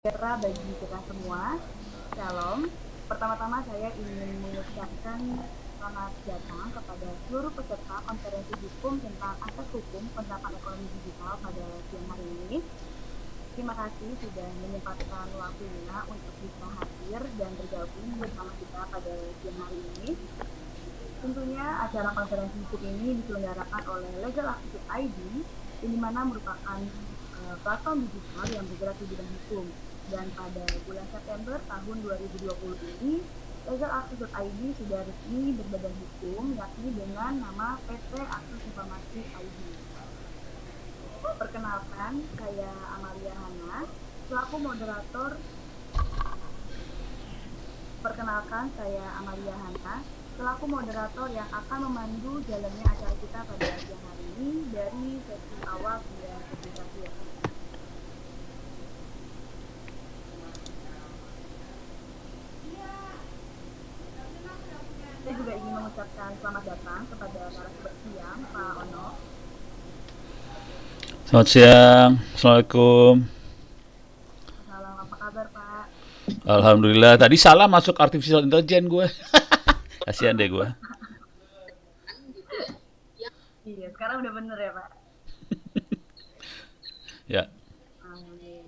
sejahtera bagi kita semua. Shalom. Pertama-tama saya ingin mengucapkan selamat datang kepada seluruh peserta konferensi hukum tentang asas hukum penerapan ekonomi digital pada siang hari ini. Terima kasih sudah menyempatkan waktunya untuk bisa hadir dan bergabung bersama kita pada siang hari ini. Tentunya acara konferensi hukum ini diselenggarakan oleh Legal Activist ID, yang dimana merupakan platform digital yang bergerak di bidang hukum. Dan pada bulan September tahun 2020 ini, Legal Activist ID sudah resmi berbadan hukum, yakni dengan nama PT Akses Informasi ID. Perkenalkan, saya Amalia Hana, selaku moderator. Selaku moderator yang akan memandu jalannya acara kita pada siang hari ini dari sesi awal hingga sesi terakhir. Saya juga ingin mengucapkan selamat datang kepada narasumber siang, Pak Ono. Selamat siang, Assalamualaikum. Salam, apa kabar Pak? Alhamdulillah, tadi salah masuk artificial intelligence gue. Kasihan deh gue. Iya, sekarang udah bener ya Pak? Ya, Amin.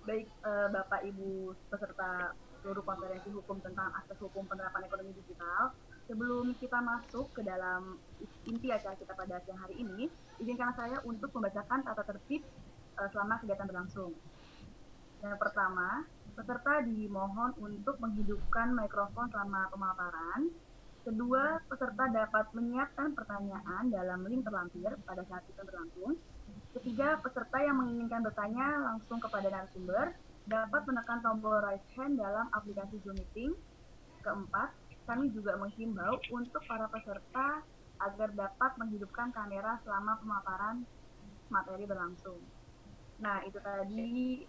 Baik, Bapak Ibu peserta seluruh konferensi hukum tentang akses hukum penerapan ekonomi digital, sebelum kita masuk ke dalam inti acara kita pada siang hari ini, izinkan saya untuk membacakan tata tertib selama kegiatan berlangsung. Yang pertama, peserta dimohon untuk menghidupkan mikrofon selama pemaparan. Kedua, peserta dapat menyiapkan pertanyaan dalam link terlampir pada saat kita berlangsung. Ketiga, peserta yang menginginkan bertanya langsung kepada narasumber dapat menekan tombol raise hand dalam aplikasi Zoom Meeting. Keempat, kami juga menghimbau untuk para peserta agar dapat menghidupkan kamera selama pemaparan materi berlangsung. Nah, itu tadi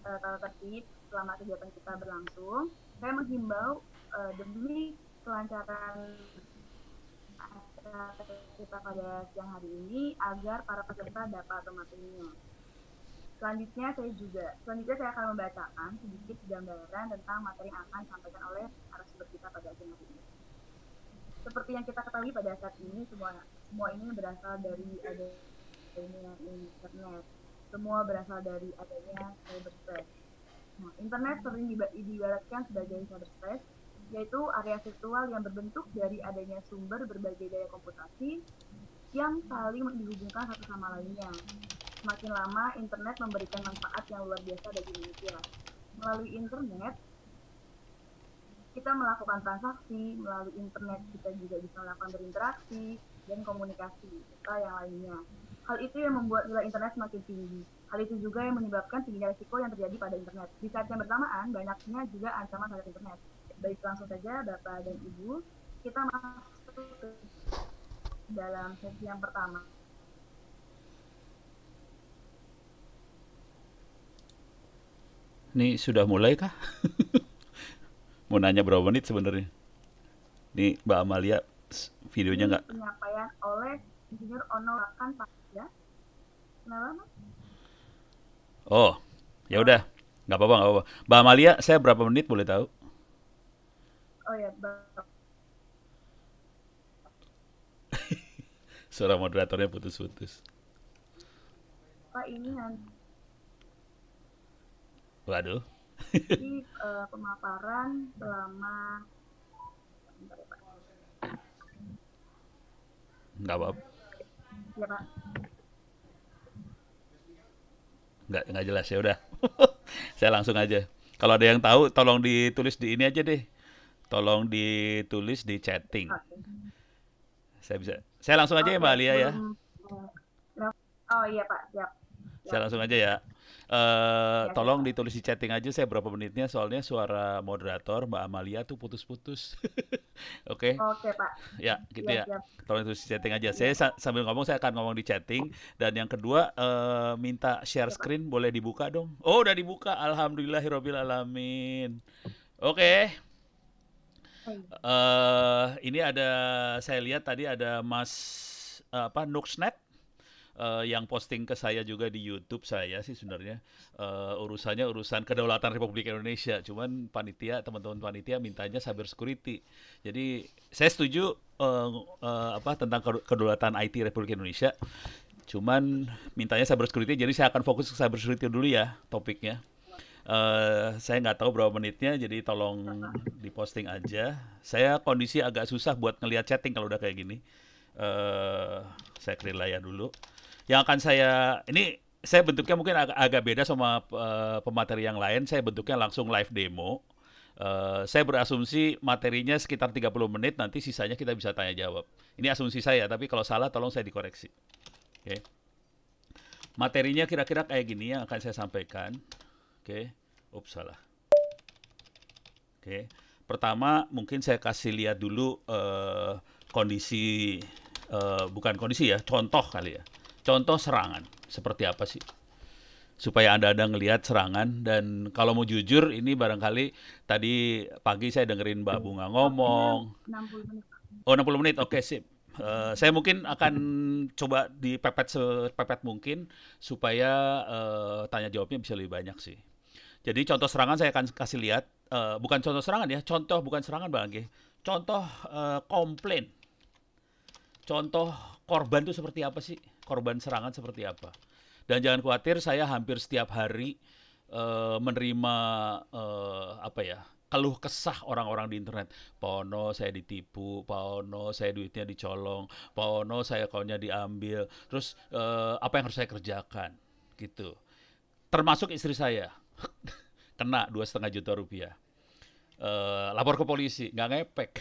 tata tertib selama kegiatan kita berlangsung. Saya menghimbau demi kelancaran acara kita pada siang hari ini agar para peserta dapat mematuhinya. Selanjutnya saya akan membacakan sedikit gambaran tentang materi yang akan disampaikan oleh narasumber kita pada siang hari ini. Seperti yang kita ketahui pada saat ini, semua ini berasal dari adanya internet. Semua berasal dari adanya cyberspace. Nah, internet sering diibaratkan sebagai cyberspace, yaitu area virtual yang berbentuk dari adanya sumber berbagai daya komputasi yang saling dihubungkan satu sama lainnya. Semakin lama, internet memberikan manfaat yang luar biasa bagi manusia. Melalui internet, kita melakukan transaksi, melalui internet kita juga bisa melakukan berinteraksi dan komunikasi, serta yang lainnya. Hal itu yang membuat nilai internet semakin tinggi. Hal itu juga yang menyebabkan tingginya risiko yang terjadi pada internet. Di saat yang bersamaan, banyaknya juga ancaman terhadap internet. Baik, langsung saja Bapak dan Ibu, kita masuk ke dalam sesi yang pertama. ini sudah mulai kah? Mau nanya berapa menit sebenarnya? Nih Mbak Amalia, videonya Ini nggak? penyampaian oleh Insinyur Ono Lakan Pak ya. Kenapa Mas? Oh, ya Halo? udah, nggak apa-apa, nggak apa-apa. Mbak Amalia, saya berapa menit boleh tahu? Oh ya, Bapak Suara moderatornya putus-putus. ini nanti Waduh, pemaparan selama bentar ya Pak. nggak apa-apa, Ya Pak. nggak jelas ya udah. Saya langsung aja. Kalau ada yang tahu, tolong ditulis di ini aja deh. Tolong ditulis di chatting. Oke. Saya langsung aja ya Oke, Mbak Alia ya. sebelum oh iya Pak, siap. Siap. Saya langsung aja ya. Ya, siap Tolong Pak. ditulis di chatting aja saya berapa menitnya soalnya suara moderator Mbak Amalia tuh putus-putus. Oke, Oke Pak. ya gitu Iya, ya. siap. Tolong tulis di chatting aja. Iya, Sambil ngomong saya akan ngomong di chatting dan yang kedua minta share ya Pak. screen boleh dibuka dong. Oh, udah dibuka. Alhamdulillahirabbil alamin. Oke. Ini ada saya lihat tadi ada Mas apa Nuxnet. yang posting ke saya juga di YouTube saya sih sebenarnya urusannya urusan kedaulatan Republik Indonesia. Cuman teman-teman panitia mintanya cyber security. Jadi saya setuju tentang kedaulatan IT Republik Indonesia. Cuman mintanya cyber security, jadi saya akan fokus ke cyber security dulu ya topiknya. Saya nggak tahu berapa menitnya, jadi tolong diposting aja. Saya kondisi agak susah buat ngelihat chatting kalau udah kayak gini. Saya clear layar dulu. Yang akan saya bentuknya mungkin agak beda sama pemateri yang lain. Saya bentuknya langsung live demo. Saya berasumsi materinya sekitar 30 menit, nanti sisanya kita bisa tanya jawab. Ini asumsi saya, tapi kalau salah tolong saya dikoreksi. Oke. Materinya kira-kira kayak gini yang akan saya sampaikan. Oke. Ups, salah. Oke. Pertama, mungkin saya kasih lihat dulu kondisi, bukan kondisi ya, contoh kali ya. Contoh serangan, seperti apa sih? Supaya Anda ngelihat serangan, dan kalau mau jujur, ini barangkali tadi pagi saya dengerin Mbak Bunga ngomong. 60 menit. Oh, 60 menit, oke sip. Saya mungkin akan coba dipepet sepepet mungkin supaya tanya jawabnya bisa lebih banyak sih. Jadi contoh serangan saya akan kasih lihat, bukan contoh serangan ya, contoh bukan serangan Bang Anggi. Contoh komplain. Contoh korban itu seperti apa sih? Korban serangan seperti apa? Dan jangan khawatir, saya hampir setiap hari menerima keluh kesah orang-orang di internet. Pak Ono saya ditipu, Pak Ono saya duitnya dicolong, Pak Ono saya akunnya diambil. Terus apa yang harus saya kerjakan? Gitu. Termasuk istri saya kena 2,5 juta rupiah. Lapor ke polisi, nggak ngepek.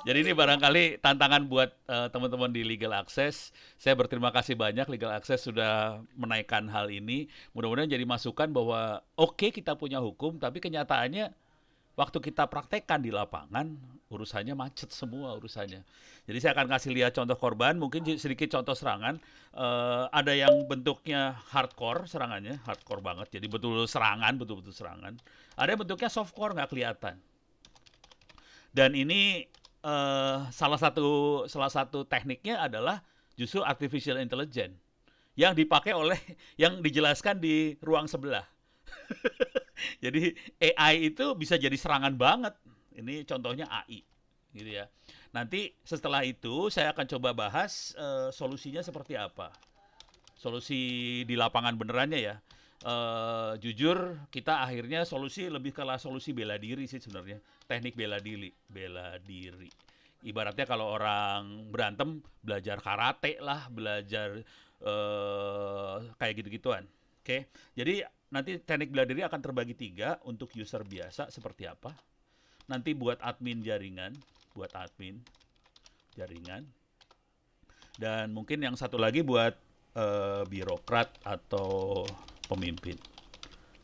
Jadi ini barangkali tantangan buat teman-teman di Legal Access. Saya berterima kasih banyak Legal Access sudah menaikkan hal ini. Mudah-mudahan jadi masukan bahwa oke, kita punya hukum, tapi kenyataannya waktu kita praktekkan di lapangan, urusannya macet semua urusannya. Jadi saya akan kasih lihat contoh korban, mungkin sedikit contoh serangan. Ada yang bentuknya hardcore serangannya, hardcore banget. Jadi betul-betul serangan. Ada yang bentuknya softcore, nggak kelihatan. Dan ini salah satu tekniknya adalah justru artificial intelligence yang dipakai yang dijelaskan di ruang sebelah. Jadi AI itu bisa jadi serangan banget. Ini contohnya AI, gitu ya. Nanti setelah itu saya akan coba bahas solusinya seperti apa. Solusi di lapangan benerannya ya. Jujur kita akhirnya lebih ke solusi bela diri sih sebenarnya. Teknik bela diri. Ibaratnya kalau orang berantem belajar karate lah, belajar kayak gitu-gituan. Oke. Jadi nanti teknik bela diri akan terbagi 3 untuk user biasa seperti apa. Nanti buat admin jaringan. Dan mungkin yang satu lagi buat birokrat atau pemimpin.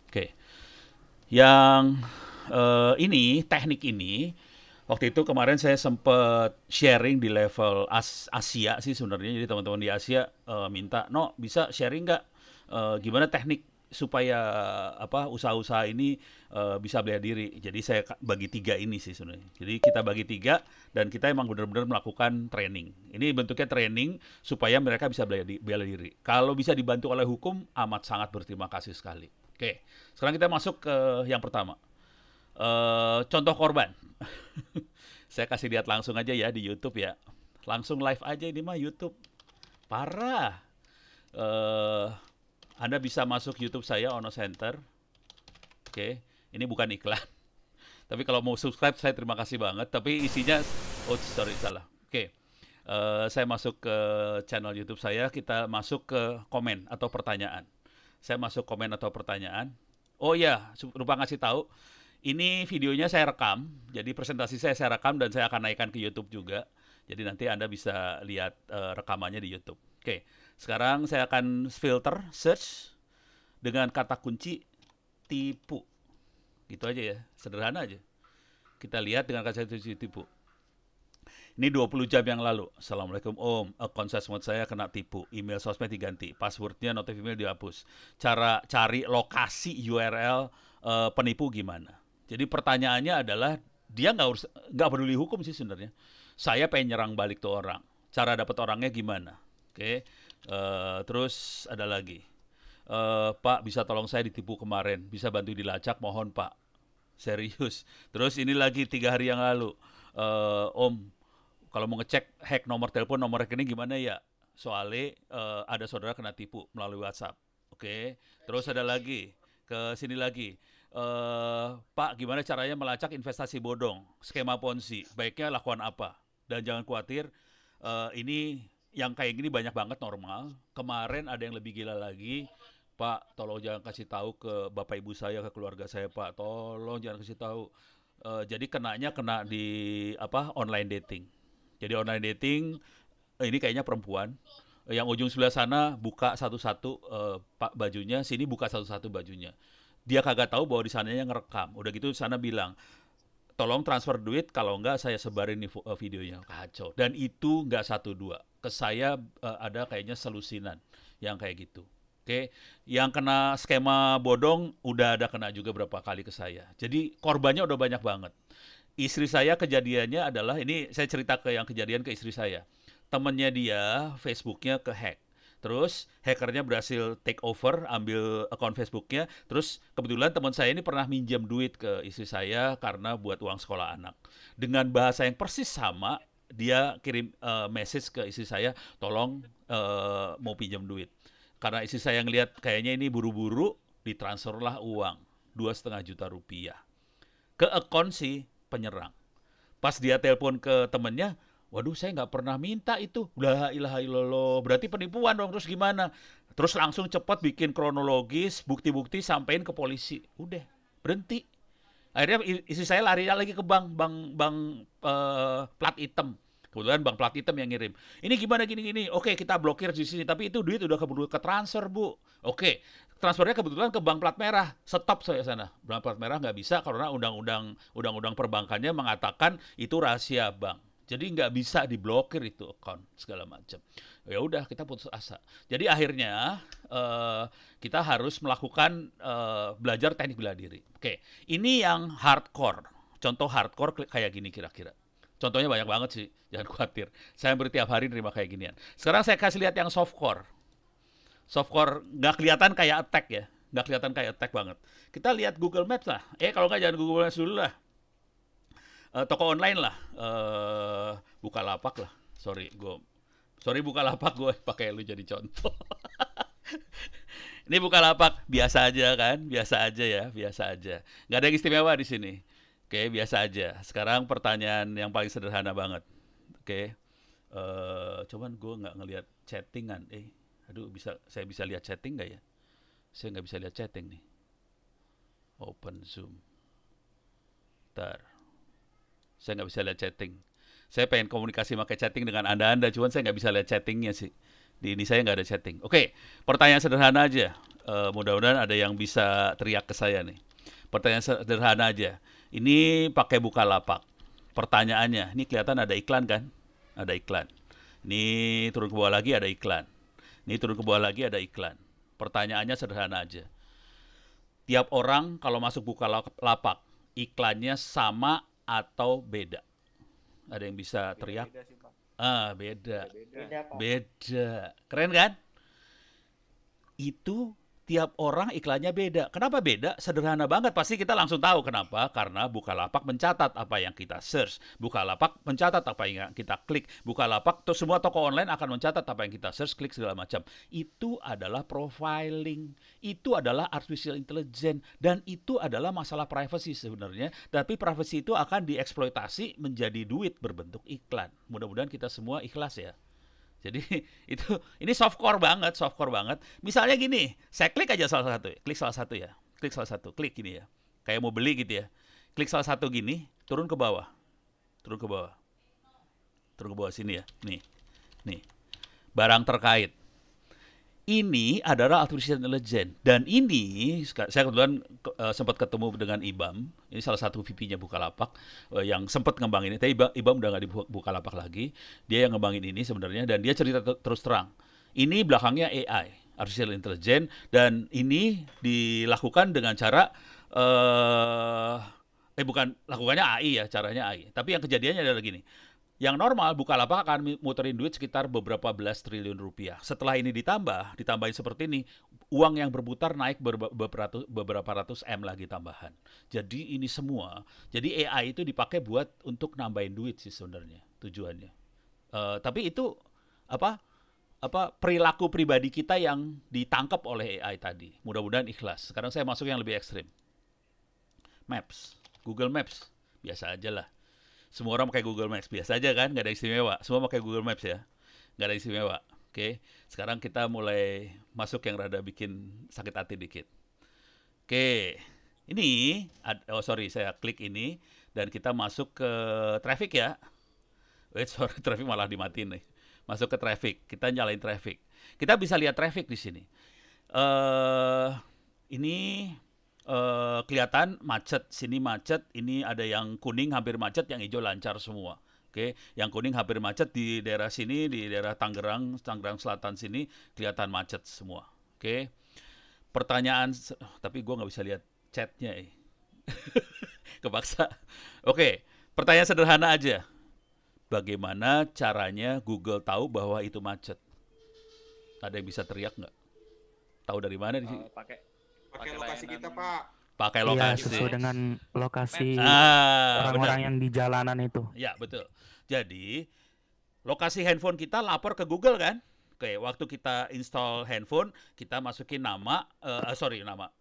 Oke. Yang teknik ini, waktu itu kemarin saya sempat sharing di level Asia sih sebenarnya. Jadi teman-teman di Asia minta, "No, bisa sharing nggak gimana teknik supaya usaha-usaha ini bisa bela diri?" Jadi saya bagi 3 ini sih sebenarnya. Jadi kita bagi 3 dan kita emang benar-benar melakukan training. Ini bentuknya training supaya mereka bisa bela diri. Kalau bisa dibantu oleh hukum, amat sangat berterima kasih sekali. Oke, sekarang kita masuk ke yang pertama. Contoh korban. Saya kasih lihat langsung aja ya di YouTube ya. Langsung live aja, ini mah YouTube. Parah. Anda bisa masuk YouTube saya, Ono Center. Oke, ini bukan iklan. Tapi kalau mau subscribe, saya terima kasih banget. Tapi isinya, salah. Oke, saya masuk ke channel YouTube saya. Kita masuk ke komen atau pertanyaan. Saya masuk komen atau pertanyaan. Oh iya, lupa ngasih tahu. Ini videonya saya rekam. Jadi presentasi saya rekam dan saya akan naikkan ke YouTube juga. Jadi nanti Anda bisa lihat rekamannya di YouTube. Oke, sekarang saya akan filter, search dengan kata kunci tipu. Gitu aja ya, sederhana aja. Kita lihat dengan kata kunci tipu. Ini 20 jam yang lalu. Assalamualaikum Om, akun sosmed saya kena tipu. Email sosmed diganti, passwordnya notif email dihapus. Cara cari lokasi URL penipu gimana? Jadi pertanyaannya adalah, dia nggak peduli hukum sih sebenarnya. Saya pengen nyerang balik tuh orang. Cara dapat orangnya gimana? Oke, Terus ada lagi, Pak bisa tolong saya ditipu kemarin, bisa bantu dilacak, mohon Pak. Serius. Terus ini lagi 3 hari yang lalu, Om, kalau mau ngecek hack nomor telepon, nomor rekening gimana ya? Soalnya ada saudara kena tipu melalui WhatsApp. Oke. Terus ada lagi, ke sini lagi. Pak, gimana caranya melacak investasi bodong, skema Ponzi? Baiknya lakukan apa? Dan jangan khawatir, ini yang kayak gini banyak banget normal. Kemarin ada yang lebih gila lagi. Pak, tolong jangan kasih tahu ke bapak ibu saya, ke keluarga saya, Pak. Tolong jangan kasih tahu. Jadi kena di apa online dating. Jadi online dating ini kayaknya perempuan. Yang ujung sebelah sana buka satu-satu pak bajunya, sini buka satu-satu bajunya. Dia kagak tahu bahwa di sananya ngerekam. Udah gitu sana bilang, tolong transfer duit, kalau enggak saya sebarin nih videonya. Kacau. Dan itu enggak satu dua. Ke saya ada kayaknya selusinan yang kayak gitu. Oke, yang kena skema bodong udah ada kena juga berapa kali ke saya. Jadi korbannya udah banyak banget. Istri saya kejadiannya adalah, ini saya cerita ke yang kejadian ke istri saya. Temennya dia, Facebooknya ke hack. Terus hackernya berhasil take over, ambil akun Facebooknya. Terus kebetulan teman saya ini pernah minjam duit ke istri saya karena buat uang sekolah anak. Dengan bahasa yang persis sama, dia kirim message ke istri saya, tolong mau pinjam duit. Karena istri saya ngelihat kayaknya ini buru-buru, ditransferlah uang 2,5 juta rupiah ke akun si penyerang. Pas dia telepon ke temennya, waduh saya nggak pernah minta itu. La ilaha illallah, berarti penipuan dong, terus gimana? Terus langsung cepat bikin kronologis, bukti-bukti sampein ke polisi. Udah, berhenti. Akhirnya istri saya lari lagi ke bank plat hitam. Kebetulan bank plat hitam yang ngirim. Ini gimana gini-gini? Oke, kita blokir di sini. Tapi itu duit udah keburu ke transfer, Bu. Oke, transfernya kebetulan ke bank plat merah. Stop saya sana. Bank plat merah nggak bisa karena undang-undang perbankannya mengatakan itu rahasia bank. Jadi nggak bisa diblokir itu account segala macam. Ya udah kita putus asa. Jadi akhirnya kita harus melakukan belajar teknik bela diri. Oke, ini yang hardcore. Contoh hardcore kayak gini kira-kira. Contohnya banyak banget sih, jangan khawatir. Saya hampir tiap hari nerima kayak ginian. Sekarang saya kasih lihat yang softcore. Softcore nggak kelihatan kayak attack ya, nggak kelihatan kayak attack banget. Kita lihat Google Maps lah. Kalau nggak jangan Google Maps dulu lah. Toko online lah, Bukalapak lah. Sorry Bukalapak, gue pakai lu jadi contoh. Ini Bukalapak biasa aja kan, biasa aja ya, biasa aja. Nggak ada yang istimewa di sini. Oke, biasa aja. Sekarang pertanyaan yang paling sederhana banget. Oke, cuman gue nggak ngelihat chattingan. Aduh, saya bisa lihat chatting nggak ya? Saya nggak bisa lihat chatting nih. Open Zoom. Ntar. Saya nggak bisa lihat chatting. Saya pengen komunikasi pakai chatting dengan Anda, cuman saya nggak bisa lihat chattingnya sih. Di ini saya nggak ada chatting. Oke, pertanyaan sederhana aja. Mudah-mudahan ada yang bisa teriak ke saya nih. Pertanyaan sederhana aja. Ini pakai Bukalapak. Pertanyaannya, ini kelihatan ada iklan kan? Ada iklan. Ini turun ke bawah lagi ada iklan. Ini turun ke bawah lagi ada iklan. Pertanyaannya sederhana aja. Tiap orang kalau masuk Bukalapak, iklannya sama atau beda? Ada yang bisa teriak? Beda sih, Pak. Beda. Beda, Pak. Beda. Keren kan? Itu tiap orang iklannya beda. Kenapa beda? Sederhana banget. Pasti kita langsung tahu kenapa. Karena Bukalapak mencatat apa yang kita search. Bukalapak mencatat apa yang kita klik. Bukalapak, semua toko online akan mencatat apa yang kita search, klik segala macam. Itu adalah profiling. Itu adalah artificial intelligence. Dan itu adalah masalah privacy sebenarnya. Tapi privacy itu akan dieksploitasi menjadi duit berbentuk iklan. Mudah-mudahan kita semua ikhlas ya. Jadi ini softcore banget. Misalnya gini, saya klik aja salah satu, klik gini ya. Kayak mau beli gitu ya. Klik salah satu gini, turun ke bawah sini ya. Nih, barang terkait. Ini adalah artificial intelligence dan ini saya kebetulan sempat ketemu dengan Ibam. Ini salah satu VP-nya Bukalapak yang sempat ngembangin ini. Tapi Ibam udah nggak di Bukalapak lagi. Dia yang ngembangin ini sebenarnya dan dia cerita terus terang. Ini belakangnya AI, artificial intelligence, dan ini dilakukan dengan cara bukan lakukannya AI ya, caranya AI. Tapi yang kejadiannya adalah gini. Yang normal Bukalapak akan muterin duit sekitar beberapa belas triliun rupiah. Setelah ini ditambahin seperti ini, uang yang berputar naik beberapa ratus M lagi tambahan. Jadi ini semua, jadi AI itu dipakai buat untuk nambahin duit sih sebenarnya tujuannya. Tapi itu apa perilaku pribadi kita yang ditangkap oleh AI tadi. Mudah-mudahan ikhlas. Sekarang saya masuk yang lebih ekstrim. Maps, Google Maps, biasa aja lah. Semua orang pakai Google Maps, biasa aja kan, nggak ada istimewa. Semua pakai Google Maps ya, nggak ada istimewa. Oke, sekarang kita mulai masuk yang rada bikin sakit hati dikit. Oke, ini, sorry, saya klik ini dan kita masuk ke traffic ya. Wait, sorry, traffic malah dimatiin nih. Masuk ke traffic, kita nyalain traffic. Kita bisa lihat traffic di sini. Ini kelihatan macet, sini macet, ini ada yang kuning hampir macet, yang hijau lancar semua. Oke, yang kuning hampir macet di daerah sini, di daerah Tangerang Selatan sini kelihatan macet semua. Oke, pertanyaan, tapi gue nggak bisa lihat chatnya, kepaksa. Oke, pertanyaan sederhana aja. Bagaimana caranya Google tahu bahwa itu macet? Ada yang bisa teriak nggak? Tahu dari mana di sini? Pakai lokasi kita, Pak. Pakai Iya, lokasi. sesuai dengan lokasi benar. orang-orang yang di jalanan itu. Ya, betul. Jadi, lokasi handphone kita lapor ke Google kan? Oke, waktu kita install handphone, kita masukin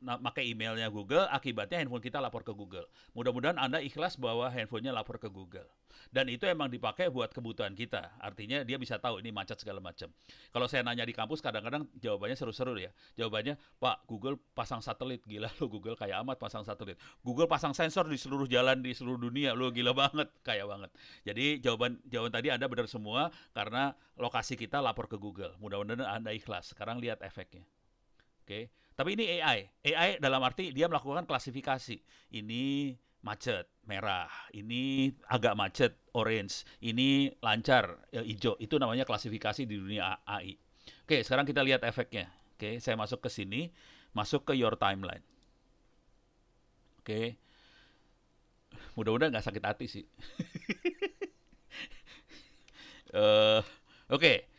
pakai emailnya Google, akibatnya handphone kita lapor ke Google. Mudah-mudahan Anda ikhlas bahwa handphonenya lapor ke Google. Dan itu emang dipakai buat kebutuhan kita. Artinya dia bisa tahu ini macet segala macam. Kalau saya nanya di kampus, kadang-kadang jawabannya seru-seru ya. Jawabannya, Pak, Google pasang satelit. Gila lo, Google kaya amat pasang satelit. Google pasang sensor di seluruh jalan di seluruh dunia. Lo gila banget, kaya banget. Jadi jawaban tadi Anda benar semua karena lokasi kita lapor ke Google. Mudah-mudahan Anda ikhlas. Sekarang lihat efeknya. Oke. Tapi ini AI. AI dalam arti dia melakukan klasifikasi. Ini macet, merah. Ini agak macet, orange. Ini lancar, hijau. Itu namanya klasifikasi di dunia AI. Oke, sekarang kita lihat efeknya. Oke, saya masuk ke sini. Masuk ke your timeline. Oke. Mudah-mudahan nggak sakit hati sih. Oke.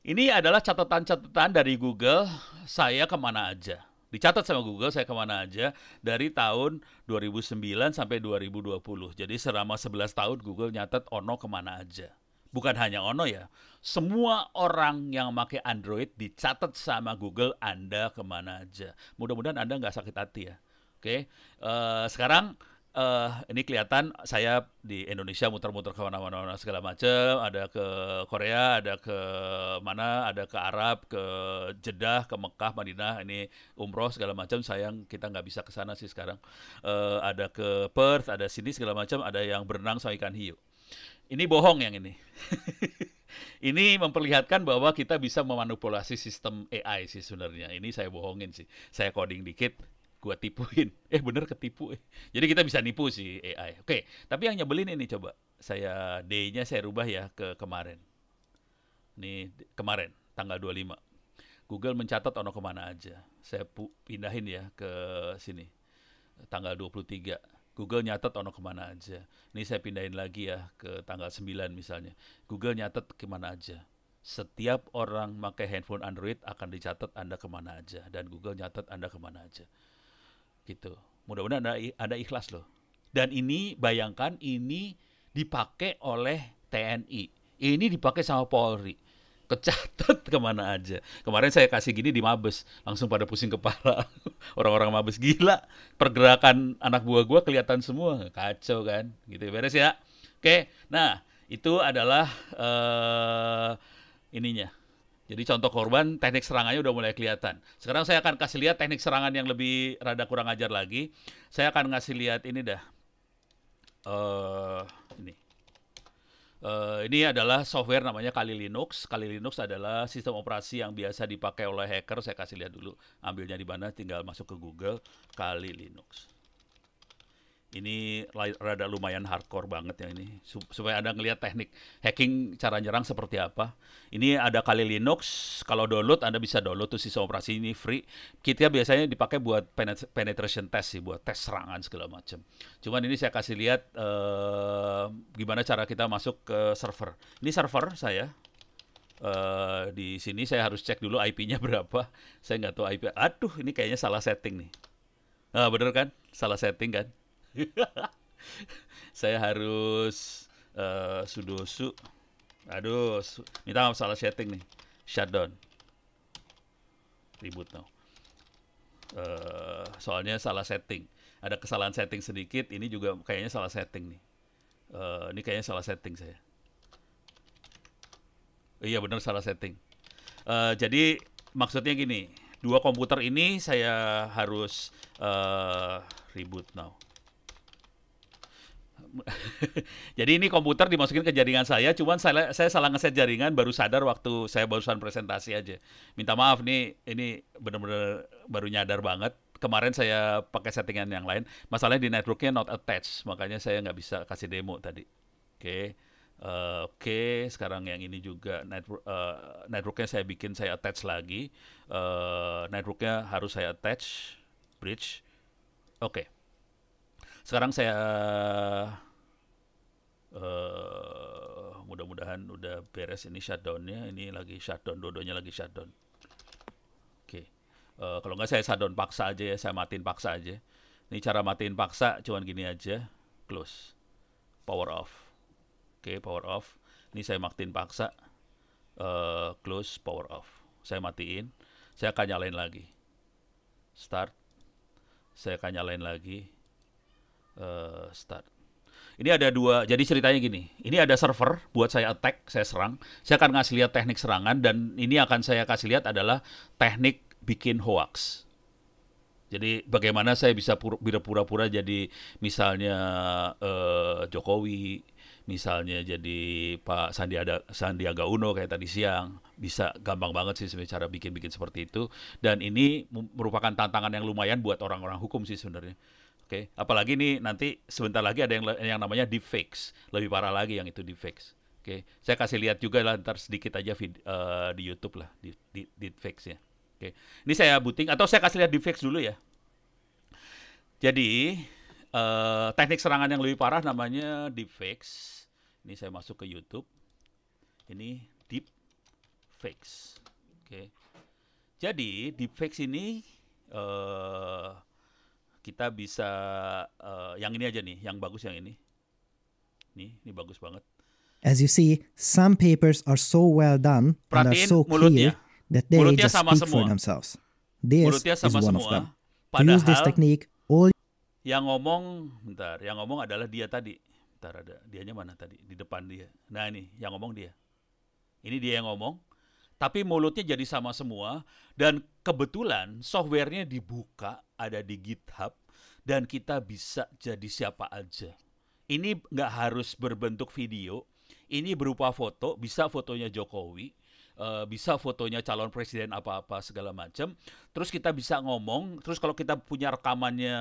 Ini adalah catatan-catatan dari Google, saya kemana aja. Dicatat sama Google, saya kemana aja dari tahun 2009 sampai 2020. Jadi selama 11 tahun Google nyatet Ono kemana aja. Bukan hanya Ono ya, semua orang yang pakai Android dicatat sama Google Anda kemana aja. Mudah-mudahan Anda nggak sakit hati ya. Oke, sekarang ini kelihatan saya di Indonesia muter-muter ke mana-mana segala macam, ada ke Korea, ada ke mana, ada ke Arab, ke Jeddah, ke Mekah, Madinah, ini umroh segala macam. Sayang kita nggak bisa ke sana sih sekarang. Ada ke Perth, ada sini segala macam, ada yang berenang sama ikan hiu. Ini bohong yang ini. Ini memperlihatkan bahwa kita bisa memanipulasi sistem AI sih sebenarnya. Ini saya bohongin sih. Saya coding dikit, gua tipuin. Bener ketipu. Jadi kita bisa nipu si AI. Oke, tapi yang nyebelin ini coba. D-nya saya rubah ya ke kemarin. Ini kemarin, tanggal 25. Google mencatat Ono kemana aja. Saya pindahin ya ke sini. Tanggal 23. Google nyatet Ono kemana aja. Ini saya pindahin lagi ya ke tanggal 9 misalnya. Google nyatet kemana aja. Setiap orang pakai handphone Android akan dicatat Anda kemana aja. Dan Google nyatet Anda kemana aja. Gitu. Mudah-mudahan Anda ikhlas loh. Dan ini bayangkan ini dipakai oleh TNI. Ini dipakai sama Polri. Kecatat kemana aja. Kemarin saya kasih gini di Mabes, langsung pada pusing kepala. Orang-orang Mabes gila. Pergerakan anak buah gua kelihatan semua. Kacau kan? Gitu beres ya. Oke. Nah, itu adalah ininya. Jadi contoh korban, teknik serangannya udah mulai kelihatan. Sekarang saya akan kasih lihat teknik serangan yang lebih rada kurang ajar lagi. Saya akan ngasih lihat ini dah. Ini. Ini adalah software namanya Kali Linux. Kali Linux adalah sistem operasi yang biasa dipakai oleh hacker. Saya kasih lihat dulu. Ambilnya di mana, tinggal masuk ke Google. Kali Linux. Ini rada lumayan hardcore banget ya ini. Supaya Anda ngelihat teknik hacking cara nyerang seperti apa. Ini ada Kali Linux, kalau download Anda bisa download tuh sistem operasi ini free. Kita biasanya dipakai buat penetration test sih, buat tes serangan segala macam. Cuman ini saya kasih lihat gimana cara kita masuk ke server. Ini server saya. Di sini saya harus cek dulu IP-nya berapa. Saya nggak tahu IP. Aduh, ini kayaknya salah setting nih. Nah, bener kan? Salah setting kan? Saya harus sudo su. Aduh, minta maaf salah setting nih. Shutdown. Reboot now. Soalnya salah setting. Ada kesalahan setting sedikit. Ini juga kayaknya salah setting nih. Ini kayaknya salah setting saya. Iya benar salah setting. Jadi maksudnya gini. Dua komputer ini saya harus reboot now. Jadi ini komputer dimasukin ke jaringan saya, cuman saya salah ngeset jaringan, baru sadar waktu saya barusan presentasi aja. Minta maaf nih, ini benar-benar baru nyadar banget. Kemarin saya pakai settingan yang lain, masalahnya di networknya not attached, makanya saya nggak bisa kasih demo tadi. Oke, sekarang yang ini juga networknya saya attach lagi. Networknya harus saya attach, bridge. Oke. Sekarang saya mudah-mudahan udah beres ini shutdown-nya. Ini lagi shutdown, dua-duanya lagi shutdown. Oke. Kalau nggak saya shutdown paksa aja ya, saya matiin paksa aja. Ini cara matiin paksa cuman gini aja. Close. Power off. Oke, power off. Ini saya matiin paksa. Close, power off. Saya matiin. Saya akan nyalain lagi. Start. Saya akan nyalain lagi. Start. Ini ada dua, jadi ceritanya gini. Ini ada server buat saya attack, saya serang. Saya akan ngasih lihat teknik serangan dan ini akan saya kasih lihat adalah teknik bikin hoax. Jadi bagaimana saya bisa pura-pura jadi misalnya Jokowi, misalnya jadi Pak Sandiaga Uno kayak tadi siang. Bisa gampang banget sih sebenarnya cara bikin-bikin seperti itu. Dan ini merupakan tantangan yang lumayan buat orang-orang hukum sih sebenarnya. Oke, apalagi nih nanti sebentar lagi ada yang namanya deepfakes, lebih parah lagi yang itu deepfakes. Oke, saya kasih lihat juga lah ntar sedikit aja di YouTube lah deepfakes ya. Oke, ini saya booting atau saya kasih lihat deepfakes dulu ya. Jadi teknik serangan yang lebih parah namanya deepfakes. Ini saya masuk ke YouTube. Ini deepfakes. Oke, jadi deepfakes ini kita bisa yang ini aja nih, yang bagus yang ini. Ini bagus banget. As you see, some papers are so well done and are Perhatiin so mulutnya. clear that they Mulutnya just sama speak for semua. themselves. This Mulutnya is sama one of semua. them. To use this Padahal technique, all yang ngomong, yang ngomong adalah dia tadi. Bentar, ada dianya mana tadi? Di depan dia. Nah ini, yang ngomong dia. Ini dia yang ngomong. Tapi mulutnya jadi sama semua. Dan kebetulan softwarenya dibuka, ada di GitHub. Dan kita bisa jadi siapa aja. Ini nggak harus berbentuk video. Ini berupa foto. Bisa fotonya Jokowi. Bisa fotonya calon presiden apa-apa segala macam. Terus kita bisa ngomong. Terus kalau kita punya rekamannya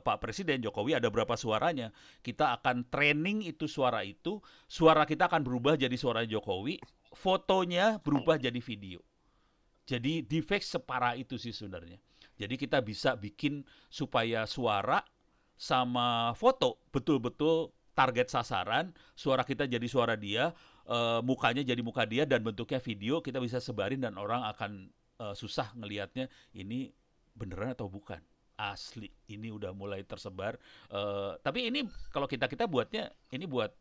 Pak Presiden Jokowi ada berapa suaranya. Kita akan training itu suara itu. Suara kita akan berubah jadi suara Jokowi. Fotonya berubah jadi video. Jadi deepfake separah itu sih sebenarnya. Jadi kita bisa bikin supaya suara sama foto betul-betul target sasaran. Suara kita jadi suara dia. Mukanya jadi muka dia dan bentuknya video, kita bisa sebarin dan orang akan susah ngelihatnya ini beneran atau bukan. Asli, ini udah mulai tersebar. Tapi ini kalau kita buatnya ini buat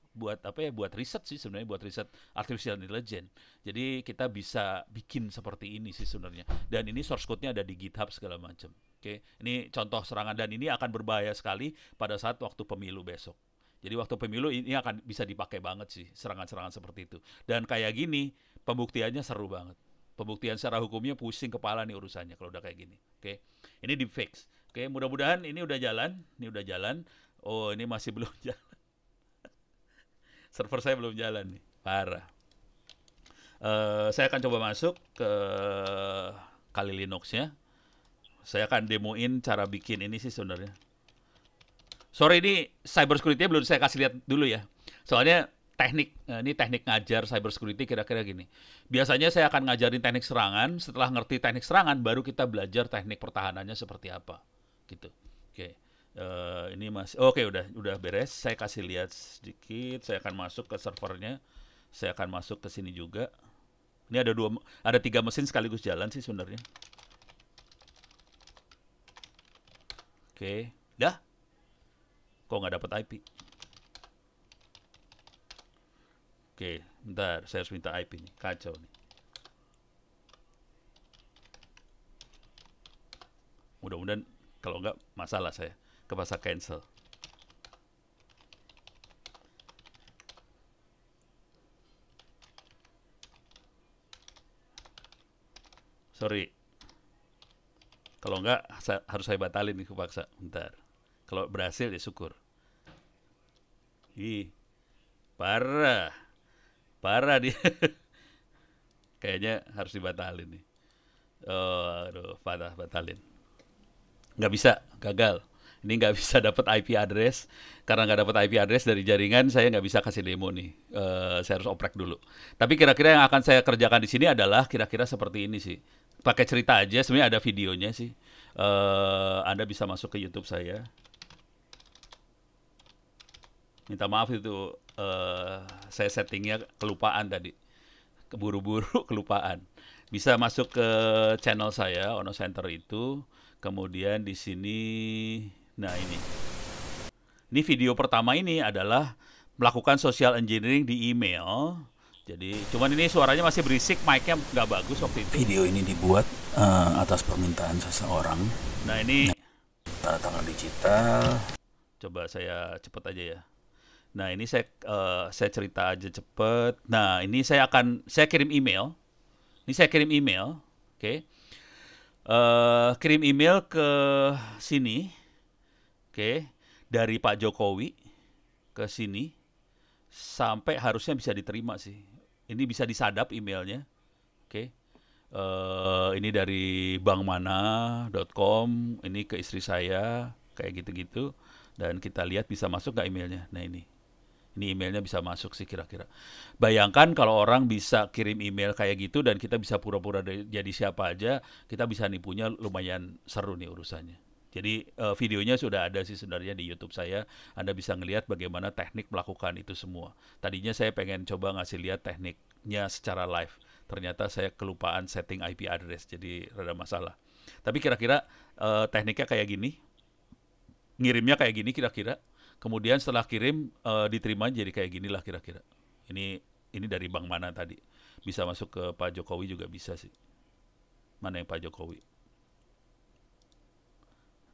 apa ya? Buat riset sih sebenarnya, buat riset artificial intelligence. Jadi kita bisa bikin seperti ini sih sebenarnya. Dan ini source code-nya ada di GitHub segala macam. Oke, ini contoh serangan dan ini akan berbahaya sekali pada saat waktu pemilu besok. Jadi waktu pemilu ini akan bisa dipakai banget sih serangan-serangan seperti itu. Dan kayak gini pembuktiannya seru banget. Pembuktian secara hukumnya pusing kepala nih urusannya kalau udah kayak gini. Oke. Ini deepfakes. Oke, mudah-mudahan ini udah jalan. Ini udah jalan. Oh, ini masih belum jalan. Server saya belum jalan nih. Parah. Saya akan coba masuk ke Kali Linux-nya. Saya akan demoin cara bikin ini sih sebenarnya. Sorry, ini cyber security belum saya kasih lihat dulu ya. Soalnya ini teknik ngajar cyber security kira-kira gini. Biasanya saya akan ngajarin teknik serangan, setelah ngerti teknik serangan baru kita belajar teknik pertahanannya seperti apa. Gitu. Oke. Ini oke, udah beres. Saya kasih lihat sedikit. Saya akan masuk ke servernya. Saya akan masuk ke sini juga. Ini ada 3 mesin sekaligus jalan sih sebenarnya. Oke, dah. Kok nggak dapat IP? Oke, bentar, saya harus minta IP nih, kacau nih. Mudah-mudahan kalau nggak masalah saya kepaksa cancel. Sorry. Kalau nggak harus saya batalin nih kepaksa. Bentar. Kalau berhasil ya syukur. Ih, parah. Parah dia. Kayaknya harus dibatalin nih. Aduh, batalin. Nggak bisa, gagal. Ini nggak bisa dapat IP address. Karena nggak dapat IP address dari jaringan, saya nggak bisa kasih demo nih. Saya harus oprek dulu. Tapi kira-kira yang akan saya kerjakan di sini adalah kira-kira seperti ini sih. Pakai cerita aja, sebenarnya ada videonya sih. Anda bisa masuk ke YouTube saya. Minta maaf itu saya settingnya kelupaan tadi. Keburu-buru kelupaan. Bisa masuk ke channel saya, Ono Center itu. Kemudian di sini, nah ini. Ini video pertama ini adalah melakukan social engineering di email. Jadi, cuman ini suaranya masih berisik, mic-nya nggak bagus waktu itu. Video ini dibuat atas permintaan seseorang. Nah ini, Tanda tangan digital. coba saya cepet aja ya. Nah ini saya cerita aja cepet. Nah ini saya kirim email. Ini saya kirim email, oke. Kirim email ke sini, oke, dari Pak Jokowi ke sini, sampai harusnya bisa diterima sih. Ini bisa disadap emailnya, oke. Ini dari bankmana.com, ini ke istri saya, kayak gitu-gitu. Dan kita lihat bisa masuk nggak emailnya. Nah ini emailnya bisa masuk sih kira-kira. Bayangkan kalau orang bisa kirim email kayak gitu dan kita bisa pura-pura jadi siapa aja, kita bisa nipunya lumayan seru nih urusannya. Jadi videonya sudah ada sih sebenarnya di YouTube saya. Anda bisa ngelihat bagaimana teknik melakukan itu semua. Tadinya saya pengen coba ngasih lihat tekniknya secara live. Ternyata saya kelupaan setting IP address, jadi rada masalah. Tapi kira-kira tekniknya kayak gini. Ngirimnya kayak gini kira-kira. Kemudian setelah kirim diterima jadi kayak gini lah kira-kira. Ini dari bank mana tadi? Bisa masuk ke Pak Jokowi juga bisa sih. Mana yang Pak Jokowi?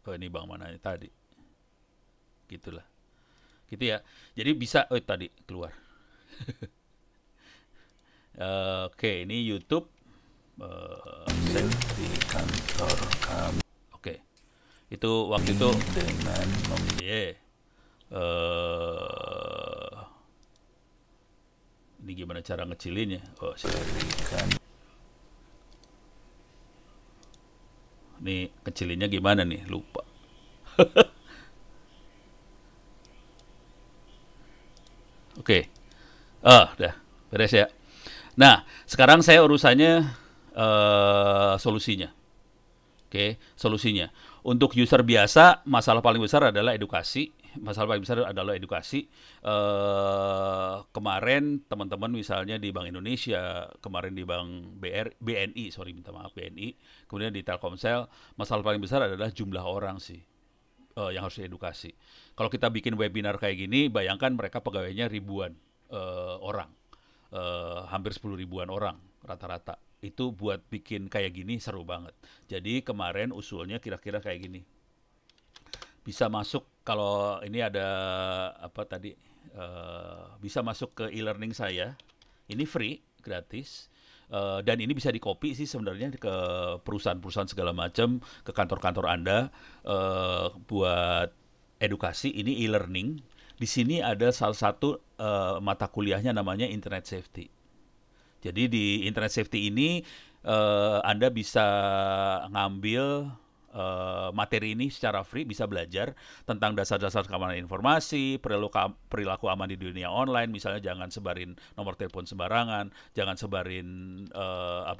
Oh ini bank mana tadi? Gitulah. Gitu ya. Jadi bisa, tadi keluar. Oke, ini YouTube. Di kantor kami. Oke. Itu waktu itu dengan ini gimana cara ngecilinnya? memberikan Nih kecilinnya gimana nih? Lupa. Oke. Udah beres ya. Nah, sekarang saya urusannya solusinya. Oke, solusinya. Untuk user biasa, masalah paling besar adalah edukasi. Kemarin teman-teman misalnya di Bank Indonesia, kemarin di Bank BNI, BNI, kemudian di Telkomsel, masalah paling besar adalah jumlah orang sih yang harus diedukasi. Kalau kita bikin webinar kayak gini, bayangkan mereka pegawainya ribuan orang, hampir 10 ribuan orang rata-rata. Itu buat bikin kayak gini seru banget. Jadi kemarin usulnya kira-kira kayak gini. Bisa masuk kalau ini ada apa tadi bisa masuk ke e-learning saya. Ini free, gratis. Dan ini bisa di-copy sih sebenarnya ke perusahaan-perusahaan segala macam, ke kantor-kantor Anda buat edukasi. Ini e-learning. Di sini ada salah satu mata kuliahnya namanya Internet Safety. Jadi di Internet Safety ini Anda bisa ngambil materi ini secara free, bisa belajar tentang dasar-dasar keamanan informasi, perilaku aman di dunia online. Misalnya jangan sebarin nomor telepon sembarangan, jangan sebarin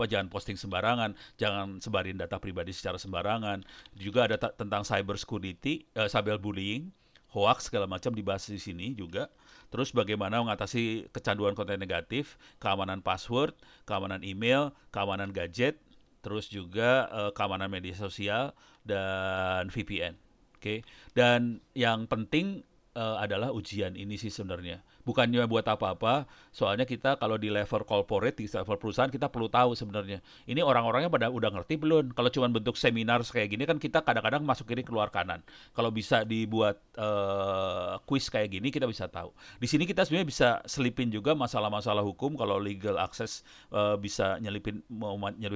jangan posting sembarangan, jangan sebarin data pribadi secara sembarangan. Juga ada tentang cyber security, cyberbullying, hoax segala macam dibahas di sini juga. Terus bagaimana mengatasi kecanduan konten negatif, keamanan password, keamanan email, keamanan gadget, terus juga keamanan media sosial dan VPN. Oke. Dan yang penting adalah ujian ini sih sebenarnya. Bukannya buat apa-apa, soalnya kita kalau di level corporate, di level perusahaan, kita perlu tahu sebenarnya. Ini orang-orangnya pada udah ngerti belum? Kalau cuma bentuk seminar kayak gini kan kita kadang-kadang masuk kiri keluar kanan. Kalau bisa dibuat quiz kayak gini, kita bisa tahu. Di sini kita sebenarnya bisa selipin juga masalah-masalah hukum. Kalau legal access bisa nyelipin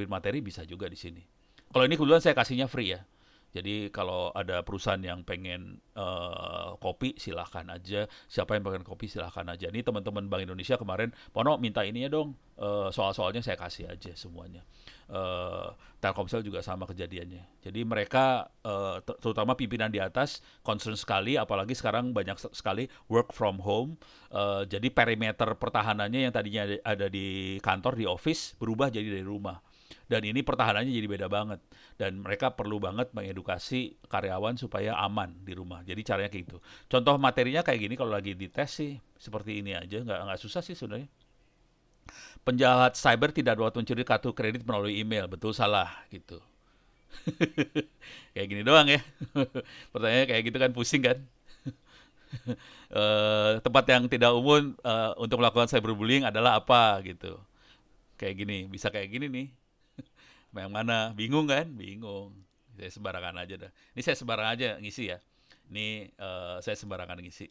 materi, bisa juga di sini. Kalau ini kebetulan saya kasihnya free ya. Jadi kalau ada perusahaan yang pengen kopi, silahkan aja. Siapa yang pengen kopi, silahkan aja. Ini teman-teman Bank Indonesia kemarin, Pono minta ininya dong, soal-soalnya saya kasih aja semuanya. Telkomsel juga sama kejadiannya. Jadi mereka, terutama pimpinan di atas, concern sekali, apalagi sekarang banyak sekali work from home. Jadi perimeter pertahanannya yang tadinya ada di kantor, di office, berubah jadi dari rumah. Dan ini pertahanannya jadi beda banget. Dan mereka perlu banget mengedukasi karyawan supaya aman di rumah. Jadi caranya kayak gitu. Contoh materinya kayak gini kalau lagi dites sih, seperti ini aja. Nggak susah sih sebenarnya. Penjahat cyber tidak dapat mencuri kartu kredit melalui email. Betul salah gitu. Kayak gini doang ya. Pertanyaannya kayak gitu kan, pusing kan. Tempat yang tidak umum untuk melakukan cyberbullying adalah apa gitu. Kayak gini, bisa kayak gini nih. Yang mana? Bingung kan? Bingung. Saya sembarangan aja dah. Ini saya sembarangan aja ngisi ya. Ini saya sembarangan ngisi.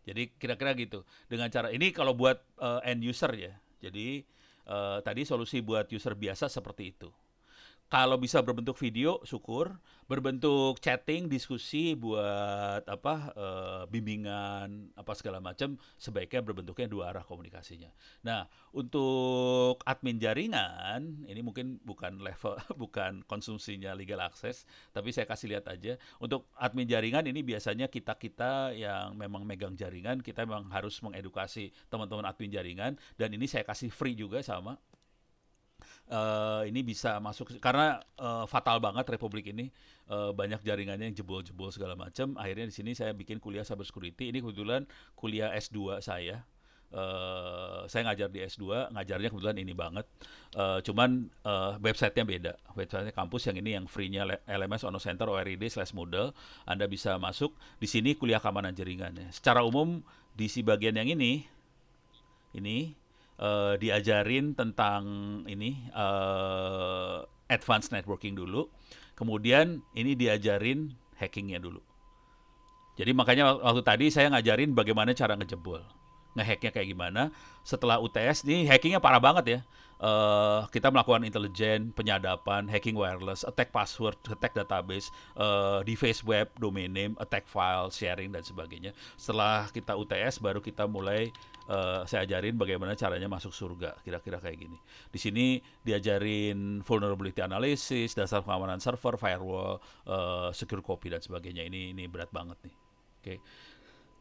Jadi kira-kira gitu. Dengan cara ini kalau buat end user ya. Jadi tadi solusi buat user biasa seperti itu. Kalau bisa berbentuk video, syukur. Berbentuk chatting, diskusi buat bimbingan, apa segala macam, sebaiknya berbentuknya dua arah komunikasinya. Nah, untuk admin jaringan, ini mungkin bukan level, bukan konsumsinya legal access, tapi saya kasih lihat aja. Untuk admin jaringan ini biasanya kita yang memang megang jaringan, kita memang harus mengedukasi teman-teman admin jaringan, dan ini saya kasih free juga sama. Ini bisa masuk karena fatal banget Republik ini, banyak jaringannya yang jebol-jebol segala macam. Akhirnya di sini saya bikin kuliah cyber security. Ini kebetulan kuliah S2 saya. Saya ngajar di S2, ngajarnya kebetulan ini banget. Cuman websitenya beda. Websitenya kampus yang ini yang free-nya LMS Ono Center ORID/Moodle. Anda bisa masuk. Di sini kuliah keamanan jaringannya. Secara umum di si bagian yang ini diajarin tentang ini advanced networking dulu, kemudian ini diajarin hackingnya dulu. Jadi makanya waktu tadi saya ngajarin bagaimana cara ngejebol, ngehacknya kayak gimana. Setelah UTS ini hackingnya parah banget ya. Kita melakukan intelijen, penyadapan, hacking wireless, attack password, attack database, device web, domain name, attack file, sharing dan sebagainya. Setelah kita UTS baru kita mulai saya ajarin bagaimana caranya masuk surga, kira-kira kayak gini. Di sini diajarin vulnerability analysis, dasar pengamanan server, firewall, secure copy dan sebagainya. Ini berat banget nih. Oke.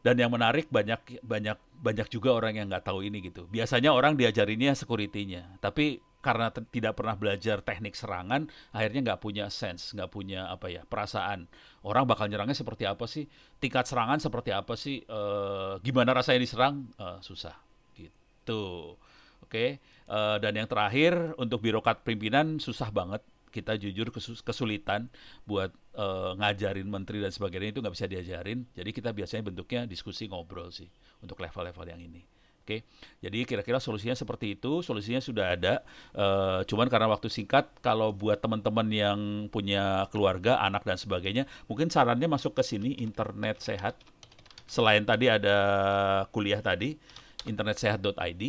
Dan yang menarik banyak juga orang yang nggak tahu ini gitu. Biasanya orang diajarinnya security-nya, tapi karena tidak pernah belajar teknik serangan, akhirnya nggak punya sense, nggak punya perasaan. Orang bakal nyerangnya seperti apa sih? Tingkat serangan seperti apa sih? Gimana rasanya diserang? Susah, gitu. Oke. Dan yang terakhir untuk birokrat pimpinan susah banget. Kita jujur kesulitan buat ngajarin menteri dan sebagainya, itu nggak bisa diajarin. Jadi kita biasanya bentuknya diskusi ngobrol sih untuk level-level yang ini. Oke, jadi kira-kira solusinya seperti itu. Solusinya sudah ada, cuman karena waktu singkat. Kalau buat teman-teman yang punya keluarga, anak dan sebagainya, mungkin sarannya masuk ke sini, Internet Sehat. Selain tadi ada kuliah tadi, internetsehat.id.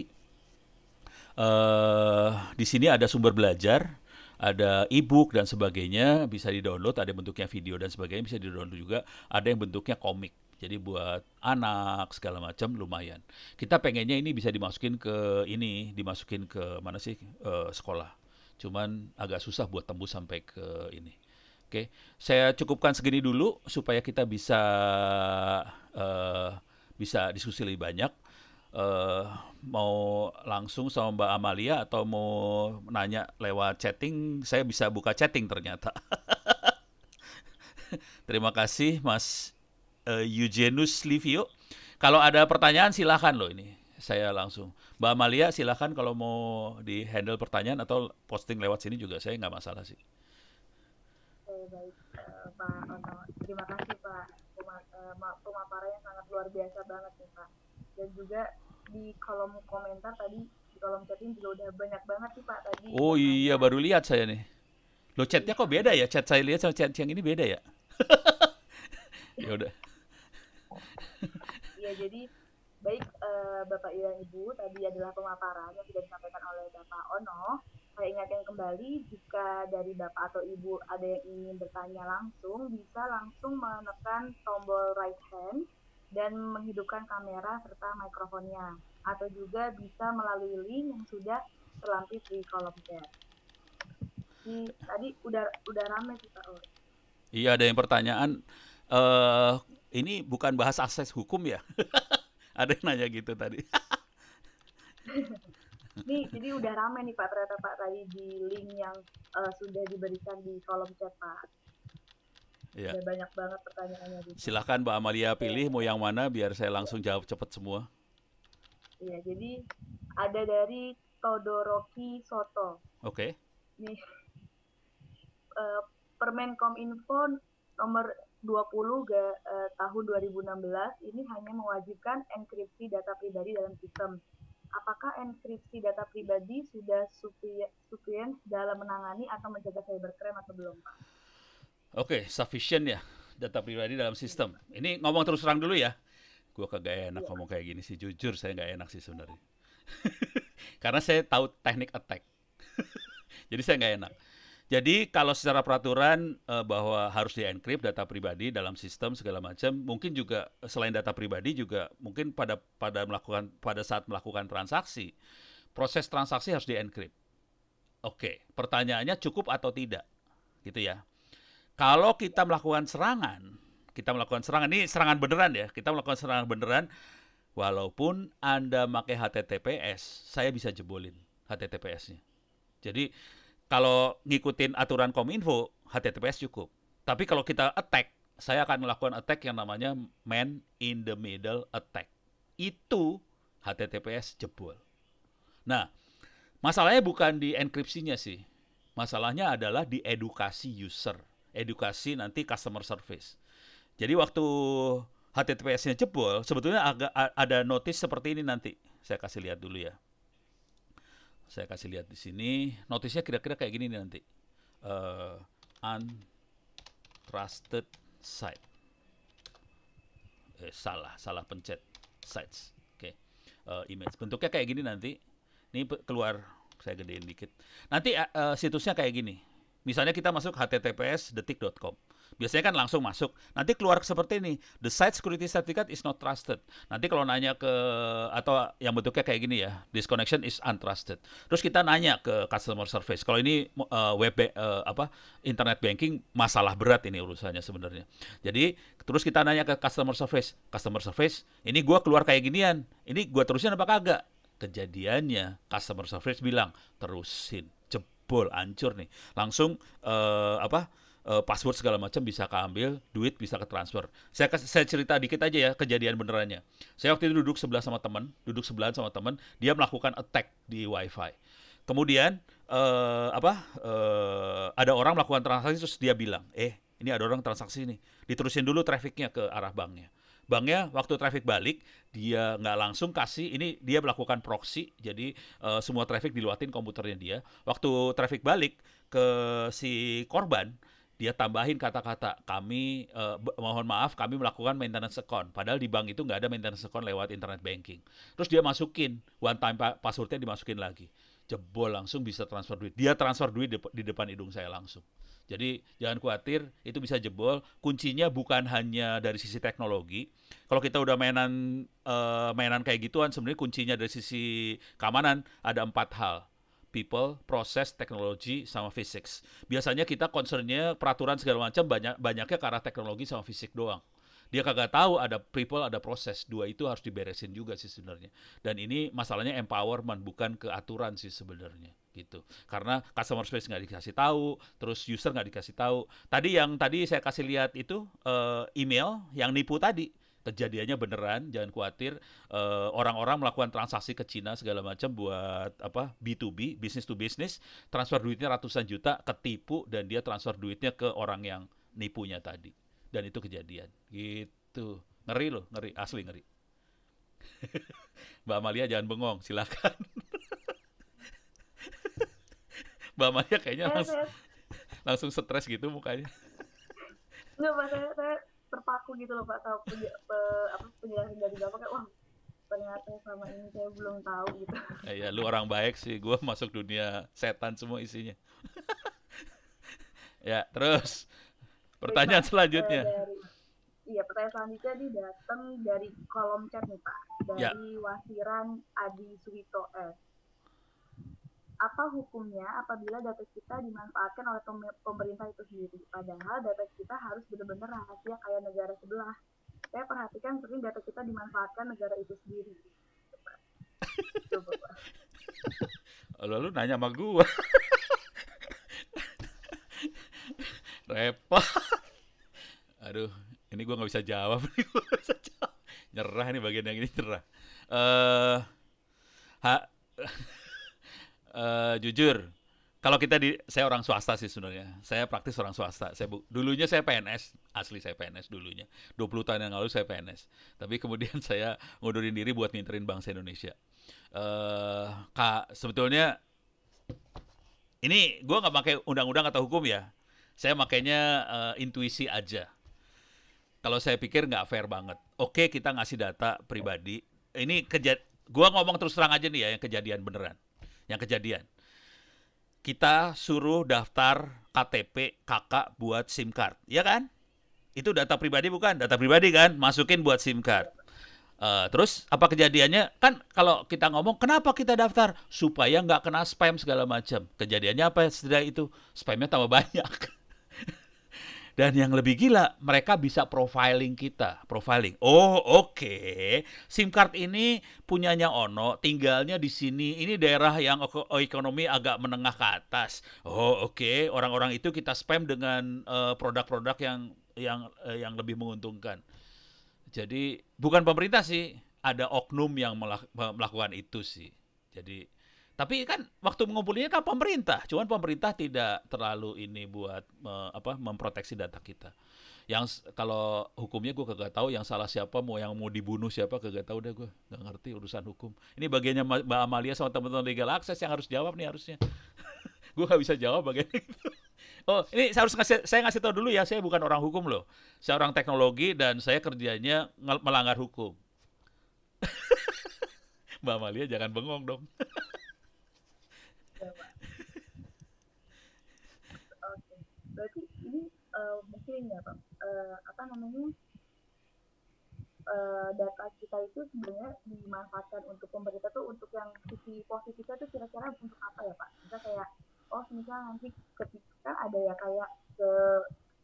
Di sini ada sumber belajar, ada e-book dan sebagainya, bisa di-download, ada bentuknya video dan sebagainya, bisa di-download juga, ada yang bentuknya komik. Jadi buat anak segala macam lumayan. Kita pengennya ini bisa dimasukin ke mana sih, sekolah. Cuman agak susah buat tembus sampai ke ini, Oke, saya cukupkan segini dulu supaya kita bisa diskusi lebih banyak. Mau langsung sama Mbak Amalia atau mau nanya lewat chatting, saya bisa buka chatting ternyata. Terima kasih Mas Eugenus Livio. Kalau ada pertanyaan silahkan loh ini. Saya langsung. Mbak Amalia silahkan kalau mau di handle pertanyaan atau posting lewat sini juga saya nggak masalah sih. Baik, Pak Ono. Terima kasih Pak. Pemaparannya sangat luar biasa banget nih Pak. Dan juga di kolom komentar tadi, di kolom chatting juga udah banyak banget sih Pak tadi. Oh iya, baru lihat saya nih. Lo chatnya kok beda ya? Chat saya lihat sama chat yang ini beda ya? Ya udah. Ya jadi baik Bapak dan Ibu, tadi adalah pemaparan yang sudah disampaikan oleh Bapak Ono. Saya ingatkan kembali, jika dari Bapak atau Ibu ada yang ingin bertanya langsung, bisa langsung menekan tombol right hand dan menghidupkan kamera serta mikrofonnya. Atau juga bisa melalui link yang sudah terlampir di kolom chat. Tadi udah rame sih Pak. Iya, ada yang pertanyaan, ini bukan bahas akses hukum ya? Ada yang nanya gitu tadi. Nih, jadi udah rame nih Pak ternyata Pak tadi di link yang sudah diberikan di kolom chat Pak. Ya. Udah banyak banget pertanyaannya. Silahkan Mbak Amalia pilih mau yang mana biar saya langsung jawab cepat semua. Iya, jadi ada dari Todoroki Soto. Oke. Nih, Permenkominfo nomor 20 tahun 2016 ini hanya mewajibkan enkripsi data pribadi dalam sistem. Apakah enkripsi data pribadi sudah sufficient dalam menangani atau menjaga cybercrime atau belum, Pak? Oke, sufficient ya data pribadi dalam sistem. Ini ngomong terus terang dulu ya. Gue kagak enak ngomong kayak gini sih. Jujur saya nggak enak sih sebenarnya. Karena saya tahu teknik attack. Jadi saya nggak enak. Jadi kalau secara peraturan bahwa harus di-encrypt data pribadi dalam sistem segala macam, mungkin juga selain data pribadi juga mungkin pada saat melakukan transaksi, proses transaksi harus di-encrypt. Oke, pertanyaannya cukup atau tidak, gitu ya. Kalau kita melakukan serangan, ini serangan beneran ya, kita melakukan serangan beneran, walaupun Anda pakai HTTPS, saya bisa jebolin HTTPS-nya. Jadi kalau ngikutin aturan Kominfo, HTTPS cukup. Tapi kalau kita attack, saya akan melakukan attack yang namanya man in the middle attack. Itu HTTPS jebol. Nah, masalahnya bukan di enkripsinya sih. Masalahnya adalah di edukasi user. Edukasi nanti customer service. Jadi waktu HTTPS-nya jebol, sebetulnya ada notice seperti ini nanti. Saya kasih lihat dulu ya. Saya kasih lihat di sini, notisnya kira-kira kayak gini nih nanti. Untrusted site. Salah pencet sites. Oke. Image. Bentuknya kayak gini nanti. Ini keluar, saya gedein dikit. Nanti situsnya kayak gini. Misalnya kita masuk https://detik.com. Biasanya kan langsung masuk. Nanti keluar seperti ini. The site security certificate is not trusted. Nanti kalau nanya ke, atau yang bentuknya kayak gini ya, this connection is untrusted. Terus kita nanya ke customer service. Kalau ini internet banking, masalah berat ini urusannya sebenarnya. Jadi terus kita nanya ke customer service. Customer service, ini gua keluar kayak ginian. Ini gua terusin apa kagak? Kejadiannya customer service bilang terusin. Jebol, hancur nih. Langsung password segala macam bisa keambil, duit bisa ketransfer. Saya cerita dikit aja ya kejadian benerannya. Saya waktu itu duduk sebelahan sama teman, dia melakukan attack di WiFi. Kemudian ada orang melakukan transaksi terus dia bilang, ini ada orang transaksi nih, diterusin dulu trafficnya ke arah banknya. Banknya waktu traffic balik, dia nggak langsung kasih, ini dia melakukan proxy, jadi semua traffic diluatin komputernya dia. Waktu traffic balik ke si korban, dia tambahin kata-kata, kami mohon maaf, kami melakukan maintenance account. Padahal di bank itu nggak ada maintenance account lewat internet banking. Terus dia masukin, one time passwordnya dimasukin lagi. Jebol, langsung bisa transfer duit. Dia transfer duit di depan hidung saya langsung. Jadi jangan khawatir, itu bisa jebol. Kuncinya bukan hanya dari sisi teknologi. Kalau kita udah mainan kayak gituan, sebenarnya kuncinya dari sisi keamanan ada 4 hal. people, proses, teknologi, sama physics. Biasanya kita concernnya peraturan segala macam banyaknya ke arah teknologi sama fisik doang. Dia kagak tahu ada people, ada proses. Dua itu harus diberesin juga sih sebenarnya. Dan ini masalahnya empowerment, bukan ke aturan sih sebenarnya gitu. Karena customer space nggak dikasih tahu, terus user nggak dikasih tahu. Tadi saya kasih lihat itu email yang nipu tadi. Kejadiannya beneran, jangan khawatir. Orang-orang melakukan transaksi ke Cina segala macam buat B2B, business to business, transfer duitnya ratusan juta, ketipu dan dia transfer duitnya ke orang yang nipunya tadi. Dan itu kejadian gitu. Ngeri loh, ngeri, asli ngeri. Mbak Amalia jangan bengong, silakan. Mbak Amalia kayaknya langsung stres gitu mukanya. Enggak Pak, saya terpaku gitu loh Pak, tahu penjelasan dari Bapak kayak wah ternyata selama ini saya belum tahu gitu. Ya lu orang baik sih, gue masuk dunia setan semua isinya. Ya terus pertanyaan selanjutnya. Pertanyaan selanjutnya ini datang dari kolom chat nih Pak, dari Wasiran Adi Suwito S. Apa hukumnya apabila data kita dimanfaatkan oleh pemerintah itu sendiri? Padahal data kita harus benar-benar rahasia kayak negara sebelah. Saya perhatikan sering data kita dimanfaatkan negara itu sendiri. Coba Pak. Lalu nanya sama gue. Repot. Aduh, ini gue nggak bisa jawab. Nyerah nih bagian yang ini nyerah. Jujur, kalau saya orang swasta sih sebenarnya. Saya praktis orang swasta. Dulunya saya PNS, asli saya PNS dulunya. 20 tahun yang lalu saya PNS. Tapi kemudian saya ngundurin diri buat nginterin bangsa Indonesia. Sebetulnya ini gue nggak pakai undang-undang atau hukum ya. Saya makainya intuisi aja. Kalau saya pikir nggak fair banget. Oke, kita ngasih data pribadi. Ini gue ngomong terus terang aja nih ya, yang kejadian beneran. Yang kejadian. Kita suruh daftar KTP kakak buat SIM card. Ya kan? Itu data pribadi bukan? Data pribadi kan? Masukin buat SIM card. Terus apa kejadiannya? Kan kalau kita ngomong, kenapa kita daftar? Supaya nggak kena spam segala macam. Kejadiannya apa setelah itu? Spamnya tambah banyak. Dan yang lebih gila, mereka bisa profiling kita. Profiling. Oh, oke. SIM card ini punyanya Ono, tinggalnya di sini. Ini daerah yang ekonomi agak menengah ke atas. Oh, oke. Orang-orang itu kita spam dengan produk-produk yang lebih menguntungkan. Jadi bukan pemerintah sih, ada oknum yang melakukan itu sih. Jadi tapi kan waktu mengumpulinya kan pemerintah, cuman pemerintah tidak terlalu ini buat memproteksi data kita. Yang kalau hukumnya gue kagak tahu, yang salah siapa, yang mau dibunuh siapa kagak tahu deh, gue nggak ngerti urusan hukum. Ini bagiannya Mbak Amalia sama teman-teman Legal Access yang harus jawab nih harusnya. Gue nggak bisa jawab bagian itu. Oh, ini saya ngasih tahu dulu ya, saya bukan orang hukum loh. Saya orang teknologi dan saya kerjanya melanggar hukum. Mbak Amalia jangan bengong dong. Oke, berarti ini mungkin ya Pak, data kita itu sebenarnya dimanfaatkan untuk pemerintah tuh untuk yang sisi positifnya tuh kira-kira untuk apa ya Pak? Bisa kayak, misalnya nanti ketika ada ya kayak ke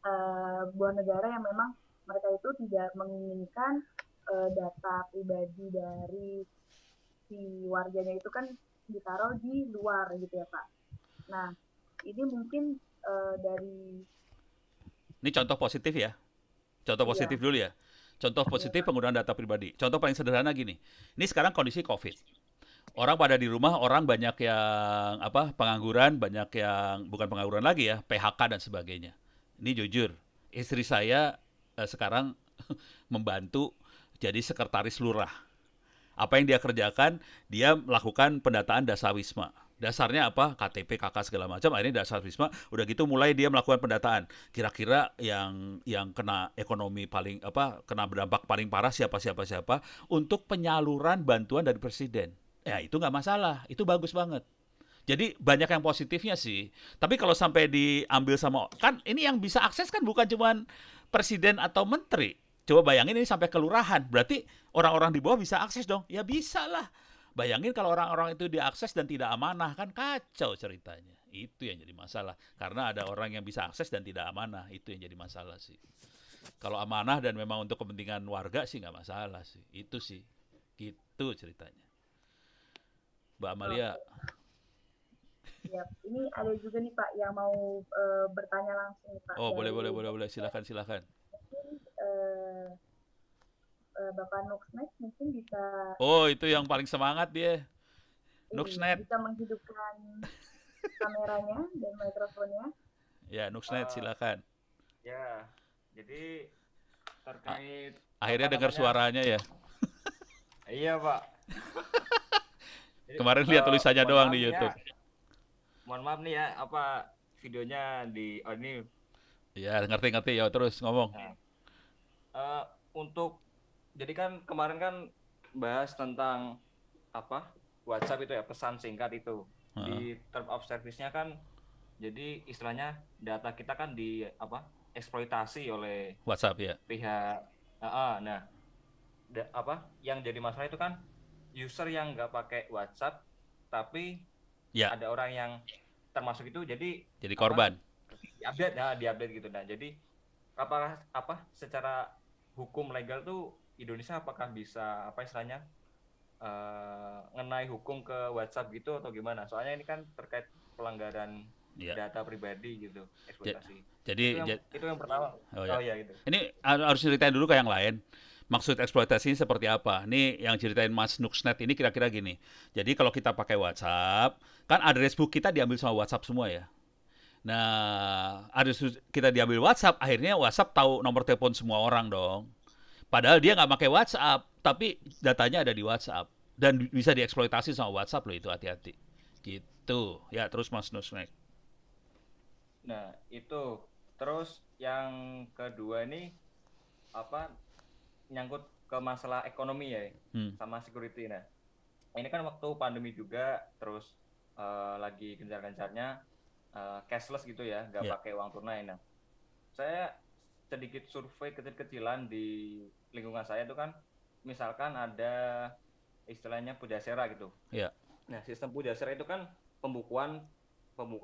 sebuah negara yang memang mereka itu tidak menginginkan data pribadi dari si warganya itu kan ditaruh di luar gitu ya Pak. Nah, ini mungkin dari... Ini contoh positif ya. Contoh positif dulu ya. Contoh positif penggunaan data pribadi. Contoh paling sederhana gini. Ini sekarang kondisi COVID. Orang pada di rumah, orang banyak yang pengangguran, banyak yang bukan pengangguran lagi ya, PHK dan sebagainya. Ini jujur, istri saya sekarang membantu jadi sekretaris lurah. Apa yang dia kerjakan? Dia melakukan pendataan Dasawisma. Dasarnya apa? KTP, KK segala macam. Akhirnya Dasawisma. Udah gitu mulai dia melakukan pendataan. Kira-kira yang kena ekonomi paling kena berdampak paling parah siapa untuk penyaluran bantuan dari presiden. Ya itu nggak masalah. Itu bagus banget. Jadi banyak yang positifnya sih. Tapi kalau sampai diambil sama kan ini yang bisa akses kan bukan cuma presiden atau menteri. Coba bayangin ini sampai kelurahan, berarti orang-orang di bawah bisa akses dong? Ya bisa lah. Bayangin kalau orang-orang itu diakses dan tidak amanah, kan kacau ceritanya. Itu yang jadi masalah. Karena ada orang yang bisa akses dan tidak amanah, itu yang jadi masalah sih. Kalau amanah dan memang untuk kepentingan warga sih nggak masalah sih. Itu sih. Gitu ceritanya. Mbak Amalia. Ya, ini ada juga nih Pak yang mau bertanya langsung nih Pak. Oh, dari boleh. Silakan. mungkin Bapak Nuxnet mungkin bisa Oh, itu yang paling semangat dia. Nuxnet. bisa menghidupkan kameranya dan mikrofonnya. Ya, Nuxnet silakan. Ya, jadi terkait Akhirnya apa dengar namanya? suaranya ya. Iya, Pak. Jadi, Kemarin lihat tulisannya mohon doang maaf di nih ya, YouTube. mohon maaf nih ya, apa videonya di ini. Ya, ngerti ya, terus ngomong. Nah, untuk jadi kan kemarin kan bahas tentang apa WhatsApp itu ya, pesan singkat itu di term of service-nya kan, jadi istilahnya data kita kan di apa eksploitasi oleh WhatsApp ya. pihak nah yang jadi masalah itu kan user yang nggak pakai WhatsApp tapi Ya. ada orang yang termasuk itu jadi korban. diupdate gitu. Nah, jadi apa secara hukum legal tuh Indonesia apakah bisa apa istilahnya ngenai hukum ke WhatsApp gitu atau gimana? Soalnya ini kan terkait pelanggaran data pribadi gitu, eksploitasi. Jadi itu yang pertama. Oh ya gitu. Ini harus ceritain dulu ke yang lain. Maksud eksploitasi ini seperti apa? Ini yang ceritain Mas Nuxnet ini kira-kira gini. Jadi kalau kita pakai WhatsApp, kan address book kita diambil sama WhatsApp semua ya. Nah, address kita diambil WhatsApp, akhirnya WhatsApp tahu nomor telepon semua orang dong. Padahal dia nggak pakai WhatsApp, tapi datanya ada di WhatsApp. Dan bisa dieksploitasi sama WhatsApp loh, itu hati-hati. Gitu. Ya, terus Mas Nuxnet. Nah, itu. Terus yang kedua ini apa nyangkut ke masalah ekonomi ya, sama security. Nah, ini kan waktu pandemi juga, terus lagi gencar-gencarnya cashless gitu ya, nggak pakai uang tunai. Nah, saya sedikit survei kecil-kecilan di lingkungan saya itu kan, misalkan ada istilahnya pujasera gitu. Yeah. Nah, sistem pujasera itu kan pembukuan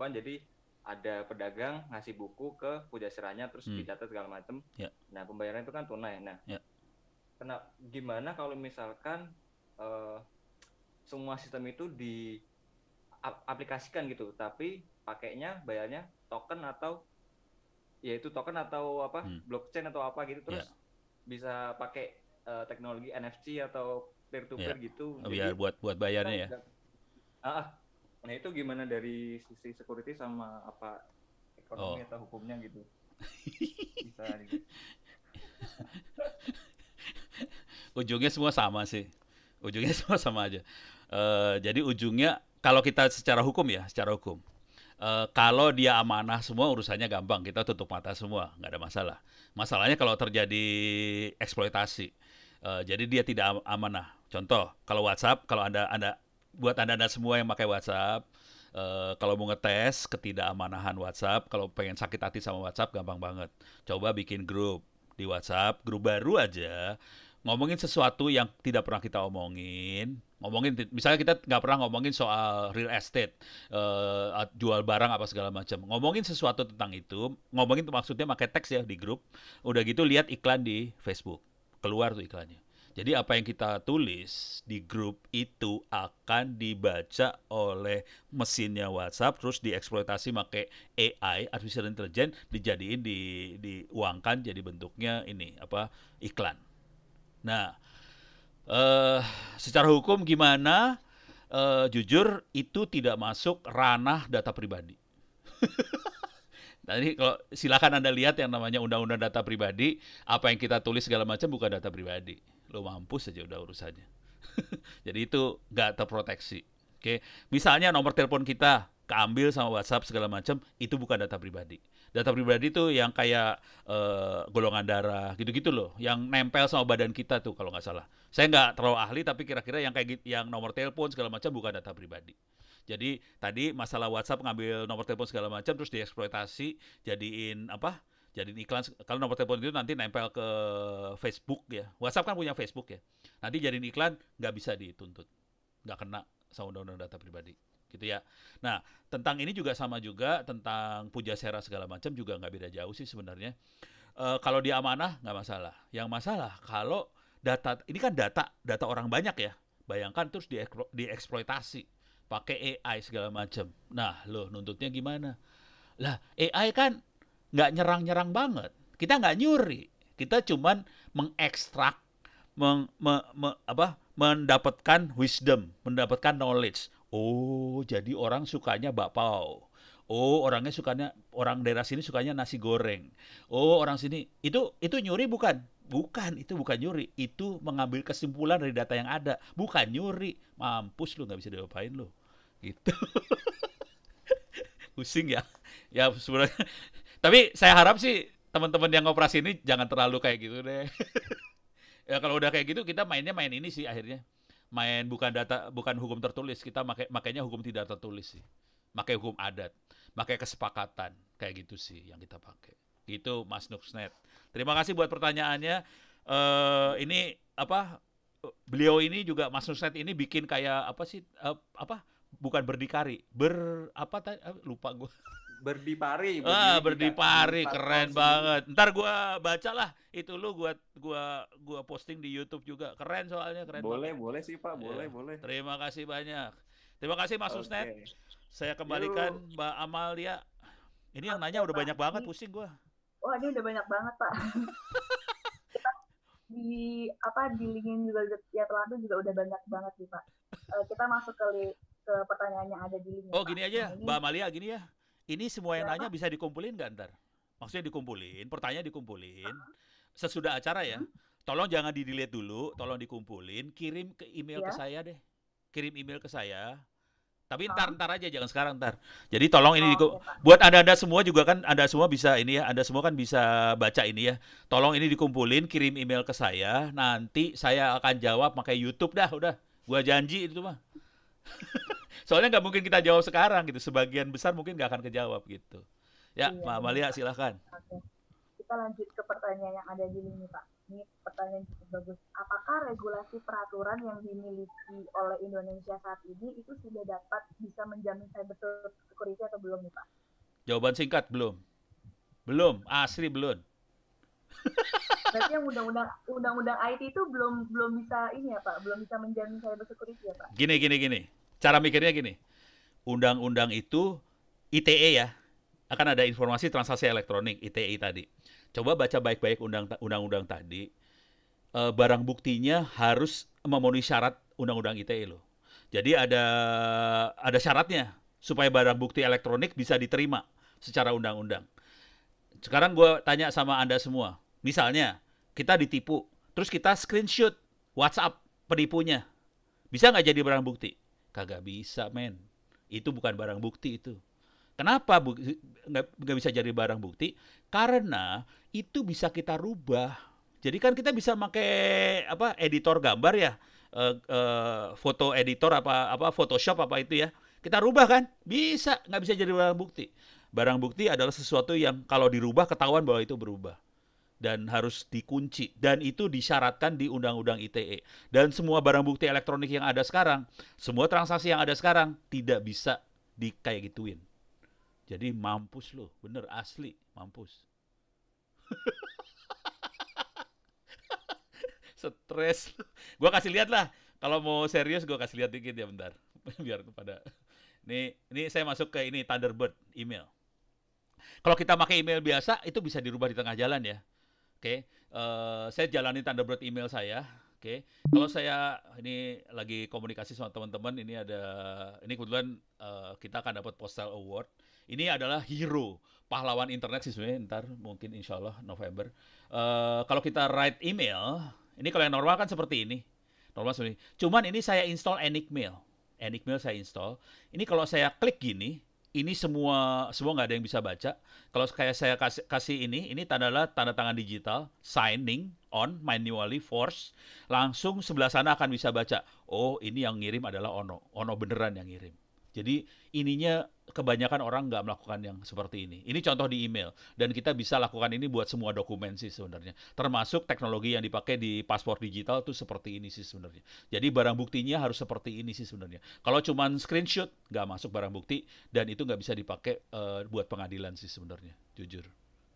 jadi ada pedagang ngasih buku ke pujaseranya terus dicatat segala macam. Yeah. Nah, pembayaran itu kan tunai. Nah, gimana kalau misalkan semua sistem itu diaplikasikan gitu, tapi pakainya bayarnya token atau apa blockchain atau apa gitu, terus bisa pakai teknologi NFC atau peer to peer gitu. Biar buat bayarnya ya. Nah, itu gimana dari sisi security sama apa ekonomi atau hukumnya gitu? Bisa gitu. Ujungnya semua sama sih. Ujungnya semua sama aja. Jadi ujungnya kalau kita secara hukum, kalau dia amanah semua urusannya gampang, kita tutup mata semua, nggak ada masalah. Masalahnya kalau terjadi eksploitasi, jadi dia tidak amanah. Contoh, kalau WhatsApp, kalau buat anda semua yang pakai WhatsApp, kalau mau ngetes ketidakmanahan WhatsApp, kalau pengen sakit hati sama WhatsApp, gampang banget. Coba bikin grup di WhatsApp, grup baru aja, ngomongin sesuatu yang tidak pernah kita omongin. Misalnya kita nggak pernah ngomongin soal real estate, jual barang apa segala macam. Ngomongin sesuatu tentang itu, ngomongin maksudnya pakai teks ya di grup. Udah gitu lihat iklan di Facebook, keluar tuh iklannya. Jadi apa yang kita tulis di grup itu akan dibaca oleh mesinnya WhatsApp, terus dieksploitasi pakai AI, artificial intelligence, dijadiin diuangkan jadi bentuknya iklan. Nah, secara hukum gimana? Jujur itu tidak masuk ranah data pribadi. Nah, ini kalau silakan Anda lihat yang namanya Undang-Undang Data Pribadi, apa yang kita tulis segala macam bukan data pribadi. Lo mampus aja udah urusannya. Jadi itu nggak terproteksi. Oke, misalnya nomor telepon kita keambil sama WhatsApp segala macam, itu bukan data pribadi. Data pribadi itu yang kayak golongan darah gitu-gitu loh, yang nempel sama badan kita tuh kalau nggak salah. Saya nggak terlalu ahli, tapi kira-kira yang kayak gitu, yang nomor telepon segala macam bukan data pribadi. Jadi tadi masalah WhatsApp ngambil nomor telepon segala macam terus dieksploitasi jadiin iklan. Kalau nomor telepon itu nanti nempel ke Facebook ya. WhatsApp kan punya Facebook ya. Nanti jadiin iklan, nggak bisa dituntut. nggak kena sama undang-undang data pribadi gitu ya. Nah, tentang ini juga sama juga, tentang pujasera segala macam juga nggak beda jauh sih sebenarnya. Kalau dia amanah nggak masalah. Yang masalah kalau data ini kan data orang banyak ya. Bayangkan terus dieksploitasi pakai AI segala macam. Nah, lo nuntutnya gimana? Lah, AI kan nggak nyerang-nyerang banget. Kita nggak nyuri. Kita cuman mengekstrak, mendapatkan wisdom, mendapatkan knowledge. Oh, jadi orang sukanya bakpao. Oh, orang daerah sini sukanya nasi goreng. Oh, orang sini itu nyuri bukan? Bukan, itu bukan nyuri. Itu mengambil kesimpulan dari data yang ada. Bukan nyuri. Mampus lu, nggak bisa diapain lu. Gitu. Pusing ya. Ya sebenarnya. Tapi saya harap sih teman-teman yang operasi ini jangan terlalu kayak gitu deh. Ya kalau udah kayak gitu kita main ini sih akhirnya. Main bukan hukum tertulis, kita makanya hukum tidak tertulis sih. Pakai hukum adat, pakai kesepakatan, kayak gitu sih yang kita pakai. Gitu Mas Nuxnet. Terima kasih buat pertanyaannya. Ini apa? Beliau ini juga Mas Nuxnet ini bikin kayak apa sih? Bukan berdikari, lupa gue. Berdipari. Berdipari, keren banget. Ntar gue bacalah itu lu gua posting di YouTube juga. Keren soalnya, keren. Boleh sih Pak, boleh. Terima kasih banyak. Terima kasih Mas Susnet. Saya kembalikan Mbak Amalia. Ini yang nanya udah banyak banget, pusing gua. Wah, ini udah banyak banget, Pak. di linkin juga ya telah juga udah banyak banget nih, Pak. Kita masuk ke pertanyaan yang ada di link. Oh, gini aja, Mbak Amalia, gini ya. Ini semua yang nanya bisa dikumpulin nggak ntar? Maksudnya dikumpulin, pertanyaan dikumpulin. Sesudah acara ya. Tolong jangan di-delete dulu, tolong dikumpulin, kirim ke email ke saya deh. Kirim email ke saya. Tapi ntar aja, jangan sekarang ntar. Jadi tolong ini buat Anda semua juga kan, Anda semua bisa ini ya, Anda semua kan bisa baca ini ya. Tolong ini dikumpulin, kirim email ke saya, nanti saya akan jawab pakai YouTube dah, udah. Gua janji itu mah. Soalnya nggak mungkin kita jawab sekarang gitu, sebagian besar mungkin nggak akan kejawab gitu. Ya, iya, Mbak Amalia silahkan. Oke. Kita lanjut ke pertanyaan yang ada di sini, Pak. Ini pertanyaan cukup bagus. Apakah regulasi peraturan yang dimiliki oleh Indonesia saat ini itu sudah dapat bisa menjamin cyber security atau belum nih, Pak? Jawaban singkat, belum. Belum, asli belum. Berarti yang undang-undang IT itu belum bisa ini ya, Pak, belum bisa menjamin cyber security ya, Pak? Gini. Cara mikirnya gini. Undang-undang itu ITE ya. Akan ada informasi transaksi elektronik, ITE tadi. Coba baca baik-baik undang-undang tadi. Barang buktinya harus memenuhi syarat undang-undang ITE loh. Jadi ada syaratnya supaya barang bukti elektronik bisa diterima secara undang-undang. Sekarang gue tanya sama Anda semua. Misalnya, kita ditipu, terus kita screenshot WhatsApp penipunya. Bisa nggak jadi barang bukti? Kagak bisa, men. Itu bukan barang bukti itu. Kenapa nggak bisa jadi barang bukti? Karena itu bisa kita rubah. Jadi kan kita bisa pakai editor gambar ya, foto editor Photoshop itu ya. Kita rubah kan? Bisa, nggak bisa jadi barang bukti. Barang bukti adalah sesuatu yang kalau dirubah ketahuan bahwa itu berubah. Dan harus dikunci. Dan itu disyaratkan di Undang-Undang ITE. Dan semua barang bukti elektronik yang ada sekarang, semua transaksi yang ada sekarang, tidak bisa kayak gituin. Jadi mampus lo, bener asli, mampus. Stres. Gue kasih lihat lah. Kalau mau serius, gue kasih lihat dikit ya bentar. Biar pada. Ini saya masuk ke ini Thunderbird email. Kalau kita pakai email biasa, itu bisa dirubah di tengah jalan ya. Oke, saya jalani Thunderbird email saya. Oke, kalau saya ini lagi komunikasi sama teman-teman, ini kebetulan kita akan dapat Postal Award. Ini adalah hero, pahlawan internet sih sebenarnya. Ntar mungkin insya Allah November. Kalau kita write email, ini kalau yang normal kan seperti ini. Normal seperti ini. Cuman ini saya install Enigmail. Enigmail saya install. Ini kalau saya klik gini, ini semua nggak ada yang bisa baca. Kalau kayak saya kasih ini adalah tanda tangan digital, signing on manually force, langsung sebelah sana akan bisa baca. Oh, ini yang ngirim adalah Ono beneran yang ngirim. Jadi ininya kebanyakan orang nggak melakukan yang seperti ini. Ini contoh di email. Dan kita bisa lakukan ini buat semua dokumen sih sebenarnya. Termasuk teknologi yang dipakai di paspor digital tuh seperti ini sih sebenarnya. Jadi barang buktinya harus seperti ini sih sebenarnya. Kalau cuman screenshot nggak masuk barang bukti dan itu nggak bisa dipakai buat pengadilan sih sebenarnya. Jujur.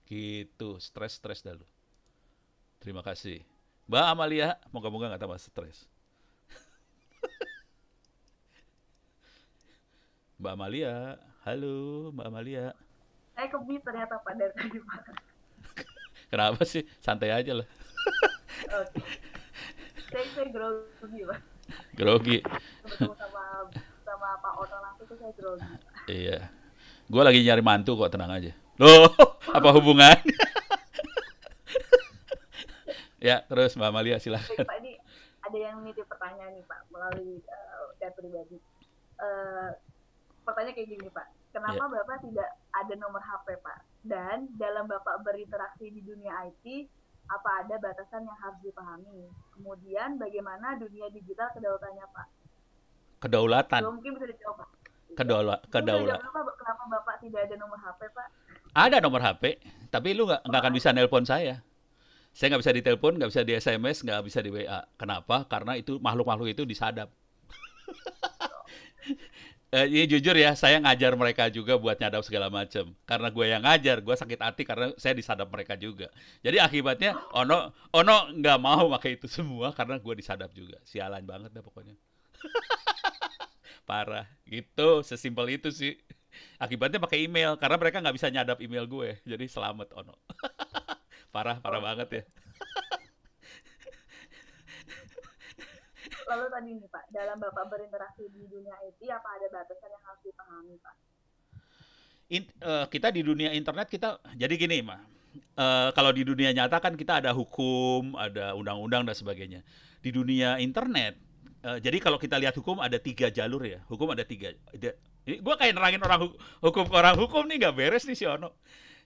Gitu. Stres dulu. Terima kasih. Mbak Amalia, moga-moga nggak tambah stres. Mbak Amalia, halo Mbak Amalia. Saya kebit ternyata Pak dari tadi Pak. Kenapa sih? Santai aja lah. Oke. Saya grogi Pak. Grogi. Ketemu sama Pak Ono langsung tuh saya grogi. Iya. Gue lagi nyari mantu kok, tenang aja. Loh, apa hubungan? Ya, terus Mbak Amalia silakan. Baik, Pak, ini ada yang nitip pertanyaan nih Pak melalui chat pribadi. Pertanyaan kayak gini Pak, kenapa Bapak tidak ada nomor HP Pak? Dan dalam Bapak berinteraksi di dunia IT, apa ada batasan yang harus dipahami? Kemudian bagaimana dunia digital kedaulatannya Pak? Kedaulatan. Mungkin bisa dijawab Pak. Kedaulatan. Kenapa Bapak tidak ada nomor HP Pak? Ada nomor HP, tapi lu nggak akan bisa nelpon saya. Saya nggak bisa ditelepon, nggak bisa di SMS, nggak bisa di WA. Kenapa? Karena itu makhluk-makhluk itu disadap. Iya jujur ya, saya ngajar mereka juga buat nyadap segala macam. Karena gue yang ngajar, gue sakit hati karena saya disadap mereka juga. Jadi akibatnya Ono nggak mau pakai itu semua karena gue disadap juga. Sialan banget deh pokoknya. Parah, gitu, sesimpel itu sih. Akibatnya pakai email karena mereka nggak bisa nyadap email gue. Jadi selamat Ono. Parah banget ya. Lalu tadi nih Pak, dalam Bapak berinteraksi di dunia IT, apa ada batasan yang harus dipahami Pak? Kita di dunia internet kita, jadi gini Pak, kalau di dunia nyata kan kita ada hukum, ada undang-undang dan sebagainya. Di dunia internet, jadi kalau kita lihat hukum ada 3 jalur ya, hukum ada 3. Gue kayak nerangin orang hukum nih nggak beres nih si Ono.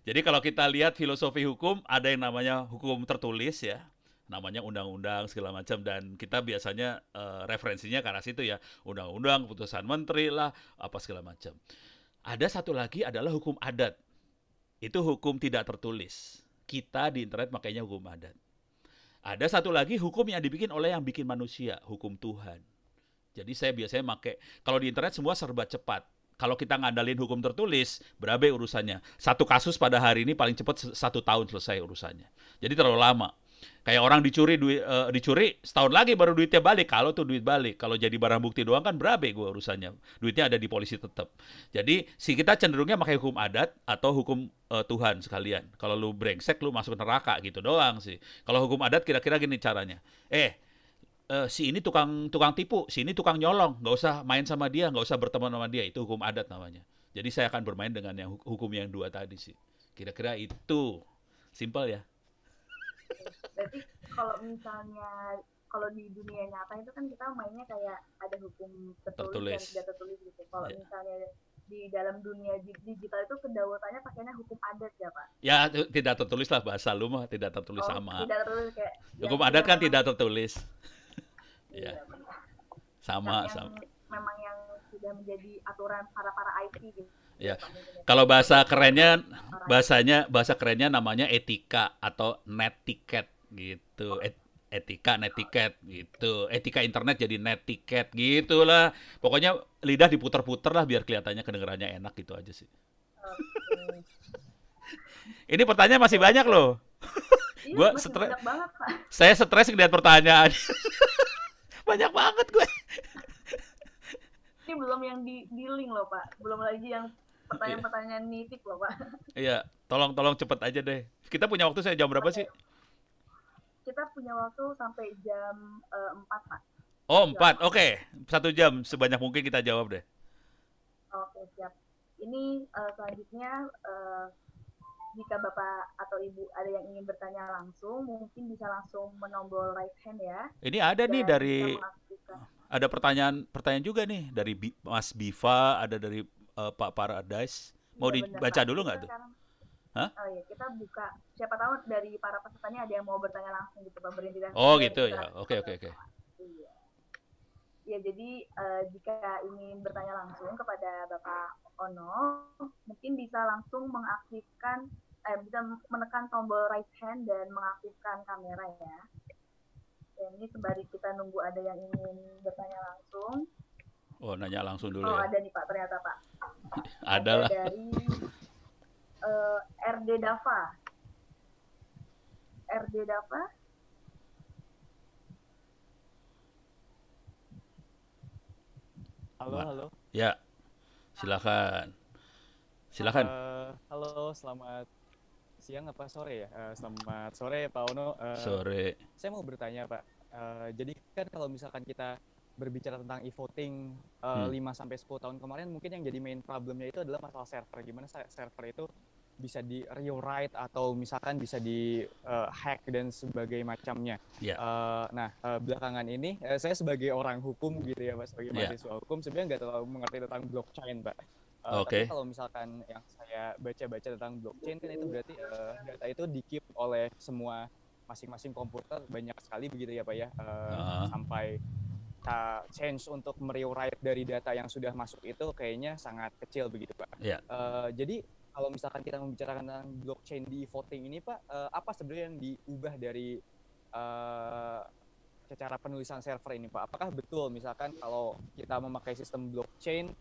Jadi kalau kita lihat filosofi hukum, ada yang namanya hukum tertulis ya, namanya undang-undang segala macam, dan kita biasanya referensinya ke arah situ ya, undang-undang, putusan menteri lah, apa segala macam. Ada satu lagi adalah hukum adat. Itu hukum tidak tertulis. Kita di internet makanya hukum adat. Ada satu lagi hukum yang dibikin oleh yang bikin manusia, hukum Tuhan. Jadi saya biasanya pakai, kalau di internet semua serba cepat. Kalau kita ngandalin hukum tertulis, berabe urusannya. Satu kasus pada hari ini paling cepat 1 tahun selesai urusannya. Jadi terlalu lama. Kayak orang dicuri setahun lagi baru duitnya balik. Kalau tuh duit balik, kalau jadi barang bukti doang kan berabe gue urusannya. Duitnya ada di polisi tetap. Jadi kita cenderungnya pakai hukum adat atau hukum Tuhan sekalian. Kalau lu brengsek lu masuk neraka gitu doang sih. Kalau hukum adat kira-kira gini caranya. Si ini tukang tipu, si ini tukang nyolong, nggak usah main sama dia, nggak usah berteman sama dia. Itu hukum adat namanya. Jadi saya akan bermain dengan yang hukum yang 2 tadi sih. Kira-kira itu simpel ya. Berarti kalau misalnya di dunia nyata itu kan kita mainnya kayak ada hukum tertulis dan tidak tertulis gitu. Kalau misalnya di dalam dunia digital itu kedaulatannya pakainya hukum adat ya Pak? Ya tidak tertulis lah, bahasa lu mah tidak tertulis sama. Tidak tertulis kayak. Hukum adat kan tidak tertulis. Iya. Sama. Memang yang sudah menjadi aturan para IT gitu. Ya. Kalau bahasa kerennya namanya etika atau netiquette gitu. Etika, netiquette gitu. Etika internet jadi netiquette gitulah. Pokoknya lidah diputer-puter lah biar kelihatannya kedengarannya enak gitu aja sih. Ini pertanyaan masih banyak loh. Gue stres. Saya stres ngeliat pertanyaan. Banyak banget gue. Ini belum yang di link loh Pak. Belum lagi yang pertanyaan-pertanyaan nitik loh Pak. Iya, tolong cepet aja deh. Kita punya waktu jam berapa sih? Kita punya waktu sampai jam 4 Pak. Oh 4, oke. 1 jam sebanyak mungkin kita jawab deh. Oke siap. Ini selanjutnya jika Bapak atau Ibu ada yang ingin bertanya langsung, mungkin bisa langsung menombol right hand ya. Ini ada nih dari, ada pertanyaan juga nih dari Mas Biva, ada dari Pak Paradise. Mau dibaca dulu nggak tuh? Hah? Oh iya, kita buka. Siapa tahu dari para pesertanya ada yang mau bertanya langsung gitu Pak, berinteraksi. Oh gitu ya. Oke. Iya. Ya, jadi jika ingin bertanya langsung kepada Bapak Ono, mungkin bisa langsung mengaktifkan, bisa menekan tombol right hand dan mengaktifkan kamera ya. Dan ini sembari kita nunggu ada yang ingin bertanya langsung. Oh, nanya langsung dulu Oh, ya. ada nih Pak, ternyata Pak. Ada lah. Dari RD Dava. RD Dava. Halo. Ya, silakan. Silakan. Halo, selamat siang apa sore ya? Selamat sore Pak Ono. Sore. Saya mau bertanya Pak. Jadi kan kalau misalkan kita berbicara tentang e-voting 5-10 tahun kemarin, mungkin yang jadi main problemnya itu adalah masalah server. Gimana server itu bisa di rewrite atau misalkan bisa di hack dan sebagainya macamnya. Yeah. Belakangan ini saya sebagai orang hukum gitu ya Pak, sebagai mahasiswa hukum sebenarnya nggak terlalu mengerti tentang blockchain Pak. Tapi kalau misalkan yang saya baca-baca tentang blockchain kan itu berarti data itu di-keep oleh semua masing-masing komputer banyak sekali begitu ya Pak ya, sampai chance untuk merewrite dari data yang sudah masuk itu kayaknya sangat kecil begitu Pak. Yeah. Jadi kalau misalkan kita membicarakan tentang blockchain di voting ini Pak, apa sebenarnya yang diubah dari cara penulisan server ini Pak? Apakah betul misalkan kalau kita memakai sistem blockchain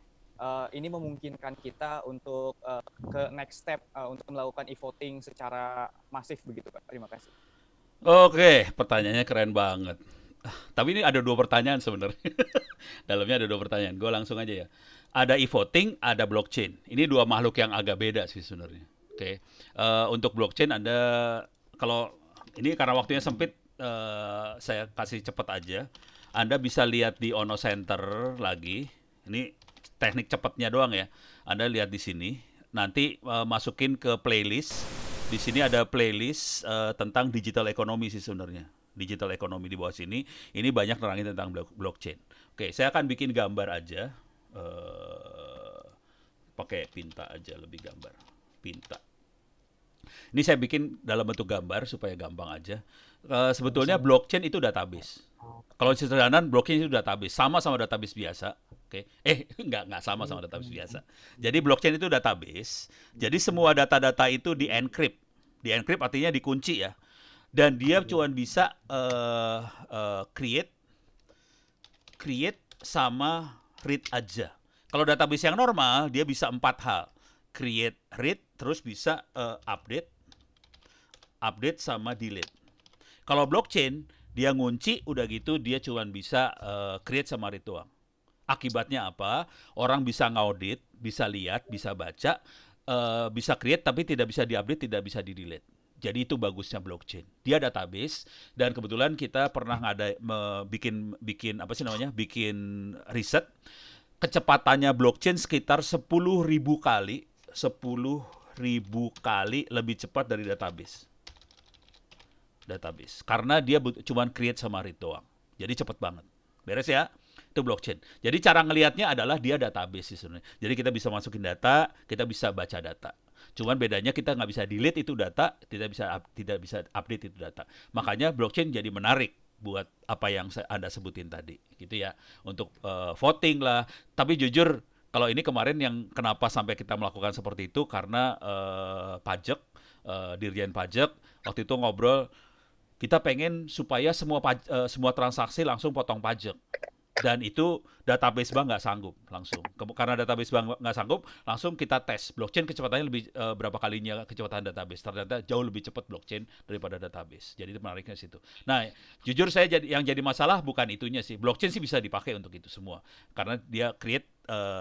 ini memungkinkan kita untuk ke next step untuk melakukan e-voting secara masif begitu Pak? Terima kasih. Oke, pertanyaannya keren banget. Tapi ini ada 2 pertanyaan sebenarnya. Dalamnya ada 2 pertanyaan. Gue langsung aja ya. Ada e-voting, ada blockchain. Ini 2 makhluk yang agak beda sih sebenarnya. Oke. Untuk blockchain ada, kalau ini karena waktunya sempit, saya kasih cepat aja. Anda bisa lihat di Ono Center lagi. Ini teknik cepatnya doang ya. Anda lihat di sini. Nanti masukin ke playlist. Di sini ada playlist tentang digital economy sih sebenarnya. Digital economy di bawah sini. Ini banyak nerangin tentang blockchain. Oke, saya akan bikin gambar aja. Pakai Pinta aja, lebih gambar. Pinta. Ini saya bikin dalam bentuk gambar supaya gampang aja. Sebetulnya blockchain itu database. Kalau sederhana, blockchain itu database, sama database biasa. Oke. Nggak sama database biasa. Jadi blockchain itu database. Jadi semua data-data itu di-encrypt. Di-encrypt artinya dikunci ya. Dan dia cuma bisa create sama read aja. Kalau database yang normal, dia bisa 4 hal. Create, read, terus bisa update sama delete. Kalau blockchain, dia ngunci, udah gitu dia cuma bisa create sama read doang. Akibatnya apa? Orang bisa ngaudit, bisa lihat, bisa baca, bisa create, tapi tidak bisa diupdate, tidak bisa di-delete. Jadi itu bagusnya blockchain. Dia database, dan kebetulan kita pernah bikin riset. Kecepatannya blockchain sekitar 10.000 kali lebih cepat dari database. Karena dia cuma create sama read doang. Jadi cepat banget. Beres ya? Itu blockchain. Jadi cara ngelihatnya adalah dia database sih sebenarnya. Jadi kita bisa masukin data, kita bisa baca data. Cuman bedanya kita nggak bisa delete itu data, tidak bisa update itu data. Makanya blockchain jadi menarik buat apa yang Anda sebutin tadi, gitu ya. Untuk voting lah. Tapi jujur, kalau ini kemarin yang kenapa sampai kita melakukan seperti itu karena pajak, Dirjen Pajak waktu itu ngobrol, kita pengen supaya semua transaksi langsung potong pajak. Dan itu database bank nggak sanggup langsung. Karena database bank nggak sanggup, langsung kita tes. Blockchain kecepatannya lebih berapa kalinya kecepatan database. Ternyata jauh lebih cepat blockchain daripada database. Jadi itu menariknya situ. Nah, jujur saya yang jadi masalah bukan itunya sih. Blockchain sih bisa dipakai untuk itu semua. Karena dia create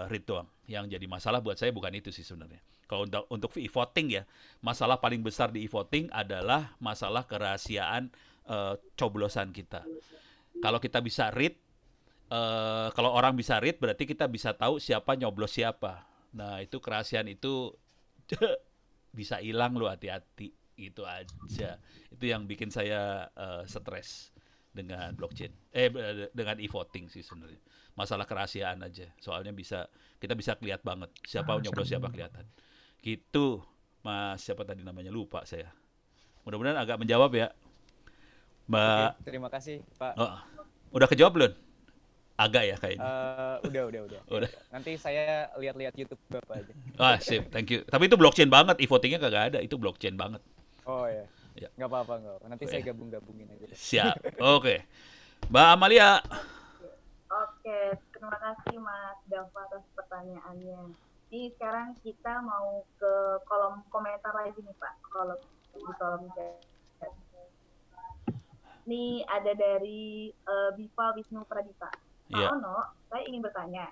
read doang. Yang jadi masalah buat saya bukan itu sih sebenarnya. Kalau untuk e-voting ya, masalah paling besar di e-voting adalah masalah kerahasiaan coblosan kita. Kalau kita bisa read, kalau orang bisa read berarti kita bisa tahu siapa nyoblos siapa. Nah, itu kerahasiaan itu bisa hilang lo, hati-hati. Itu aja. Itu yang bikin saya stres dengan blockchain. Dengan e-voting sih sebenarnya. Masalah kerahasiaan aja. Soalnya kita bisa lihat banget siapa nyoblos siapa kelihatan. Gitu. Mas, siapa tadi namanya, lupa saya. Mudah-mudahan agak menjawab ya. Mbak. Oke, terima kasih, Pak. Udah kejawab belum? Agak ya kayaknya. Udah. Nanti saya lihat-lihat YouTube Bapak aja. Sip, thank you. Tapi itu blockchain banget, e-votingnya kagak ada, itu blockchain banget. Oh ya. Ya. Nggak apa-apa. Nanti saya gabungin aja. Siap, oke. Mbak Amalia. Oke, terima kasih Mas Dava atas pertanyaannya. Ini sekarang kita mau ke kolom komentar lagi nih Pak, di kolom chat. Ini ada dari Bipa Wisnu Pradita. Pak Ono, saya ingin bertanya,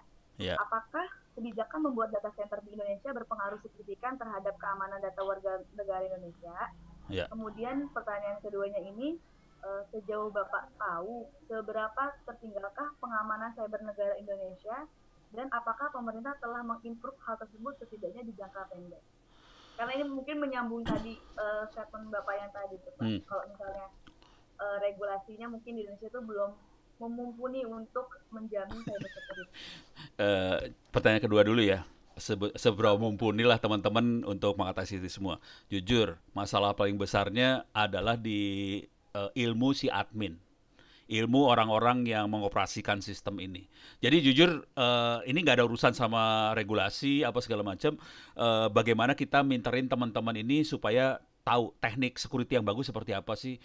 apakah kebijakan membuat data center di Indonesia berpengaruh signifikan terhadap keamanan data warga negara Indonesia? Kemudian pertanyaan keduanya ini, sejauh Bapak tahu, seberapa tertinggalkah pengamanan cyber negara Indonesia, dan apakah pemerintah telah mengimprove hal tersebut setidaknya di jangka pendek? Karena ini mungkin menyambung tadi statement Bapak yang tadi, Pak. Kalau misalnya regulasinya mungkin di Indonesia itu belum mumpuni untuk menjamin cyber security. Pertanyaan kedua dulu ya. Seberapa mumpuni lah teman-teman untuk mengatasi itu semua. Jujur, masalah paling besarnya adalah di ilmu si admin, ilmu orang-orang yang mengoperasikan sistem ini. Jadi jujur, ini nggak ada urusan sama regulasi apa segala macam. Bagaimana kita minterin teman-teman ini supaya tahu teknik security yang bagus seperti apa sih,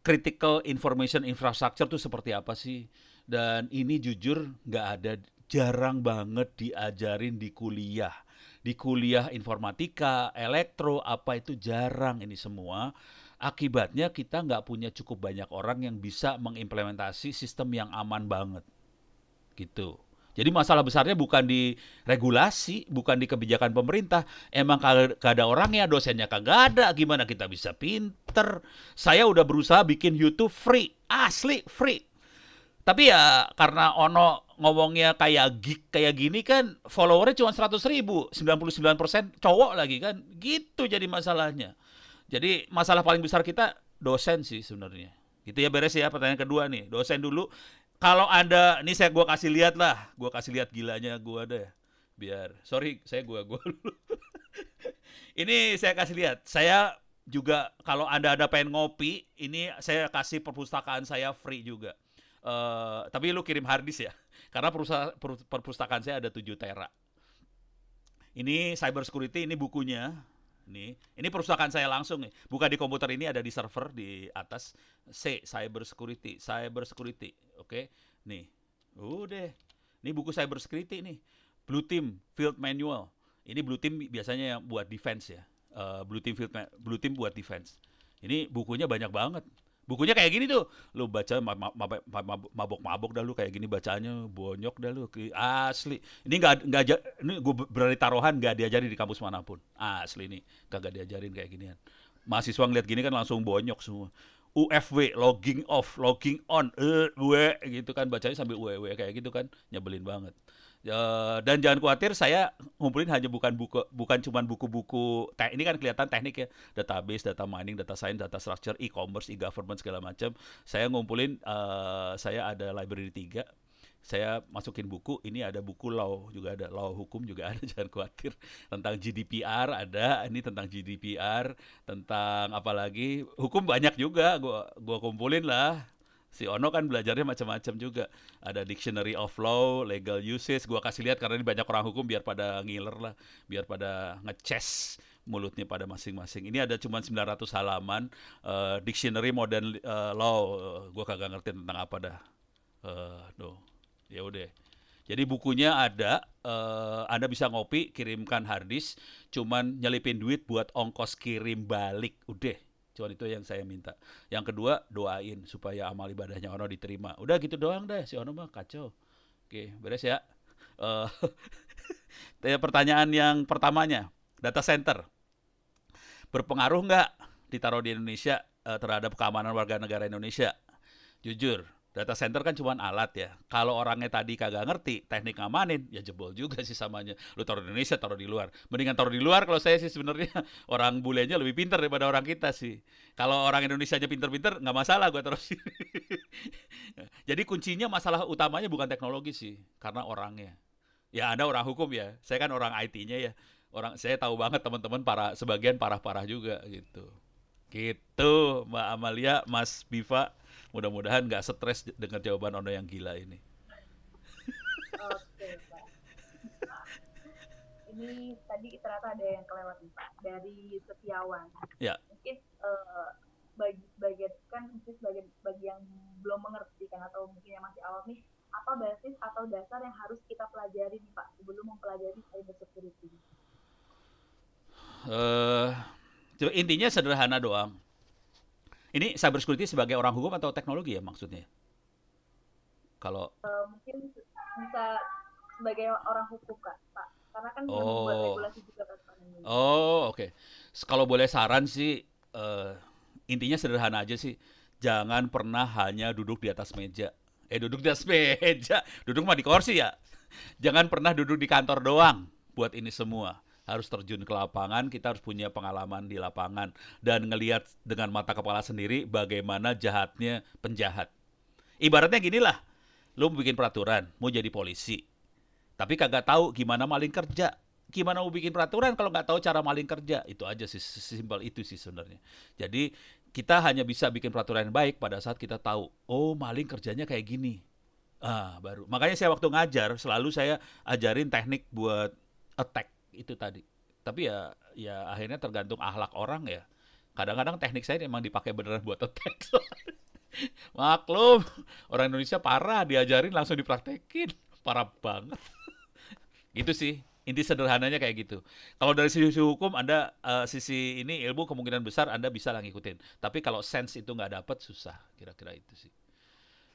critical information infrastructure tuh seperti apa sih. Dan ini jujur nggak ada, jarang banget diajarin di kuliah. Di kuliah informatika, elektro, apa itu jarang ini semua. Akibatnya kita nggak punya cukup banyak orang yang bisa mengimplementasi sistem yang aman banget. Gitu. Jadi masalah besarnya bukan di regulasi, bukan di kebijakan pemerintah. Emang kagak ada orangnya, dosennya kagak ada. Gimana kita bisa pinter? Saya udah berusaha bikin YouTube free, asli free. Tapi ya karena Ono ngomongnya kayak geek kayak gini kan, followernya cuma 100.000, 99% cowok lagi kan. Gitu jadi masalahnya. Jadi masalah paling besar kita dosen sih sebenarnya. Gitu ya, beres ya. Pertanyaan kedua nih, dosen dulu. Kalau Anda, ini gua kasih lihat lah, gua kasih lihat gilanya gua deh. Biar, sorry, saya gua dulu. Ini saya kasih lihat. Saya juga kalau Anda pengen ngopi, ini saya kasih perpustakaan saya free juga. Tapi lu kirim harddisk ya. Karena perpustakaan saya ada 7 tera. Ini cyber security, ini bukunya. Ini perpustakaan saya langsung nih. Bukan di komputer, ini ada di server di atas. Cyber security. Oke. Nih. Udah. Ini buku cyber security nih. Blue Team Field Manual. Ini Blue Team biasanya yang buat defense ya. Blue Team buat defense. Ini bukunya banyak banget. Bukunya kayak gini tuh. Lu baca mabok-mabok dah lu, kayak gini bacaannya, bonyok dah lu. Asli. Ini ini gue berani taruhan gak diajarin di kampus manapun. Asli nih, kagak diajarin kayak ginian. Mahasiswa ngeliat gini kan langsung bonyok semua. UFW, logging off, logging on, gitu kan, bacanya sambil UW kayak gitu kan, nyebelin banget. Dan jangan khawatir, saya ngumpulin hanya bukan cuma buku-buku, ini kan kelihatan teknik ya, database, data mining, data science, data structure, e-commerce, e-government segala macam. Saya ngumpulin, saya ada library 3. Saya masukin buku, ini ada buku law juga ada, law hukum juga ada, jangan khawatir. Tentang GDPR ada, ini tentang GDPR, tentang apa lagi, hukum banyak juga, gua kumpulin lah. Si Ono kan belajarnya macam-macam juga. Ada Dictionary of Law, Legal Usage, gua kasih lihat karena ini banyak orang hukum biar pada ngiler lah, biar pada ngeces mulutnya pada masing-masing. Ini ada cuma 900 halaman, Dictionary Modern Law, gua kagak ngerti tentang apa dah. Ya udah. Jadi bukunya ada, Anda bisa ngopi, kirimkan harddisk, cuman nyelipin duit buat ongkos kirim balik. Udah, cuman itu yang saya minta. Yang kedua, doain supaya amal ibadahnya Ono diterima. Udah gitu doang deh, si Ono mah kacau. Oke, beres ya. Pertanyaan yang pertamanya, data center. Berpengaruh nggak ditaruh di Indonesia terhadap keamanan warga negara Indonesia? Jujur. Data center kan cuma alat ya. Kalau orangnya tadi kagak ngerti teknik ngamanin, ya jebol juga sih samanya. Lu taruh di Indonesia, taruh di luar. Mendingan taruh di luar kalau saya sih sebenarnya. Orang bulenya lebih pintar daripada orang kita sih. Kalau orang Indonesia aja pintar-pintar, nggak masalah gua taruh sini. Jadi kuncinya, masalah utamanya bukan teknologi sih, karena orangnya. Ya Anda orang hukum ya. Saya kan orang IT-nya ya. Saya tahu banget teman-teman sebagian parah-parah juga gitu. Gitu, Mbak Amalia, Mas Biva. Mudah-mudahan nggak stres dengan jawaban Ono yang gila ini. Oke, Pak. Ini tadi ternyata ada yang kelewat nih, Pak. Dari Setiawan. Ya. Mungkin bagi yang belum mengerti kan, atau mungkin yang masih awam nih, apa basis atau dasar yang harus kita pelajari nih, Pak, sebelum mempelajari cyber security? Intinya sederhana doang. Ini cyber security sebagai orang hukum atau teknologi ya maksudnya? Kalau mungkin bisa sebagai orang hukum, Pak. Karena kan membuat regulasi juga kan, Pak. Oke. Kalau boleh saran sih, intinya sederhana aja sih. Jangan pernah hanya duduk di atas meja. Duduk di atas meja. Duduk mah di kursi ya. Jangan pernah duduk di kantor doang buat ini semua. Harus terjun ke lapangan, kita harus punya pengalaman di lapangan. Dan ngelihat dengan mata kepala sendiri bagaimana jahatnya penjahat. Ibaratnya ginilah, lu mau bikin peraturan, mau jadi polisi. Tapi kagak tahu gimana maling kerja. Gimana mau bikin peraturan kalau nggak tahu cara maling kerja? Itu aja sih, simpel itu sih sebenarnya. Jadi kita hanya bisa bikin peraturan yang baik pada saat kita tahu, oh maling kerjanya kayak gini. Baru. Makanya saya waktu ngajar, selalu saya ajarin teknik buat attack itu tadi. Tapi ya akhirnya tergantung akhlak orang ya. Kadang-kadang teknik saya memang dipakai beneran buat attack. Maklum, orang Indonesia parah, diajarin langsung dipraktekin. Parah banget. Gitu sih. Inti sederhananya kayak gitu. Kalau dari sisi hukum, Anda sisi ini ilmu kemungkinan besar Anda bisa lah ngikutin. Tapi kalau sense itu nggak dapat, susah. Kira-kira itu sih.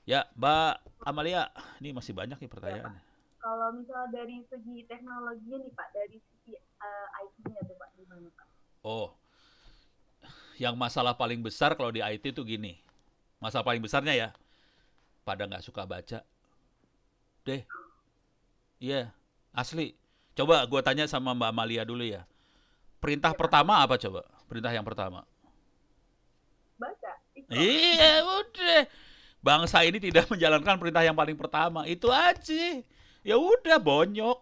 Ya, Mbak Amalia, ini masih banyak nih pertanyaannya. Ya, kalau misalnya dari segi teknologinya nih, Pak, dari sisi IT-nya tuh, Pak, gimana, Pak? Yang masalah paling besar kalau di IT itu gini. Masalah paling besarnya ya, pada nggak suka baca. Deh. Iya, asli. Coba gue tanya sama Mbak Amalia dulu ya. Perintah pertama apa coba? Perintah yang pertama. Baca. Iya, udah. Bangsa ini tidak menjalankan perintah yang paling pertama. Itu aja. Ya udah, bonyok.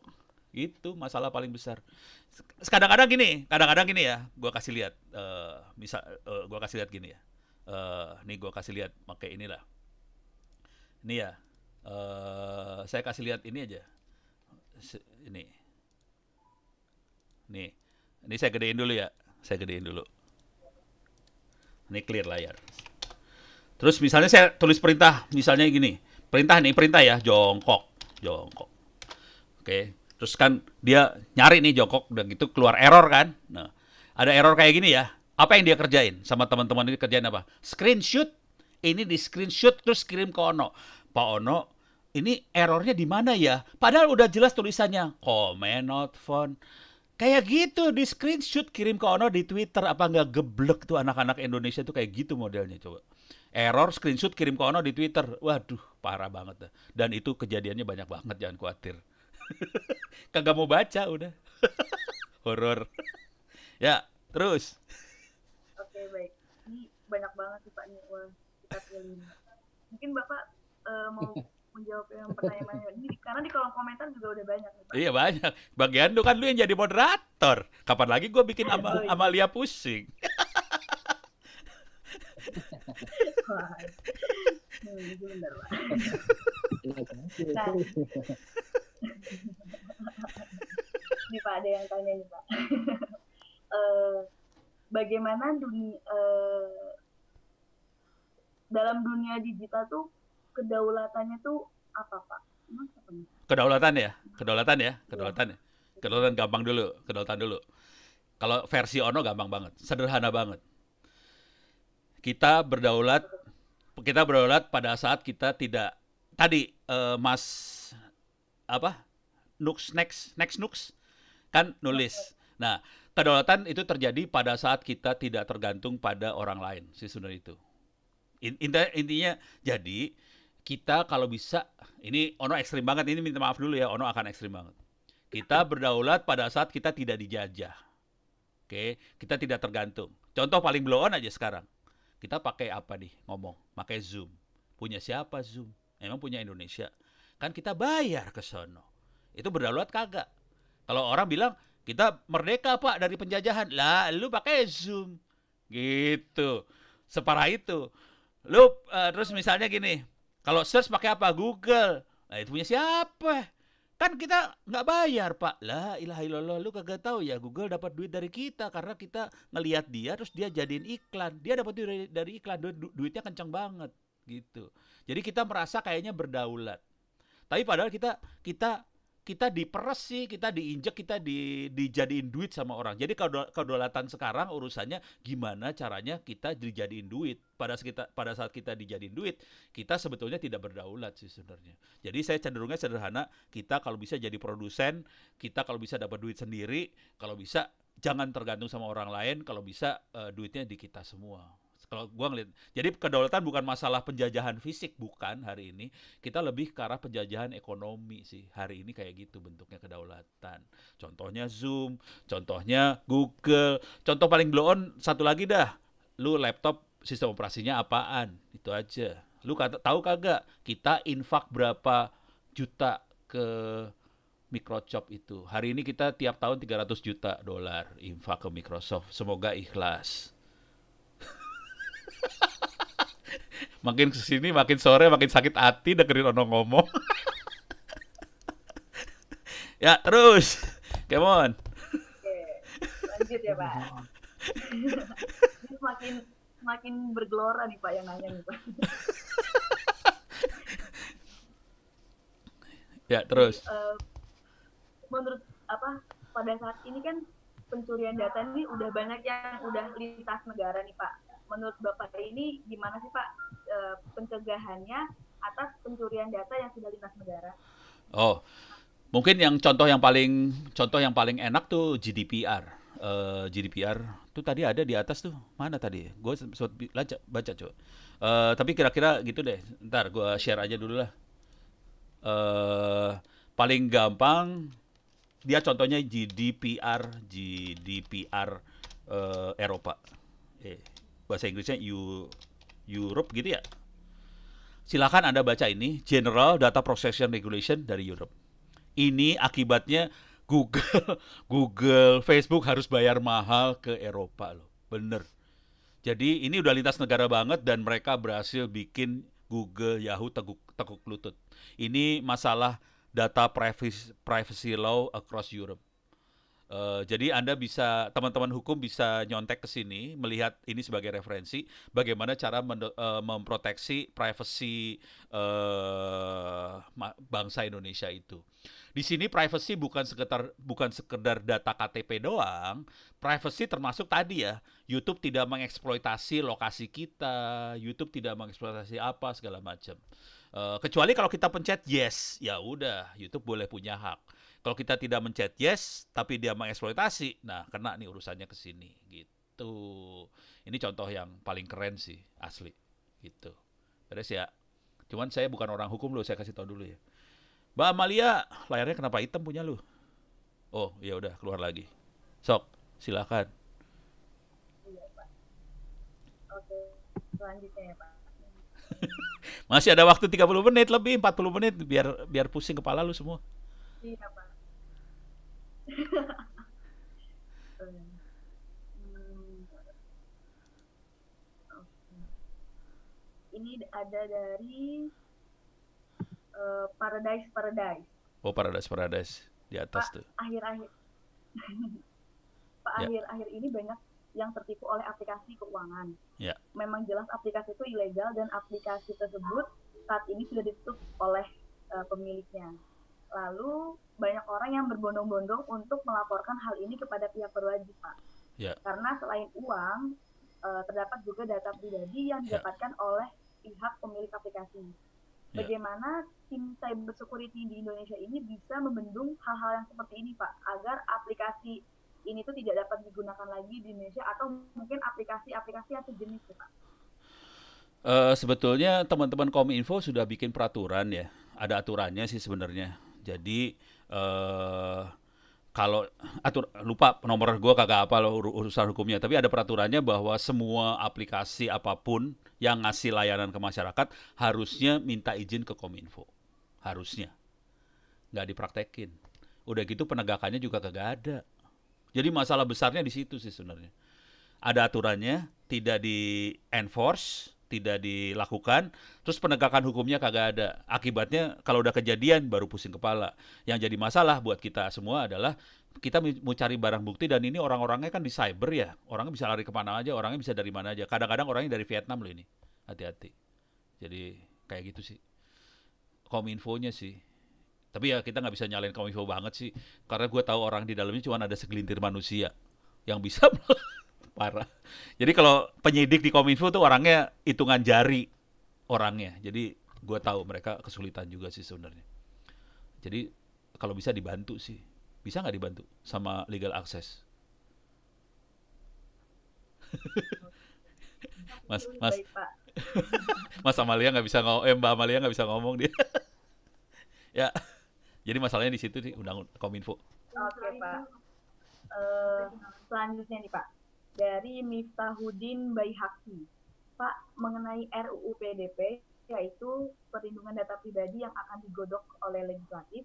Itu masalah paling besar. Kadang-kadang gini ya. Gue kasih lihat. Gue kasih lihat gini ya. Nih gue kasih lihat pakai inilah. Ini ya. Saya kasih lihat ini aja. Ini. Ini saya gedein dulu ya. Ini clear layar. Terus misalnya saya tulis perintah, misalnya gini. Perintah ya, jongkok. Oke. Terus kan dia nyari nih jongkok, udah gitu keluar error kan. Nah, ada error kayak gini ya. Apa yang dia kerjain? Sama teman-teman ini kerjain apa? Screenshot. Ini di screenshot terus kirim ke Ono. Pak Ono, ini errornya di mana ya? Padahal udah jelas tulisannya comment not found. Kayak gitu di screenshot kirim ke Ono di Twitter. Apa nggak geblek tuh anak-anak Indonesia tuh kayak gitu modelnya coba. Error screenshot kirim ke Ono di Twitter. Waduh, parah banget dah. Dan itu kejadiannya banyak banget, jangan khawatir. Kagak mau baca udah. Horor. Ya, terus. Oke, baik. Ini banyak banget sih Pak nih. Wah, kita pilih. Mungkin Bapak mau menjawab yang pertanyaan ini karena di kolom komentar juga udah banyak nih, Pak. Iya banyak. Bagian lu kan lu yang jadi moderator. Kapan lagi gue bikin Amalia pusing. Wah, bener, Pak. Nah, nih Pak, ada yang tanya nih Pak. Bagaimana dalam dunia digital tuh kedaulatannya tuh apa Pak? Kedaulatan gampang dulu, kedaulatan dulu. Kalau versi Ono gampang banget, sederhana banget. Kita berdaulat pada saat kita tidak tadi Nux kan nulis. Nah, kedaulatan itu terjadi pada saat kita tidak tergantung pada orang lain, sih sebenarnya itu. Intinya jadi kita kalau bisa, ini Ono ekstrim banget, ini minta maaf dulu ya, Ono akan ekstrim banget. Kita berdaulat pada saat kita tidak dijajah. Oke, kita tidak tergantung. Contoh paling blow on aja sekarang. Kita pakai apa nih ngomong? Pakai Zoom. Punya siapa Zoom? Emang punya Indonesia. Kan kita bayar ke sono. Itu berdaulat kagak? Kalau orang bilang, kita merdeka Pak dari penjajahan. Lah, lu pakai Zoom. Gitu. Separah itu. Lu terus misalnya gini, kalau search pakai apa? Google. Nah, itu punya siapa? Kan kita nggak bayar, Pak. La ilaha illallah, lu kagak tahu ya, Google dapat duit dari kita karena kita ngelihat dia terus dia jadiin iklan. Dia dapat duit dari iklan, duitnya kencang banget gitu. Jadi kita merasa kayaknya berdaulat. Tapi padahal kita diperes sih, kita diinjek, kita dijadiin duit sama orang. Jadi kedaulatan sekarang urusannya gimana caranya kita dijadiin duit. Pada saat kita dijadiin duit, kita sebetulnya tidak berdaulat sih sebenarnya. Jadi saya cenderungnya sederhana, kita kalau bisa jadi produsen, kita kalau bisa dapat duit sendiri, kalau bisa jangan tergantung sama orang lain, kalau bisa duitnya di kita semua. Kalau gua ngeliat, jadi kedaulatan bukan masalah penjajahan fisik, bukan hari ini. Kita lebih ke arah penjajahan ekonomi sih. Hari ini kayak gitu bentuknya kedaulatan. Contohnya Zoom, contohnya Google. Contoh paling blow on satu lagi dah. Lu laptop sistem operasinya apaan? Itu aja. Lu tahu kagak kita infak berapa juta ke Microsoft itu? Hari ini kita tiap tahun 300 juta dolar infak ke Microsoft. Semoga ikhlas. Makin kesini, makin sore, makin sakit hati dengerin ono ngomong. Ya, terus. Come on. Oke, lanjut ya, Pak. Ini semakin bergelora nih, Pak, yang nanya nih, Pak. Ya, terus. Menurut pada saat ini kan pencurian data ini udah banyak yang udah lintas negara nih, Pak. Menurut Bapak ini gimana sih, Pak, pencegahannya atas pencurian data yang sudah lintas negara? Oh, mungkin yang contoh yang paling enak tuh GDPR. GDPR tuh tadi ada di atas tuh. Mana tadi? Gue sempat baca coba. Tapi kira-kira gitu deh. Ntar gue share aja dulu lah. Paling gampang dia contohnya GDPR Eropa. Bahasa Inggrisnya Europe gitu ya. Silakan Anda baca ini, General Data Protection Regulation dari Europe. Ini akibatnya Google, Facebook harus bayar mahal ke Eropa loh. Bener. Jadi ini udah lintas negara banget dan mereka berhasil bikin Google, Yahoo tekuk lutut. Ini masalah data privacy law across Europe. Jadi Anda bisa, teman-teman hukum bisa nyontek ke sini, melihat ini sebagai referensi, bagaimana cara memproteksi privacy bangsa Indonesia itu. Di sini privacy bukan sekedar data KTP doang, privacy termasuk tadi ya, YouTube tidak mengeksploitasi lokasi kita, YouTube tidak mengeksploitasi apa segala macam. Kecuali kalau kita pencet yes, ya udah, YouTube boleh punya hak. Kalau kita tidak mencet yes, tapi dia mengeksploitasi, nah kena nih urusannya ke sini gitu. Ini contoh yang paling keren sih, asli gitu. Terus ya, cuman saya bukan orang hukum loh, saya kasih tahu dulu ya. Mbak Amalia, layarnya kenapa hitam punya lu? Oh, ya udah keluar lagi. Sok, silakan. Iya, Pak. Oke, selanjutnya ya, Pak. Masih ada waktu 30 menit lebih, 40 menit biar pusing kepala lu semua. Iya, Pak. Ini ada dari Paradise. Oh, Paradise di atas Pak, tuh. Akhir-akhir ini banyak yang tertipu oleh aplikasi keuangan. Ya. Memang jelas aplikasi itu ilegal dan aplikasi tersebut saat ini sudah ditutup oleh pemiliknya. Lalu banyak orang yang berbondong-bondong untuk melaporkan hal ini kepada pihak berwajib, Pak. Ya. Karena selain uang, terdapat juga data pribadi yang didapatkan oleh pihak pemilik aplikasi. Bagaimana tim cyber security di Indonesia ini bisa membendung hal-hal yang seperti ini, Pak, agar aplikasi ini tuh tidak dapat digunakan lagi di Indonesia atau mungkin aplikasi-aplikasi yang sejenis, Pak? Sebetulnya teman-teman Kominfo sudah bikin peraturan ya, ada aturannya sih sebenarnya. Jadi kalau lupa nomor gue kagak apa loh urusan hukumnya, tapi ada peraturannya bahwa semua aplikasi apapun yang ngasih layanan ke masyarakat harusnya minta izin ke Kominfo, harusnya nggak dipraktekin. Udah gitu penegakannya juga kagak ada. Jadi masalah besarnya di situ sih sebenarnya. ada aturannya, tidak di-enforce, tidak dilakukan, terus penegakan hukumnya kagak ada. Akibatnya kalau udah kejadian baru pusing kepala. Yang jadi masalah buat kita semua adalah kita mau cari barang bukti dan ini orang-orangnya kan di cyber ya. Orangnya bisa lari kemana aja, orangnya bisa dari mana aja. Kadang-kadang orangnya dari Vietnam loh ini. Hati-hati. Jadi kayak gitu sih. Kominfonya sih. Tapi ya kita nggak bisa nyalain Kominfo banget sih. Karena gue tahu orang di dalamnya cuma ada segelintir manusia yang bisa parah. Jadi kalau penyidik di Kominfo tuh orangnya hitungan jari orangnya. Jadi gue tahu mereka kesulitan juga sih sebenarnya. Jadi kalau bisa dibantu sih. Bisa nggak dibantu sama legal access? Mas Baik, Pak. Mas Amalia nggak bisa Mbak Amalia nggak bisa ngomong dia. Ya, jadi masalahnya di situ sih undang Kominfo. Oke, Pak. Selanjutnya nih, Pak. Dari Miftahudin Baihaqi. Pak, mengenai RUU PDP, yaitu perlindungan data pribadi yang akan digodok oleh legislatif,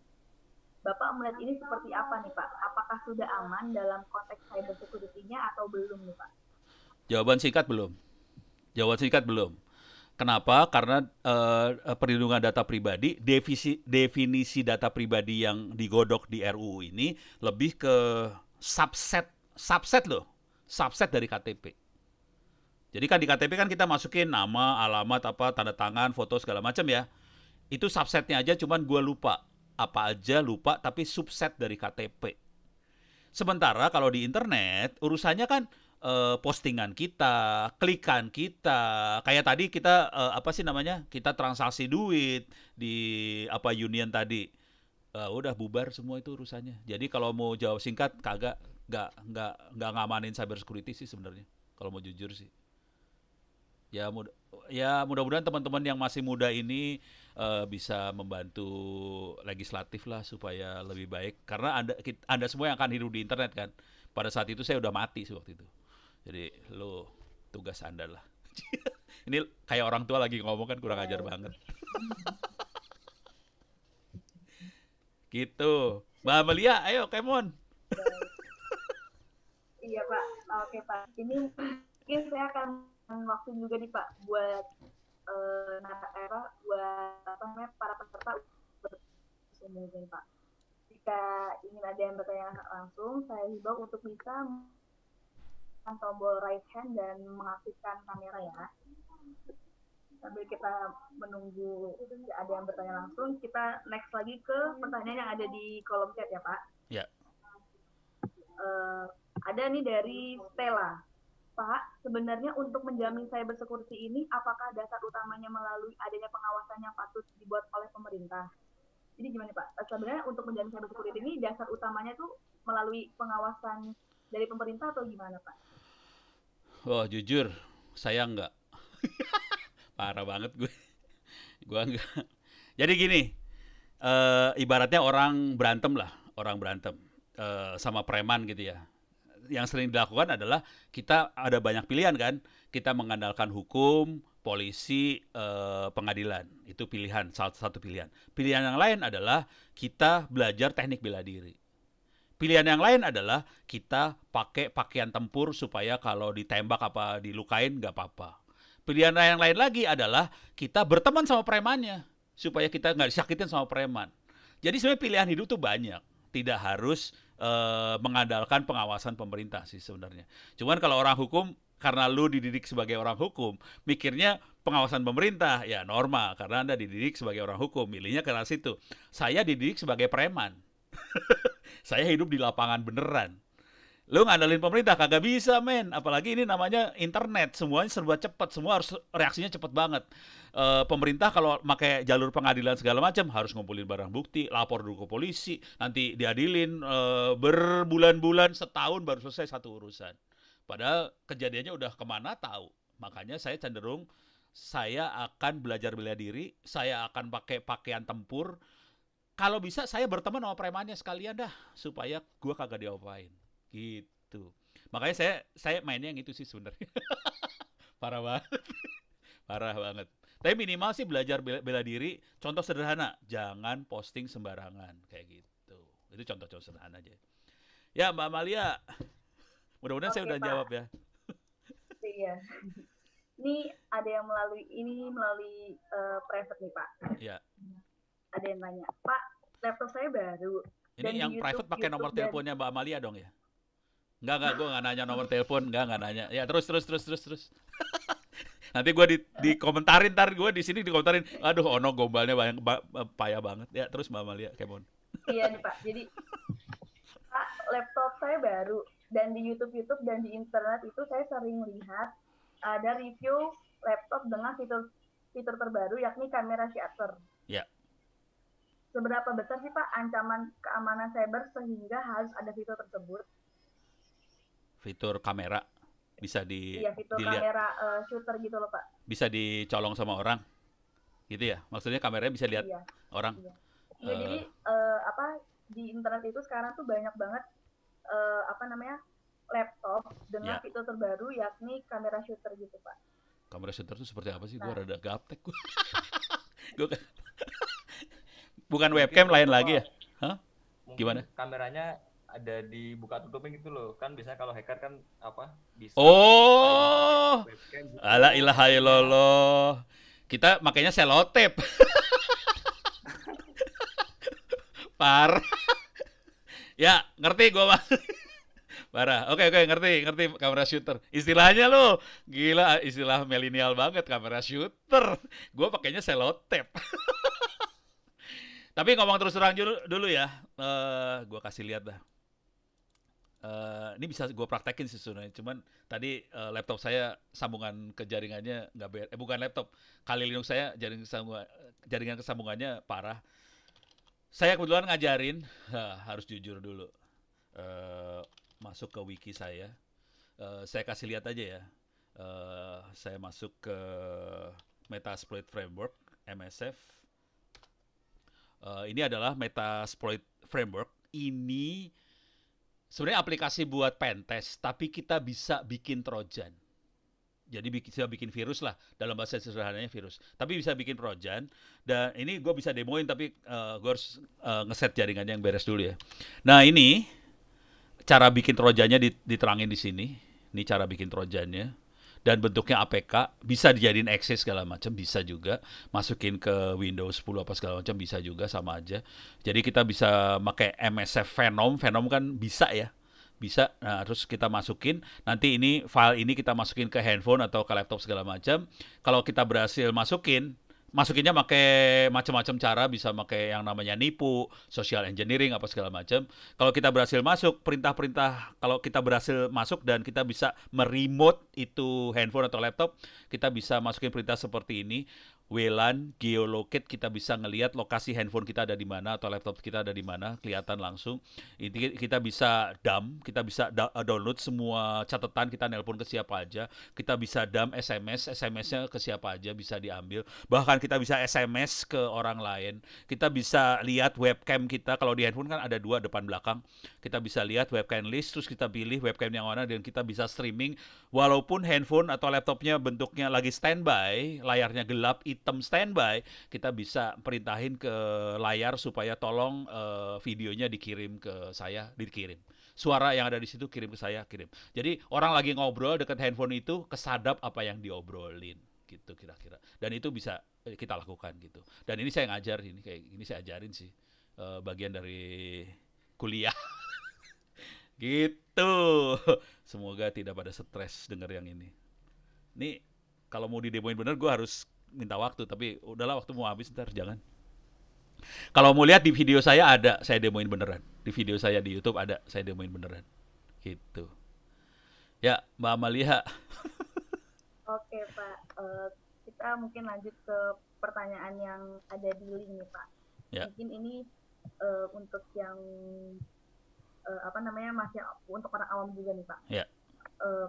Bapak melihat ini seperti apa nih, Pak? Apakah sudah aman dalam konteks cyber security-nya atau belum nih, Pak? Jawaban singkat belum. Kenapa? Karena perlindungan data pribadi, definisi data pribadi yang digodok di RUU ini lebih ke subset dari KTP. Jadi kan di KTP kan kita masukin nama, alamat, tanda tangan, foto segala macam ya. Itu subsetnya aja, cuman gue lupa. Apa aja lupa, tapi subset dari KTP. Sementara kalau di internet, urusannya kan postingan kita, klikan kita, kayak tadi kita kita transaksi duit di Union tadi, udah bubar semua itu urusannya. Jadi kalau mau jawab singkat, nggak ngamanin cyber security sih sebenarnya. Kalau mau jujur sih, ya mudah-mudahan teman-teman yang masih muda ini bisa membantu legislatif lah supaya lebih baik. Karena anda semua yang akan hidup di internet kan. Pada saat itu saya udah mati sih waktu itu. Jadi lo tugas Anda lah. Ini kayak orang tua lagi ngomong kan kurang ajar banget. Gitu. Mbak Amelia, ayo Kemon. Iya Pak, oke Pak. Ini mungkin saya akan waktu juga nih Pak buat para peserta mungkin Pak. Jika ingin ada yang bertanya langsung, saya himbau untuk bisa tombol right hand dan mengaktifkan kamera ya. Sambil kita menunggu ada yang bertanya langsung, kita next lagi ke pertanyaan yang ada di kolom chat ya Pak. Ya. Ada nih dari Stella. Pak, sebenarnya untuk menjamin cyber security ini, apakah dasar utamanya melalui adanya pengawasan yang patut dibuat oleh pemerintah? Jadi gimana Pak? Sebenarnya untuk menjamin cyber security ini dasar utamanya tuh melalui pengawasan dari pemerintah atau gimana Pak? Wah jujur, saya enggak. Parah banget gue. Gue enggak. Jadi gini, ibaratnya orang berantem sama preman gitu ya. Yang sering dilakukan adalah kita ada banyak pilihan kan. Kita mengandalkan hukum, polisi, pengadilan. Itu pilihan, salah satu pilihan. Pilihan yang lain adalah kita belajar teknik bela diri. Pilihan yang lain adalah kita pakai pakaian tempur supaya kalau ditembak apa dilukain nggak apa-apa. Pilihan yang lain lagi adalah kita berteman sama premannya supaya kita nggak disakitin sama preman. Jadi sebenarnya pilihan hidup tuh banyak. Tidak harus mengandalkan pengawasan pemerintah sih sebenarnya. Cuman kalau orang hukum, karena lu dididik sebagai orang hukum, mikirnya pengawasan pemerintah ya normal karena Anda dididik sebagai orang hukum, milihnya ke arah situ. Saya dididik sebagai preman. Saya hidup di lapangan beneran. Lu ngandalin pemerintah kagak bisa men. Apalagi ini namanya internet. Semuanya serba cepat. Semua harus reaksinya cepat banget. Pemerintah kalau pakai jalur pengadilan segala macam harus ngumpulin barang bukti, lapor dulu ke polisi, nanti diadilin berbulan-bulan, setahun baru selesai satu urusan. Padahal kejadiannya udah kemana tahu. Makanya saya cenderung saya akan belajar bela diri, saya akan pakai pakaian tempur. Kalau bisa saya berteman sama premannya sekalian dah supaya gua kagak diapain gitu. Makanya saya mainnya yang itu sih sebenarnya. Parah banget. Tapi minimal sih belajar bela diri. Contoh sederhana, jangan posting sembarangan kayak gitu. Itu contoh-contoh sederhana aja. Ya Mbak Amalia, mudah-mudahan saya udah Pak. jawab ya. Iya. Ini ada yang melalui private nih Pak. Iya. Ada yang nanya, Pak, laptop saya baru. Ini yang private pakai nomor teleponnya Mbak Amalia dong ya? Enggak, gue nggak nanya nomor telepon, nggak nanya. Ya terus. Nanti gue di komentarin, ntar gue di sini dikomentarin, aduh Ono gombalnya payah banget. Ya terus Mbak Amalia, kemon. Iya nih Pak, jadi Pak, laptop saya baru dan di YouTube dan di internet itu saya sering lihat ada review laptop dengan fitur terbaru yakni kamera shutter. Ya. Seberapa besar sih Pak ancaman keamanan cyber sehingga harus ada fitur tersebut? Fitur kamera bisa fitur dilihat. Kamera shooter gitu loh Pak. Bisa dicolong sama orang, gitu ya? Maksudnya kameranya bisa lihat orang. Iya, jadi di internet itu sekarang tuh banyak banget laptop dengan fitur terbaru yakni kamera shooter gitu Pak. Kamera shooter itu seperti apa sih? Gue rada gaptek gue. Bukan webcam lain lagi ya? Hah? Gimana? Kameranya ada dibuka tutupnya gitu loh. Kan biasanya kalau hacker kan bisa. Oh. Gitu. Ala ilaha illallah. Kita makanya selotep. Parah. Ya, ngerti gue Bang. Parah. Oke, ngerti kamera shooter. Istilahnya lo gila, istilah milenial banget kamera shooter. Gue pakainya selotep. Tapi ngomong terus terang dulu ya. Gue kasih lihat dah. Ini bisa gue praktekin sih sebenarnya. Cuman tadi laptop saya sambungan ke jaringannya nggak bukan laptop. Kali Linux saya jaringan kesambungannya parah. Saya kebetulan ngajarin, harus jujur dulu. Masuk ke wiki saya kasih lihat aja ya. Saya masuk ke Metasploit Framework MSF. Ini adalah Metasploit Framework. Ini sebenarnya aplikasi buat pentest, tapi kita bisa bikin trojan. Jadi bisa bikin virus lah, dalam bahasa sederhananya virus. Tapi bisa bikin trojan, dan ini gue bisa demoin, tapi gue harus ngeset jaringannya yang beres dulu ya. Nah ini cara bikin trojannya diterangin di sini. Ini cara bikin trojannya. Dan bentuknya APK, bisa dijadiin access segala macam, bisa juga. Masukin ke Windows 10 apa segala macam, bisa juga, sama aja. Jadi kita bisa pakai MSF Venom kan bisa ya. Bisa, nah terus kita masukin, nanti ini file ini kita masukin ke handphone atau ke laptop segala macam. Kalau kita berhasil masukinnya pakai macam-macam cara, bisa pakai yang namanya nipu, social engineering apa segala macam. Kalau kita berhasil masuk, kalau kita berhasil masuk dan kita bisa meremote itu handphone atau laptop, kita bisa masukin perintah seperti ini. WLAN, geolocate, kita bisa ngelihat lokasi handphone kita ada di mana atau laptop kita ada di mana, kelihatan langsung. Ini kita bisa kita bisa download semua catatan, kita nelpon ke siapa aja, kita bisa SMS-nya ke siapa aja bisa diambil. Bahkan kita bisa SMS ke orang lain. Kita bisa lihat webcam kita, kalau di handphone kan ada 2 depan belakang. Kita bisa lihat webcam list, terus kita pilih webcam yang mana dan kita bisa streaming walaupun handphone atau laptopnya bentuknya lagi standby, layarnya gelap, hitam standby, kita bisa perintahin ke layar supaya tolong videonya dikirim ke saya, dikirim. Suara yang ada di situ kirim ke saya, kirim. Jadi orang lagi ngobrol dekat handphone itu kesadap apa yang diobrolin gitu kira-kira. Dan itu bisa kita lakukan gitu. Dan ini saya ngajar ini saya ajarin sih, bagian dari kuliah. Gitu. Semoga tidak pada stres denger yang ini. Ini kalau mau didemoin bener gue harus minta waktu, tapi udahlah waktu mau habis ntar, jangan. Kalau mau lihat di video saya ada, saya demoin beneran. Di video saya di YouTube ada, saya demoin beneran. Gitu. Ya, Mbak Amalia. Oke Pak, kita mungkin lanjut ke pertanyaan yang ada di link nih Pak. Ya. Mungkin ini untuk yang masih untuk orang awam juga nih Pak. Ya.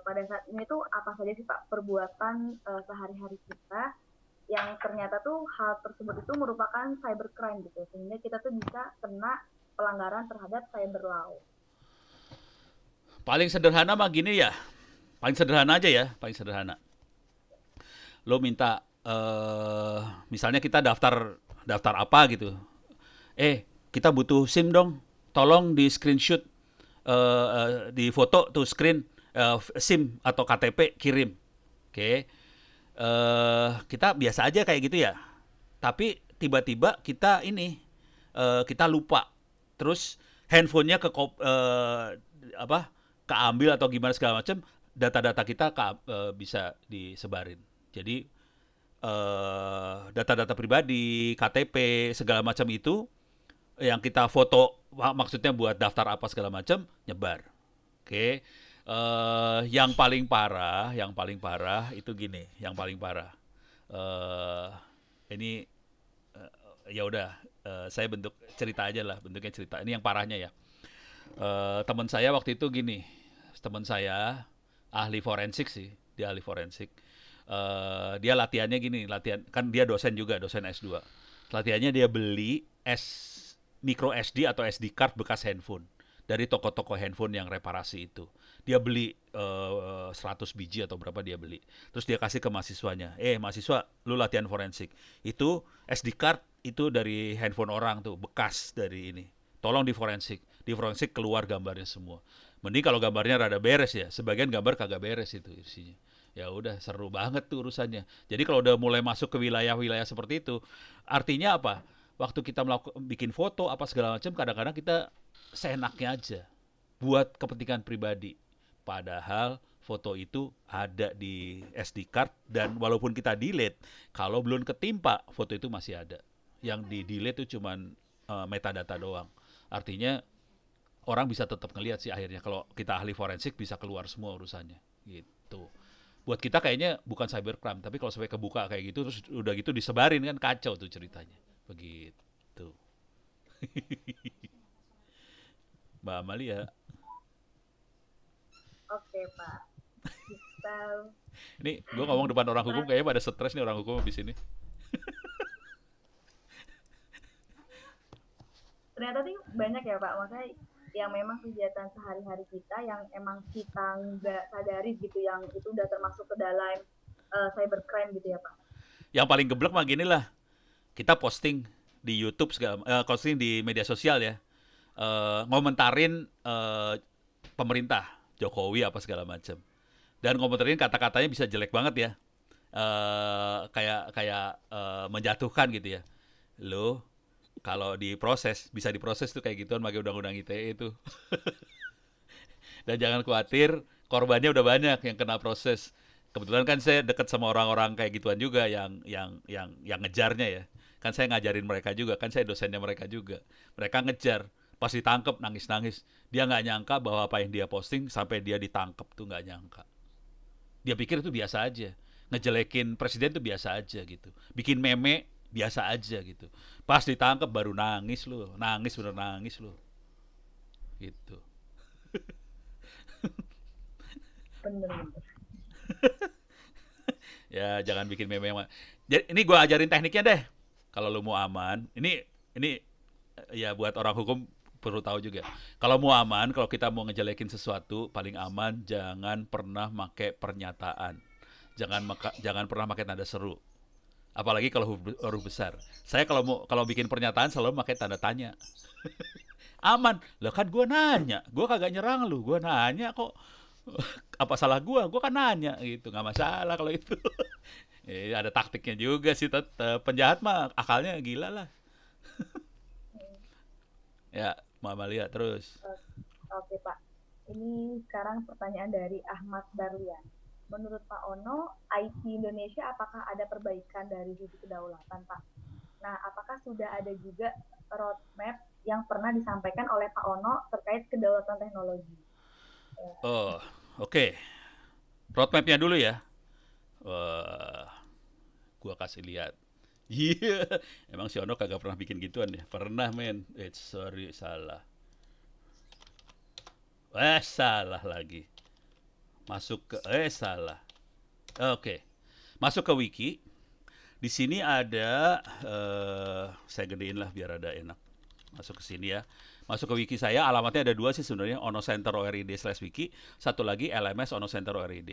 Pada saat ini tuh apa saja sih Pak perbuatan sehari-hari kita yang ternyata tuh hal tersebut itu merupakan cybercrime gitu, sehingga kita tuh bisa kena pelanggaran terhadap cyber law. Paling sederhana mah gini ya, paling sederhana aja ya, paling sederhana. Lo minta, misalnya kita daftar apa gitu, kita butuh SIM dong, tolong di screenshot, di foto tuh screen SIM atau KTP kirim. Oke. Kita biasa aja kayak gitu ya. Tapi tiba-tiba kita kita lupa. Terus handphonenya keambil atau gimana segala macam, data-data kita bisa disebarin. Jadi data-data pribadi, KTP, segala macam itu yang kita foto, maksudnya buat daftar apa segala macam, nyebar. Oke. Yang paling parah itu gini, yang paling parah. Ini ya udah, saya bentuk cerita aja lah, bentuknya cerita. Ini yang parahnya ya. Teman saya waktu itu gini, teman saya ahli forensik sih, dia ahli forensik. Dia latihannya gini, kan dia dosen juga, dosen S2. Latihannya dia beli micro SD atau SD card bekas handphone dari toko-toko handphone yang reparasi itu. Dia beli 100 biji atau berapa dia beli. Terus dia kasih ke mahasiswanya. Mahasiswa, lu latihan forensik. Itu SD card itu dari handphone orang tuh, bekas dari ini. Tolong di forensik. Di forensik keluar gambarnya semua. Mending kalau gambarnya rada beres ya. Sebagian gambar kagak beres itu isinya. Ya udah, seru banget tuh urusannya. Jadi kalau udah mulai masuk ke wilayah-wilayah seperti itu, artinya apa? Waktu kita bikin foto apa segala macam, kadang-kadang kita seenaknya aja buat kepentingan pribadi. Padahal foto itu ada di SD card dan walaupun kita delete, kalau belum ketimpa, foto itu masih ada. Yang di delete itu cuman metadata doang. Artinya orang bisa tetap ngelihat sih akhirnya. Kalau kita ahli forensik bisa keluar semua urusannya gitu. Buat kita kayaknya bukan cybercrime, tapi kalau sampai kebuka kayak gitu terus udah gitu disebarin kan kacau tuh ceritanya. Begitu. Mbak Amalia. Oke, Pak. Kita... Ini gue ngomong depan orang hukum kayaknya pada stres nih orang hukum habis ini. Ternyata sih banyak ya, Pak. Maksudnya yang memang kegiatan sehari-hari kita yang emang kita nggak sadari gitu, yang itu udah termasuk ke dalam cybercrime gitu ya, Pak. Yang paling geblek mah gini lah. Kita posting di YouTube posting di media sosial ya. Ngomentarin pemerintah Jokowi apa segala macam, dan komentarin kata-katanya bisa jelek banget ya, kayak menjatuhkan gitu ya. Lo kalau diproses bisa diproses tuh kayak gituan pakai undang-undang ITE itu. Dan jangan khawatir, korbannya udah banyak yang kena proses. Kebetulan kan saya dekat sama orang-orang kayak gituan juga yang ngejarnya ya. Kan saya ngajarin mereka juga, kan saya dosennya mereka juga. Mereka ngejar. Pas ditangkep nangis-nangis, dia nggak nyangka bahwa apa yang dia posting sampai dia ditangkep tuh nggak nyangka. Dia pikir itu biasa aja, ngejelekin presiden tuh biasa aja gitu, bikin meme biasa aja gitu. Pas ditangkep baru nangis lu, bener nangis lu, gitu. Bener. Ya jangan bikin meme. Jadi ini gue ajarin tekniknya deh. Kalau lu mau aman, ini ya buat orang hukum perlu tahu juga. Kalau mau aman, kalau kita mau ngejelekin sesuatu, paling aman jangan pernah pakai pernyataan. Jangan pernah pakai tanda seru. Apalagi kalau huruf besar. Saya kalau bikin pernyataan selalu pakai tanda tanya. Aman. Lah kan gue nanya, gue kagak nyerang lu, gue nanya kok. Apa salah gue kan nanya gitu, nggak masalah kalau itu. Ada taktiknya juga sih tetap. Penjahat mah akalnya gila lah. Ya, Mbak Amalia terus. Oke, Pak. Ini sekarang pertanyaan dari Ahmad Darlian. Menurut Pak Ono, IT Indonesia apakah ada perbaikan dari sisi kedaulatan, Pak? Nah, apakah sudah ada juga roadmap yang pernah disampaikan oleh Pak Ono terkait kedaulatan teknologi? Oh, oke. Roadmap-nya dulu ya. Gua kasih lihat. Iya, emang si Ono kagak pernah bikin gituan ya? Pernah men. Sorry, salah. Salah lagi. Masuk ke salah. Oke. Masuk ke wiki. Di sini ada saya gedein lah biar ada enak. Masuk ke sini ya. Masuk ke wiki saya, alamatnya ada 2 sih sebenarnya, onocenter.org/wiki, satu lagi LMS onocenter.org.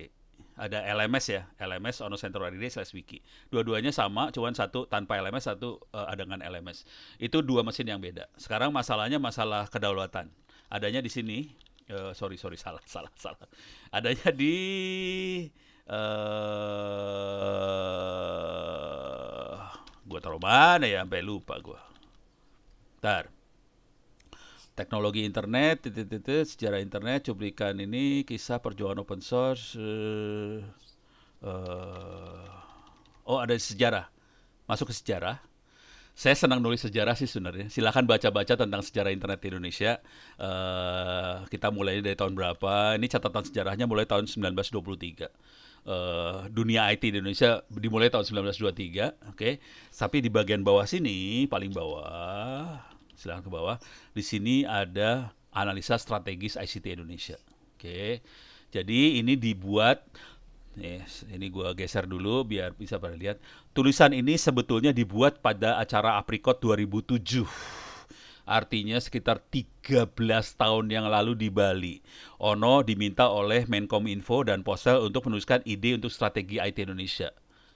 Ada LMS ya, LMS onocenter.org/wiki. Dua-duanya sama, cuman satu tanpa LMS, satu dengan LMS. Itu 2 mesin yang beda. Sekarang masalahnya masalah kedaulatan. Adanya di sini, sorry salah. Adanya di Gue taruh mana ya, sampai lupa gue. Bentar. Teknologi internet, sejarah internet, cuplikan ini, kisah perjuangan open source. Oh, ada sejarah. Masuk ke sejarah. Saya senang nulis sejarah sih sebenarnya. Silakan baca-baca tentang sejarah internet di Indonesia. Kita mulai dari tahun berapa? Ini catatan sejarahnya mulai tahun 1923. Dunia IT di Indonesia dimulai tahun 1923, oke. Tapi di bagian bawah sini, paling bawah, silakan ke bawah. Di sini ada analisa strategis ICT Indonesia, oke. Jadi ini dibuat. Ini gua geser dulu biar bisa pada lihat. Tulisan ini sebetulnya dibuat pada acara Apricot 2007. Artinya sekitar 13 tahun yang lalu di Bali. Ono diminta oleh Menkominfo dan Postel untuk menuliskan ide untuk strategi IT Indonesia.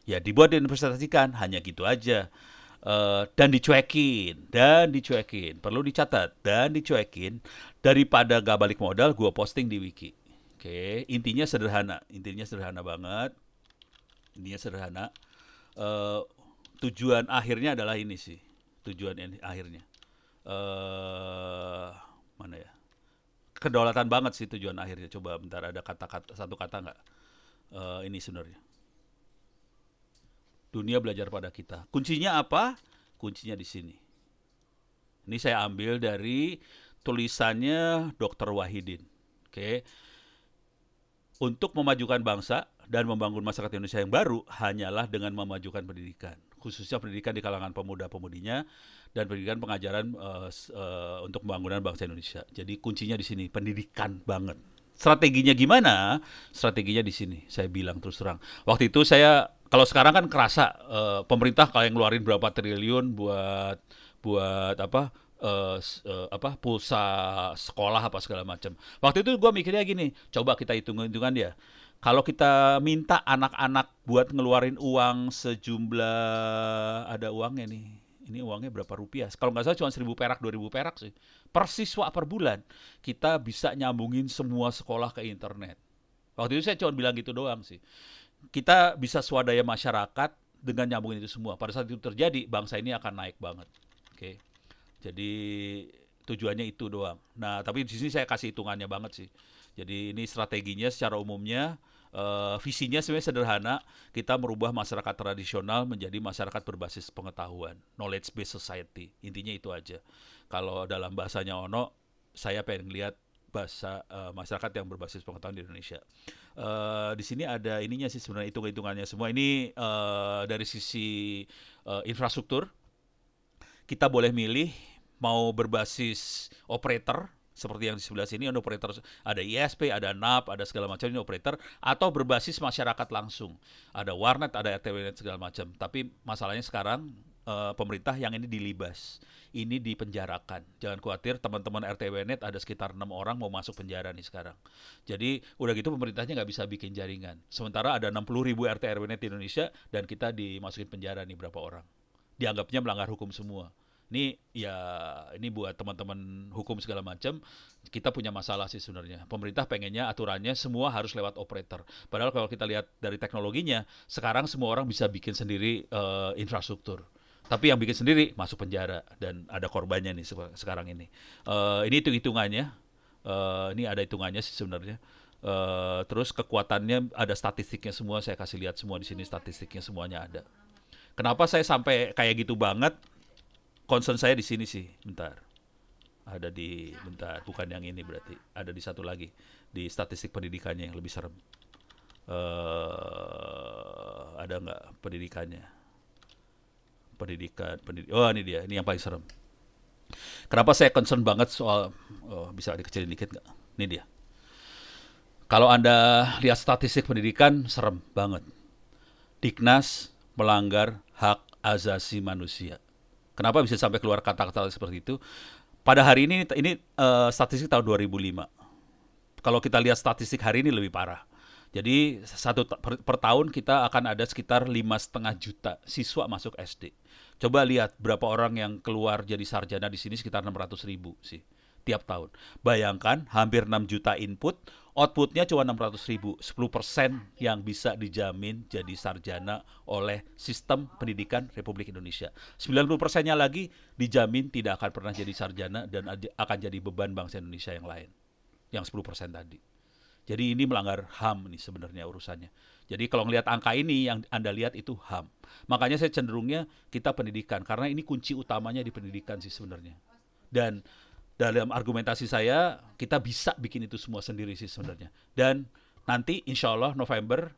Ya dibuat dan dipresentasikan, hanya gitu aja. Dan dicuekin. Perlu dicatat, dan dicuekin. Daripada gak balik modal, gua posting di wiki. Oke, intinya sederhana banget. Intinya sederhana. Tujuan akhirnya adalah ini sih. Akhirnya. Mana ya? Kedaulatan banget sih tujuan akhirnya. Coba bentar, ada satu kata nggak? Ini sebenarnya. Dunia belajar pada kita. Kuncinya apa? Kuncinya di sini. Ini saya ambil dari tulisannya Dr. Wahidin. Oke. Untuk memajukan bangsa dan membangun masyarakat Indonesia yang baru hanyalah dengan memajukan pendidikan, khususnya pendidikan di kalangan pemuda-pemudinya dan pendidikan pengajaran untuk pembangunan bangsa Indonesia. Jadi kuncinya di sini, pendidikan banget. Strateginya gimana? Strateginya di sini. Saya bilang terus terang. Waktu itu kalau sekarang kan kerasa pemerintah kalau yang ngeluarin berapa triliun buat pulsa sekolah apa segala macam. Waktu itu gue mikirnya gini, coba kita hitung-hitungan ya. Kalau kita minta anak-anak buat ngeluarin uang sejumlah, ada uangnya nih. Ini uangnya berapa rupiah? Kalau nggak salah cuma 1.000 perak, 2.000 perak sih. Per siswa per bulan. Kita bisa nyambungin semua sekolah ke internet. Waktu itu saya cuma bilang gitu doang sih. Kita bisa swadaya masyarakat dengan nyambungin itu semua. Pada saat itu terjadi, bangsa ini akan naik banget. Oke. Jadi tujuannya itu doang. Nah, tapi di sini saya kasih hitungannya banget sih. Jadi ini strateginya secara umumnya, visinya sebenarnya sederhana. Kita merubah masyarakat tradisional menjadi masyarakat berbasis pengetahuan, knowledge based society. Intinya itu aja. Kalau dalam bahasanya Ono, saya pengen lihat bahasa masyarakat yang berbasis pengetahuan di Indonesia. Di sini ada ininya sih sebenarnya, hitung-hitungannya semua. Ini dari sisi infrastruktur. Kita boleh milih mau berbasis operator seperti yang di sebelah sini, ada operator, ada ISP, ada NAP, ada segala macam, ini operator, atau berbasis masyarakat langsung. Ada warnet, ada RTWnet segala macam. Tapi masalahnya sekarang pemerintah yang ini dilibas, ini dipenjarakan. Jangan khawatir, teman-teman RTWnet ada sekitar 6 orang mau masuk penjara nih sekarang. Jadi udah gitu pemerintahnya nggak bisa bikin jaringan. Sementara ada 60.000 RTRWnet di Indonesia dan kita dimasukin penjara nih berapa orang. Dianggapnya melanggar hukum semua. Ini buat teman-teman hukum segala macam, kita punya masalah sih sebenarnya. Pemerintah pengennya aturannya semua harus lewat operator. Padahal kalau kita lihat dari teknologinya, sekarang semua orang bisa bikin sendiri infrastruktur. Tapi yang bikin sendiri masuk penjara dan ada korbannya nih sekarang ini. Ini hitung-hitungannya. Ini ada hitungannya sih sebenarnya. Terus kekuatannya ada statistiknya semua, saya kasih lihat semua di sini, statistiknya semuanya ada. Kenapa saya sampai kayak gitu banget? Concern saya di sini sih, bentar. Bukan yang ini berarti. Ada di satu lagi, di statistik pendidikannya yang lebih serem. Ada nggak pendidikannya? Oh ini dia, ini yang paling serem. Kenapa saya concern banget soal, bisa dikecilin dikit nggak? Ini dia. Kalau Anda lihat statistik pendidikan, serem banget. Diknas melanggar hak asasi manusia. Kenapa bisa sampai keluar kata-kata seperti itu? Pada hari ini statistik tahun 2005. Kalau kita lihat statistik hari ini lebih parah. Jadi per tahun kita akan ada sekitar 5,5 juta siswa masuk SD. Coba lihat berapa orang yang keluar jadi sarjana di sini, sekitar 600.000 sih tiap tahun. Bayangkan hampir 6 juta input, outputnya cuma 600.000, 10% yang bisa dijamin jadi sarjana oleh sistem pendidikan Republik Indonesia. 90%-nya lagi dijamin tidak akan pernah jadi sarjana dan akan jadi beban bangsa Indonesia yang lain. Yang 10% tadi. Jadi ini melanggar HAM nih sebenarnya urusannya. Jadi kalau ngelihat angka ini yang Anda lihat itu HAM. Makanya saya cenderungnya kita pendidikan, karena ini kunci utamanya di pendidikan sih sebenarnya. Dan dalam argumentasi saya, kita bisa bikin itu semua sendiri sih sebenarnya. Dan nanti insya Allah November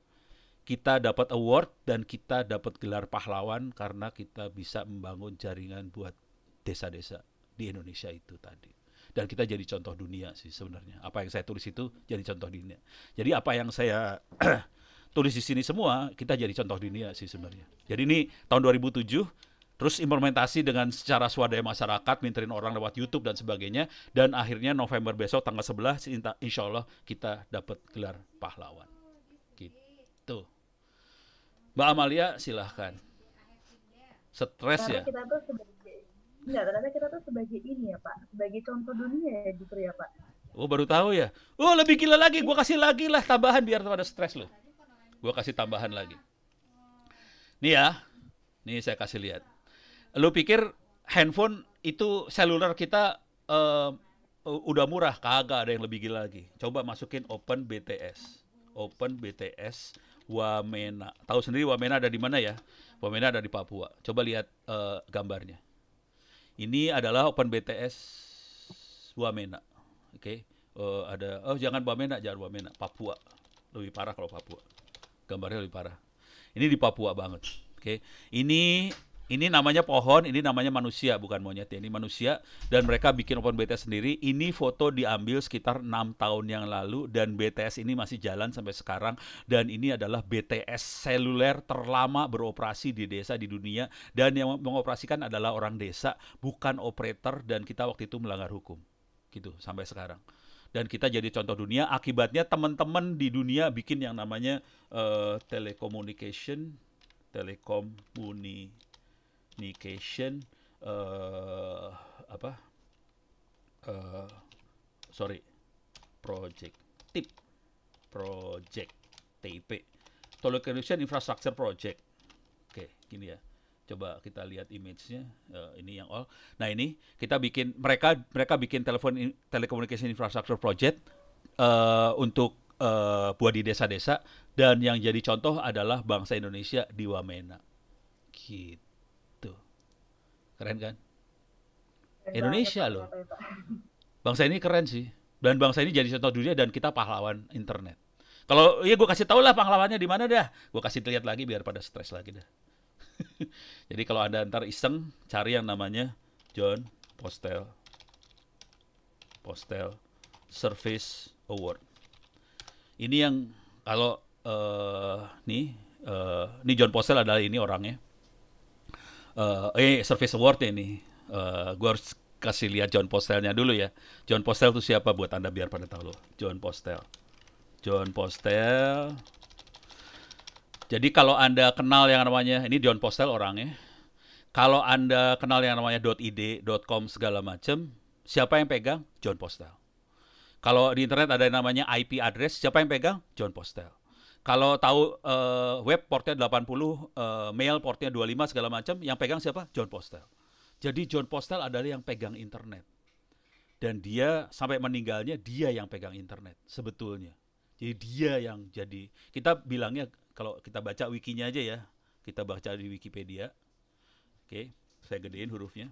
kita dapat award dan kita dapat gelar pahlawan karena kita bisa membangun jaringan buat desa-desa di Indonesia itu tadi. Dan kita jadi contoh dunia sih sebenarnya. Apa yang saya tulis itu jadi contoh dunia. Jadi apa yang saya tulis di sini semua, kita jadi contoh dunia sih sebenarnya. Jadi ini tahun 2007, terus implementasi dengan secara swadaya masyarakat, minterin orang lewat YouTube dan sebagainya. Dan akhirnya November besok tanggal 11, insya Allah kita dapat gelar pahlawan. Gitu. Mbak Amalia silahkan. Stres ya? Ternyata kita tuh sebagai ini ya Pak. Sebagai contoh dunia ya justru ya Pak. Oh baru tahu ya? Oh lebih gila lagi, gue kasih lagi lah tambahan biar pada stres loh. Gue kasih tambahan lagi. Nih ya, nih saya kasih lihat. Lu pikir handphone itu seluler kita udah murah? Kagak, ada yang lebih gila lagi. Coba masukin Open BTS. Open BTS Wamena. Tahu sendiri Wamena ada di mana ya? Wamena ada di Papua. Coba lihat gambarnya. Ini adalah Open BTS Wamena. Oke. Jangan Wamena, jangan Wamena. Papua. Lebih parah kalau Papua. Gambarnya lebih parah. Ini di Papua banget. Oke. Ini namanya pohon, ini namanya manusia, bukan monyet ya. Ini manusia, dan mereka bikin Open BTS sendiri. Ini foto diambil sekitar 6 tahun yang lalu, dan BTS ini masih jalan sampai sekarang. Dan ini adalah BTS seluler terlama beroperasi di desa di dunia. Dan yang mengoperasikan adalah orang desa, bukan operator, dan kita waktu itu melanggar hukum. Gitu, sampai sekarang. Dan kita jadi contoh dunia, akibatnya teman-teman di dunia bikin yang namanya telecommunication project TIP, Telecommunication Infrastructure Project. Oke, gini ya. Coba kita lihat image-nya. Ini yang all. Nah ini kita bikin, mereka bikin Telecommunication Infrastructure Project untuk buat di desa-desa, dan yang jadi contoh adalah bangsa Indonesia di Wamena. Gitu. Keren kan? Indonesia loh. Bangsa ini keren sih. Dan bangsa ini jadi contoh dunia, dan kita pahlawan internet. Kalau ya gue kasih tau lah pahlawannya di mana dah. Gue kasih lihat lagi biar pada stres lagi dah. Jadi kalau Anda ntar iseng cari yang namanya John Postel Service Award. Ini yang kalau ini John Postel adalah ini orangnya. Service Award ini. Gue harus kasih lihat John Postelnya dulu ya. John Postel itu siapa buat Anda biar pada tahu loh. John Postel. Jadi kalau Anda kenal yang namanya, ini John Postel orangnya. Kalau Anda kenal yang namanya .id, .com segala macam, siapa yang pegang? John Postel. Kalau di internet ada yang namanya IP address, siapa yang pegang? John Postel. Kalau tahu web portnya 80, mail portnya 25 segala macam, yang pegang siapa? John Postel. Jadi John Postel adalah yang pegang internet. Dan dia sampai meninggalnya dia yang pegang internet sebetulnya. Jadi dia yang jadi, kita bilangnya kalau kita baca wikinya aja ya, kita baca di Wikipedia. Oke, saya gedein hurufnya.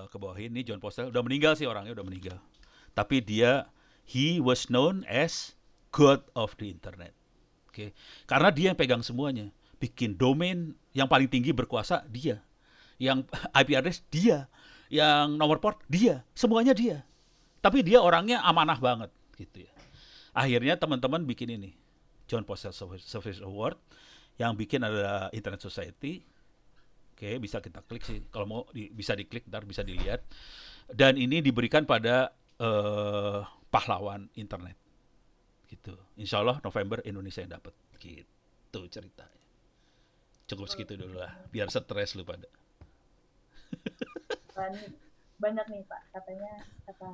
Ke bawahin, ini John Postel udah meninggal sih, orangnya udah meninggal. Tapi he was known as God of the Internet. Oke, karena dia yang pegang semuanya. Bikin domain yang paling tinggi berkuasa dia. Yang IP address dia. Yang nomor port dia. Semuanya dia. Tapi dia orangnya amanah banget gitu ya. Akhirnya teman-teman bikin ini. John Postel Service Award. Yang bikin adalah Internet Society. Oke, bisa kita klik sih. Kalau mau bisa diklik, ntar bisa dilihat. Dan ini diberikan pada pahlawan internet. Gitu. Insya Allah November Indonesia yang dapat. Gitu ceritanya. Cukup segitu dulu lah. Biar stres lu pada. Banyak nih Pak. Katanya kata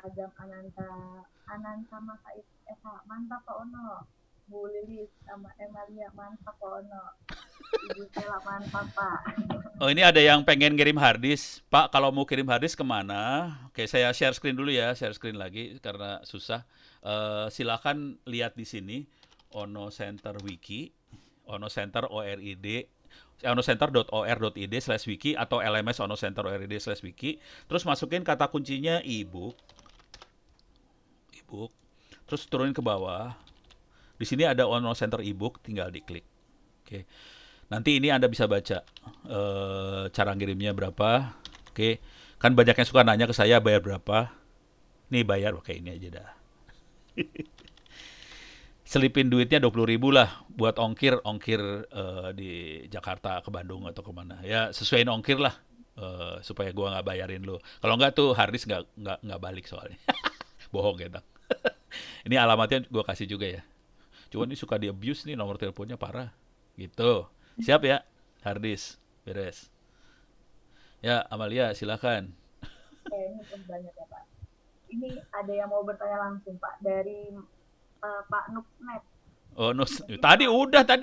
Agam Ananta Masa Esa, mantap Pak Ono. Bu Lilis sama Emalia, mantap Pak Ono. Ibu Stella, mantap Pak. Oh, ini ada yang pengen kirim harddisk. Pak, kalau mau kirim harddisk kemana? Oke, saya share screen dulu ya, share screen lagi karena susah. Silakan lihat di sini Ono Center Wiki, Ono Center ORID, onocenter.or.id/wiki atau LMS onocenter.or.id/wiki. Terus masukin kata kuncinya ebook. Terus turunin ke bawah. Di sini ada Ono Center ebook, tinggal diklik. Oke. Nanti ini Anda bisa baca cara ngirimnya berapa. Oke. Kan banyak yang suka nanya ke saya bayar berapa. Nih bayar pakai ini aja dah. Selipin duitnya 20.000 lah buat ongkir di Jakarta ke Bandung atau kemana. Ya sesuaiin ongkir lah supaya gua nggak bayarin lo. Kalau nggak tuh harddisk nggak balik soalnya. Bohong ya, Ini alamatnya gua kasih juga ya. Cuman ini suka di abuse nih, nomor teleponnya parah. Gitu. Siap ya, harddisk beres. Ya Amalia silakan. Ini pun banyak ya Pak. Ini ada yang mau bertanya langsung Pak dari Pak Nuksnet. Oh, tadi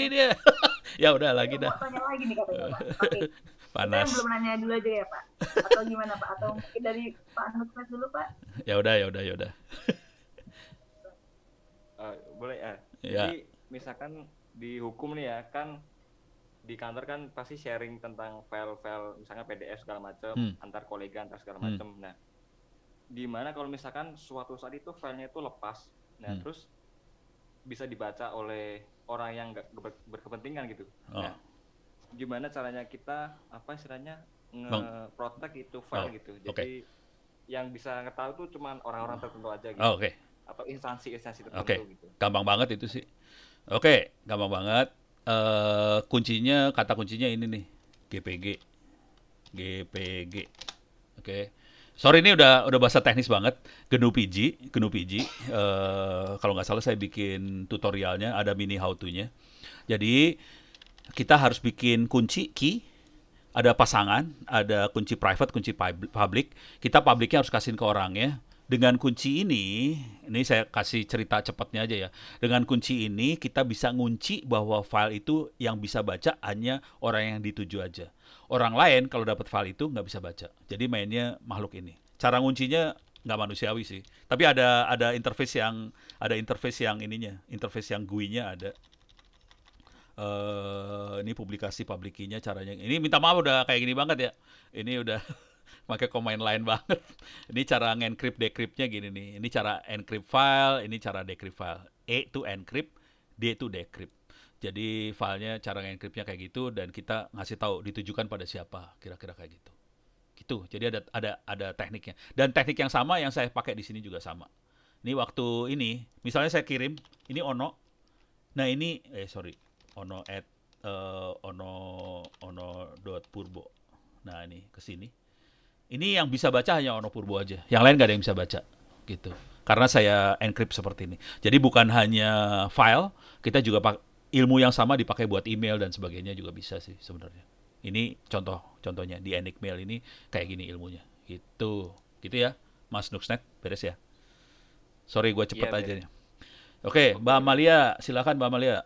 dia. Ya udah lagi dah. Mau tanya lagi nih katanya Pak. Oke. Panas. Kita belum nanya dulu aja ya Pak. Atau gimana Pak? Atau mungkin dari Pak Nuksnet dulu Pak? Ya udah. Boleh ya. Ya. Jadi misalkan di hukum nih ya, kan di kantor kan pasti sharing tentang file-file misalnya PDF segala macam antar kolega antar segala macam. Nah, gimana kalau misalkan suatu saat itu filenya itu lepas, nah terus bisa dibaca oleh orang yang nggak berkepentingan gitu. Nah, gimana caranya kita istilahnya nge-protect itu file gitu. Jadi yang bisa ngetahu tuh cuman orang-orang tertentu aja gitu. Atau instansi-instansi tertentu gitu. Gampang banget itu sih. Gampang banget. Kata kuncinya ini nih, GPG. Sorry ini udah bahasa teknis banget. GNU PG. Kalau nggak salah saya bikin tutorialnya, ada mini how to-nya. Jadi kita harus bikin kunci key, ada pasangan, ada kunci private, kunci public. Kita publicnya harus kasihin ke orangnya. Dengan kunci ini saya kasih cerita cepatnya aja ya. Dengan kunci ini kita bisa ngunci bahwa file itu yang bisa baca hanya orang yang dituju aja. Orang lain kalau dapat file itu nggak bisa baca. Jadi mainnya makhluk ini. Cara nguncinya nggak manusiawi sih. Tapi ada interface yang interface yang GUI-nya ada. Ini publikasi public key-nya caranya. Ini minta maaf udah kayak gini banget ya. Ini udah pakai command line banget. Ini cara nge-encrypt decrypt-nya gini nih. Ini cara encrypt file, ini cara decrypt file. E to encrypt, D to decrypt. Jadi filenya cara nge-encrypt-nya kayak gitu dan kita ngasih tahu ditujukan pada siapa, kira-kira kayak gitu. Gitu. Jadi ada tekniknya. Dan teknik yang sama yang saya pakai di sini juga sama. Ini waktu ini, misalnya saya kirim, ini Ono. Nah, ini ono.purbo. Nah, ini ke sini. Ini yang bisa baca hanya Ono Purbo aja. Yang lain nggak ada yang bisa baca, gitu. Karena saya encrypt seperti ini. Jadi bukan hanya file, kita juga ilmu yang sama dipakai buat email dan sebagainya juga bisa sih sebenarnya. Ini contohnya di Enigmail ini kayak gini ilmunya, gitu ya, Mas Nuksnet, beres ya. Sorry, gue cepet aja nih. Oke, Mbak Amalia, silakan Mbak Amalia.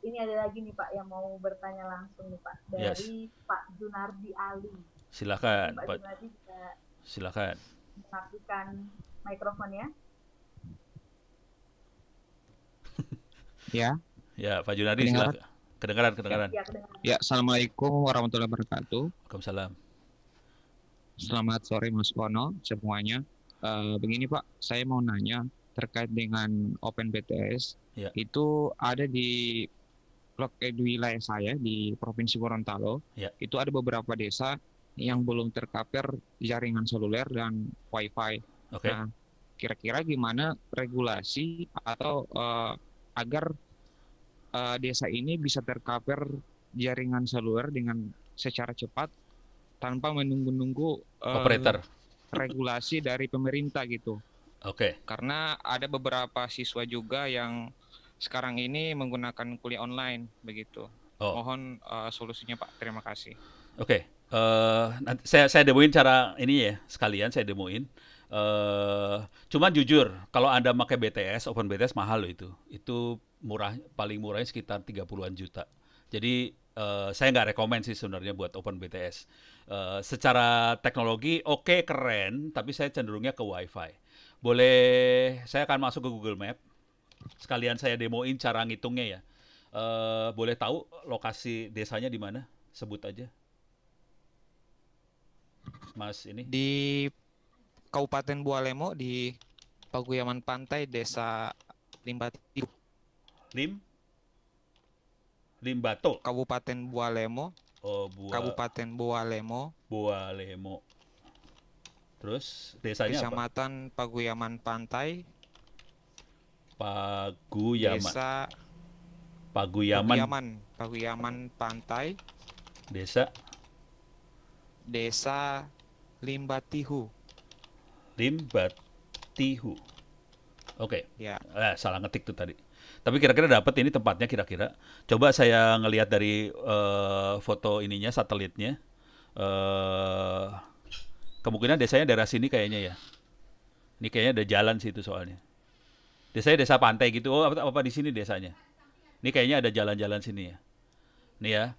Ini ada lagi nih Pak yang mau bertanya langsung nih Pak dari Pak Junardi Ali. Silakan, Pak Junardi bisa silakan mengaktifkan mikrofonnya. Ya. Ya, Pak Junardi silakan. Kedengaran. Ya, kedengaran. Ya, Assalamualaikum warahmatullahi wabarakatuh. Waalaikumsalam. Selamat sore Mas Ono semuanya. Begini Pak, saya mau nanya terkait dengan OpenBTS. Ya. Itu ada di wilayah saya di Provinsi Gorontalo. Ya. Itu ada beberapa desa yang belum tercover jaringan seluler dan WiFi. Nah, kira-kira gimana regulasi atau agar desa ini bisa tercover jaringan seluler dengan secara cepat tanpa menunggu-nunggu operator regulasi dari pemerintah gitu. Karena ada beberapa siswa juga yang sekarang ini menggunakan kuliah online begitu. Mohon solusinya Pak. Terima kasih. Nanti saya demoin cara ini ya, sekalian saya demoin. Cuman jujur, kalau Anda pakai BTS, Open BTS mahal loh itu. Itu murah, paling murahnya sekitar 30-an juta. Jadi saya nggak rekomen sih sebenarnya buat Open BTS. Secara teknologi oke, keren, tapi saya cenderungnya ke Wi-Fi. Boleh, saya akan masuk ke Google Map. Sekalian saya demoin cara ngitungnya ya. Boleh tahu lokasi desanya di mana? Sebut aja. Mas ini. Di Kabupaten Bualemo di Paguyaman Pantai, Desa Limbatihu. Limbato. Kabupaten Bualemo. Oh, Kabupaten Bualemo. Bualemo. Terus desanya Kecamatan Paguyaman Pantai. Desa Paguyaman Pantai. Desa Limbatihu. Oke. Ya. Salah ngetik tuh tadi. Tapi kira-kira dapat ini tempatnya kira-kira. Coba saya ngelihat dari foto ininya, satelitnya. Kemungkinan desanya daerah sini kayaknya ya. Ini kayaknya ada jalan sih itu soalnya. Desanya desa pantai gitu. Oh, apa di sini desanya? Ini kayaknya ada jalan-jalan sini ya. Nih ya.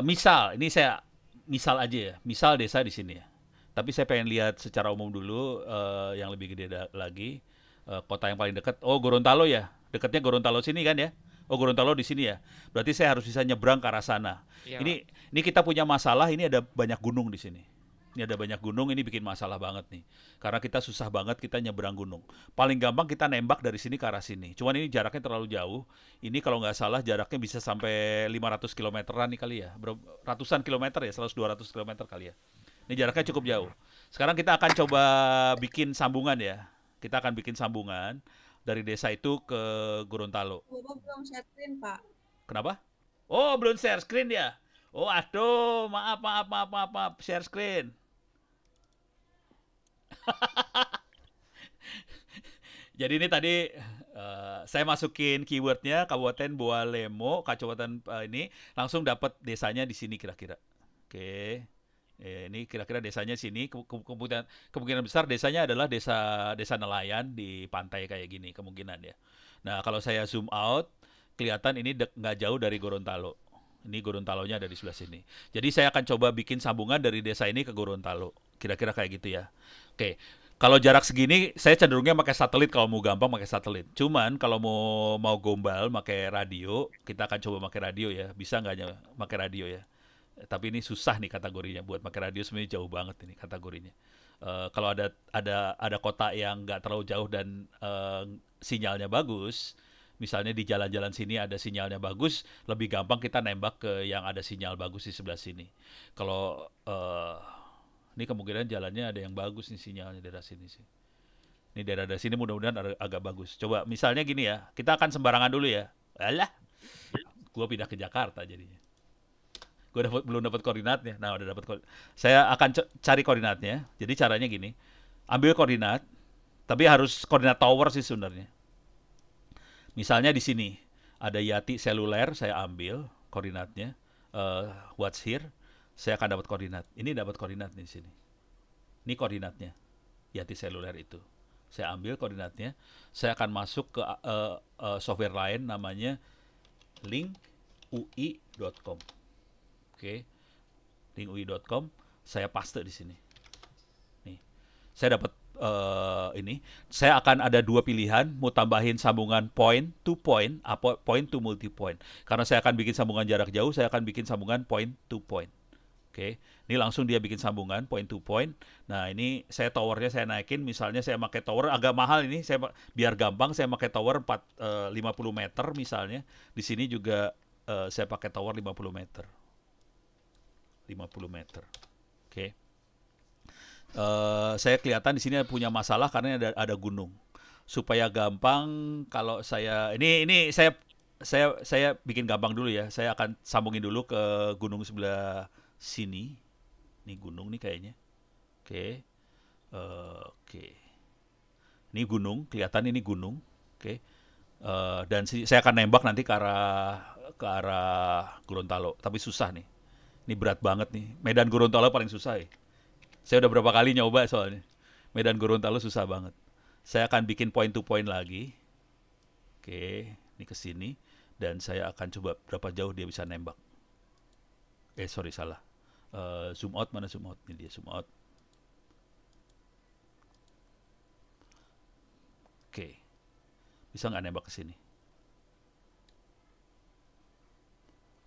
Misal aja ya. Misal desa di sini ya. Tapi saya pengen lihat secara umum dulu yang lebih gede lagi. Kota yang paling dekat. Oh, Gorontalo ya. Dekatnya Gorontalo sini kan ya. Oh, Gorontalo di sini ya. Berarti saya harus bisa nyebrang ke arah sana. Ya. Ini kita punya masalah, ini ada banyak gunung di sini. Ini ada banyak gunung, ini bikin masalah banget nih. Karena kita susah banget kita nyebrang gunung. Paling gampang kita nembak dari sini ke arah sini. Cuman ini jaraknya terlalu jauh. Ini kalau nggak salah jaraknya bisa sampai 500 kilometeran nih kali ya. Ratusan kilometer ya, 100-200 kilometer kali ya. Ini jaraknya cukup jauh. Sekarang kita akan coba bikin sambungan ya. Kita akan bikin sambungan dari desa itu ke Gorontalo. Belum share screen, Pak. Kenapa? Oh, belum share screen ya? Oh, aduh, maaf, share screen. Jadi ini tadi saya masukin keywordnya Kabupaten Bualemo, Kecamatan ini langsung dapat desanya di sini kira-kira. Oke. Ini kira-kira desanya sini, kemungkinan besar desanya adalah desa nelayan di pantai kayak gini kemungkinan ya. Nah, kalau saya zoom out, kelihatan ini nggak jauh dari Gorontalo. Ini Gorontalonya ada di sebelah sini. Jadi saya akan coba bikin sambungan dari desa ini ke Gorontalo. Kira-kira kayak gitu ya. Oke. Kalau jarak segini, saya cenderungnya pakai satelit kalau mau gampang pakai satelit. Cuman kalau mau gombal, pakai radio, kita akan coba pakai radio ya. Bisa nggaknya pakai radio ya? Tapi ini susah nih kategorinya. Buat pakai radio sebenarnya jauh banget ini kategorinya. Kalau ada kota yang nggak terlalu jauh dan sinyalnya bagus, misalnya di jalan-jalan sini ada sinyalnya bagus, lebih gampang kita nembak ke yang ada sinyal bagus di sebelah sini. Kalau ini kemungkinan jalannya ada yang bagus nih sinyalnya daerah sini sih. Ini daerah sini mudah-mudahan agak bagus. Coba misalnya gini ya, kita akan sembarangan dulu ya. Alah, gue pindah ke Jakarta jadinya. Gue belum dapat koordinatnya. Nah, udah dapat koordinat. Saya akan cari koordinatnya. Jadi caranya gini, ambil koordinat, tapi harus koordinat tower sih sebenarnya. Misalnya di sini ada Yati seluler, saya ambil koordinatnya. What's here? Saya akan dapat koordinat. Ini dapat koordinat di sini. Ini koordinatnya. Yati seluler itu. Saya ambil koordinatnya. Saya akan masuk ke software lain namanya linkui.com. Oke. Linkui.com. Saya paste di sini. Nih. Saya dapat ini. Saya akan ada dua pilihan. Mau tambahin sambungan point to point, point to multi point. Karena saya akan bikin sambungan jarak jauh, saya akan bikin sambungan point to point. Oke, ini langsung dia bikin sambungan point to point. Nah, ini saya towernya saya naikin. Misalnya saya pakai tower agak mahal ini. Biar gampang saya pakai tower 50 meter misalnya. Di sini juga saya pakai tower 50 meter. 50 meter. Oke. Saya kelihatan di sini punya masalah karena ada gunung. Supaya gampang kalau saya ini saya bikin gampang dulu ya. Saya akan sambungin dulu ke gunung sebelah sini. Ini gunung nih kayaknya. Oke. Ini gunung, kelihatan ini gunung. Oke. Dan saya akan nembak nanti ke arah Gorontalo, tapi susah nih. Ini berat banget nih. Medan Gorontalo paling susah ya. Saya udah berapa kali nyoba soalnya. Medan Gorontalo susah banget. Saya akan bikin point to point lagi. Oke, ini ke sini. Dan saya akan coba berapa jauh dia bisa nembak. Sorry, salah. Zoom out, mana zoom out? Ini dia zoom out. Oke. Bisa nggak nembak ke sini?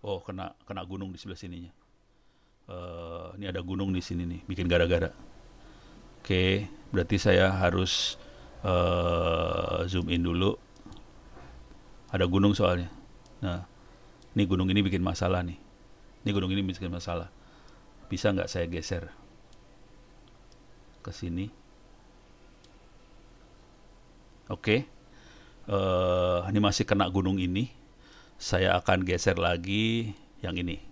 Oh, kena gunung di sebelah sininya. Ini ada gunung di sini nih, bikin gara-gara. Oke, berarti saya harus zoom in dulu. Ada gunung soalnya. Nah, ini gunung ini bikin masalah nih. Ini gunung ini bikin masalah. Bisa nggak saya geser ke sini? Oke. Ini masih kena gunung ini. Saya akan geser lagi yang ini.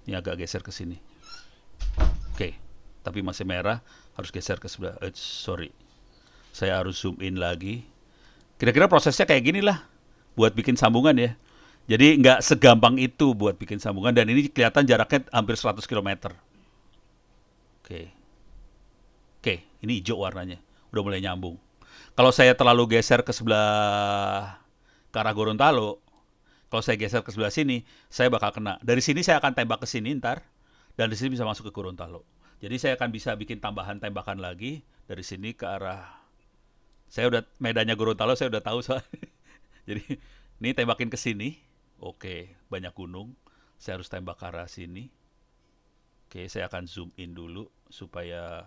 Ini agak geser ke sini. Oke, tapi masih merah, harus geser ke sebelah. Sorry, saya harus zoom in lagi. Kira-kira prosesnya kayak gini lah, buat bikin sambungan ya. Jadi nggak segampang itu buat bikin sambungan, dan ini kelihatan jaraknya hampir 100 km. Oke, ini hijau warnanya, udah mulai nyambung. Kalau saya terlalu geser ke sebelah ke arah Gorontalo, kalau saya geser ke sebelah sini, saya bakal kena. Dari sini saya akan tembak ke sini ntar, dan di sini bisa masuk ke Gorontalo. Jadi saya akan bisa bikin tambahan tembakan lagi dari sini ke arah. Saya udah medannya Gorontalo, saya udah tahu soalnya. Jadi ini tembakin ke sini. Oke, banyak gunung. Saya harus tembak ke arah sini. Oke, saya akan zoom in dulu supaya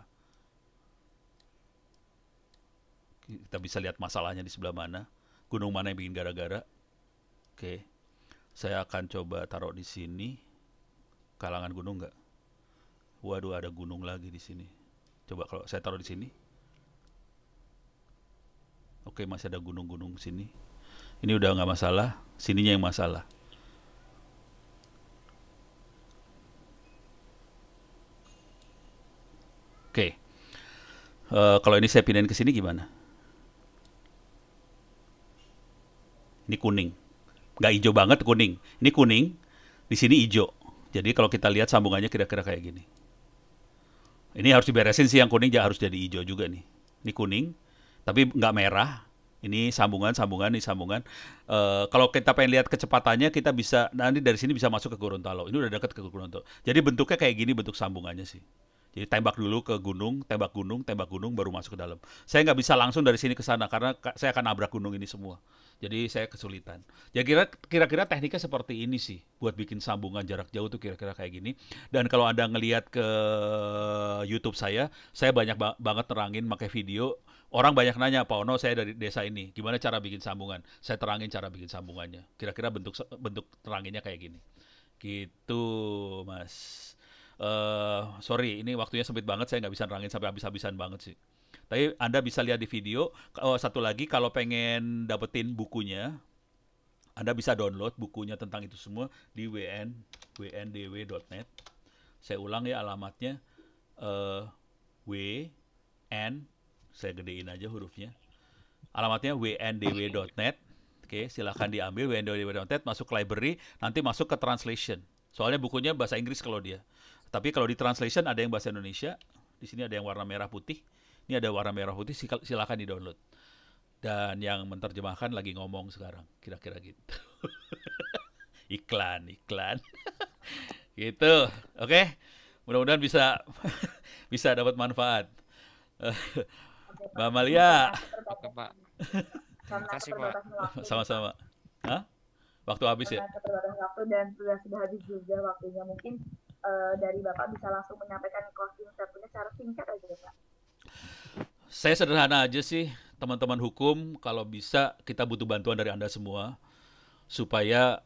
kita bisa lihat masalahnya di sebelah mana. Gunung mana yang bikin gara-gara. Oke. Saya akan coba taruh di sini. Kalangan gunung nggak? Waduh, ada gunung lagi di sini. Coba kalau saya taruh di sini. Oke, masih ada gunung-gunung sini. Ini udah nggak masalah. Sininya yang masalah. Oke. Kalau ini saya pindahin ke sini gimana? Ini kuning. Nggak hijau banget, kuning. Ini kuning, di sini hijau. Jadi kalau kita lihat sambungannya kira-kira kayak gini. Ini harus diberesin sih, yang kuning harus jadi hijau juga nih. Ini kuning, tapi nggak merah. Ini sambungan, ini sambungan. Kalau kita pengen lihat kecepatannya, kita bisa, nanti dari sini bisa masuk ke Gorontalo. Ini udah dekat ke Gorontalo. Jadi bentuknya kayak gini, bentuk sambungannya sih. Jadi tembak dulu ke gunung, tembak gunung, baru masuk ke dalam. Saya nggak bisa langsung dari sini ke sana, karena saya akan nabrak gunung ini semua. Jadi saya kesulitan. Ya kira-kira tekniknya seperti ini sih, buat bikin sambungan jarak jauh tuh kira-kira kayak gini. Dan kalau Anda ngelihat ke YouTube saya banyak banget terangin pakai video. Orang banyak nanya, Pak Ono, saya dari desa ini, gimana cara bikin sambungan? Saya terangin cara bikin sambungannya. Kira-kira bentuk teranginnya kayak gini. Gitu, Mas. Sorry, ini waktunya sempit banget, saya nggak bisa nerangin sampai habis-habisan banget sih. Tapi Anda bisa lihat di video. Satu lagi, kalau pengen dapetin bukunya, Anda bisa download bukunya tentang itu semua di wndw.net. Saya ulang ya alamatnya, saya gedein aja hurufnya. Alamatnya wndw.net. Oke, silakan diambil wndw.net, masuk ke library, nanti masuk ke translation. Soalnya bukunya bahasa Inggris kalau dia. Tapi kalau di translation ada yang bahasa Indonesia. Di sini ada yang warna merah putih. Ini ada warna merah putih, silakan di-download. Dan yang menerjemahkan lagi ngomong sekarang, kira-kira gitu. iklan. Gitu. Oke. Mudah-mudahan bisa dapat manfaat. Mbak Malia. Oke, Pak. Terima kasih, Pak. Sama-sama. Hah? Waktu habis ya? Keterbatasan waktu dan sudah habis juga waktunya. Mungkin dari Bapak bisa langsung menyampaikan closing statement-nya secara singkat aja, Pak. Saya sederhana aja sih, teman-teman hukum, kalau bisa kita butuh bantuan dari Anda semua supaya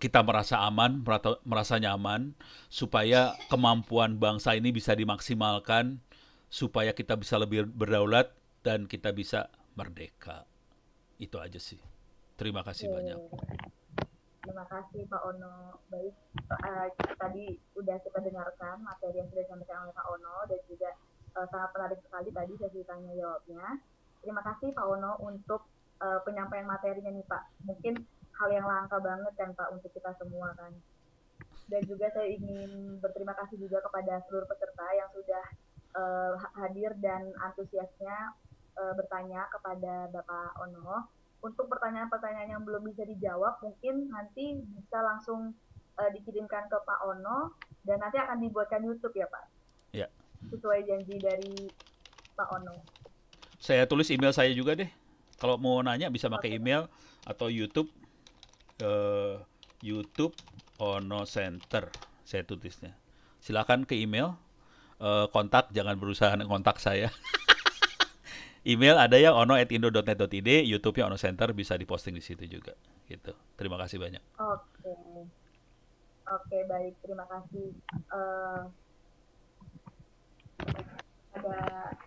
kita merasa aman, merasa nyaman, supaya kemampuan bangsa ini bisa dimaksimalkan, supaya kita bisa lebih berdaulat dan kita bisa merdeka. Itu aja sih. Terima kasih banyak. Terima kasih Pak Ono. Baik, tadi udah kita dengarkan materi yang sudah disampaikan oleh Pak Ono dan juga sangat menarik sekali tadi sesi tanya jawabnya. Terima kasih Pak Ono untuk penyampaian materinya nih Pak. Mungkin hal yang langka banget kan Pak untuk kita semua kan. Dan juga saya ingin berterima kasih juga kepada seluruh peserta yang sudah hadir dan antusiasnya bertanya kepada Bapak Ono. Untuk pertanyaan-pertanyaan yang belum bisa dijawab, mungkin nanti bisa langsung dikirimkan ke Pak Ono dan nanti akan dibuatkan YouTube ya Pak? Ya. Sesuai janji dari Pak Ono. Saya tulis email saya juga deh. Kalau mau nanya bisa pakai email atau YouTube. YouTube Ono Center. Saya tulisnya. Silakan ke email. Kontak, jangan berusaha kontak saya. Email ada yang ono@indo.net.id, YouTube-nya Ono Center, bisa diposting di situ juga. Gitu. Terima kasih banyak. Oke, baik, terima kasih.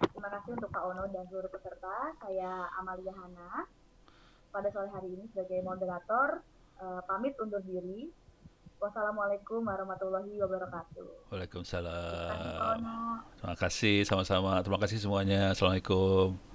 Terima kasih untuk Pak Ono dan seluruh peserta. Saya Amalia Hana. Pada sore hari ini sebagai moderator, pamit undur diri. Wassalamualaikum warahmatullahi wabarakatuh. Waalaikumsalam. Terima kasih sama-sama. Terima kasih semuanya. Assalamualaikum.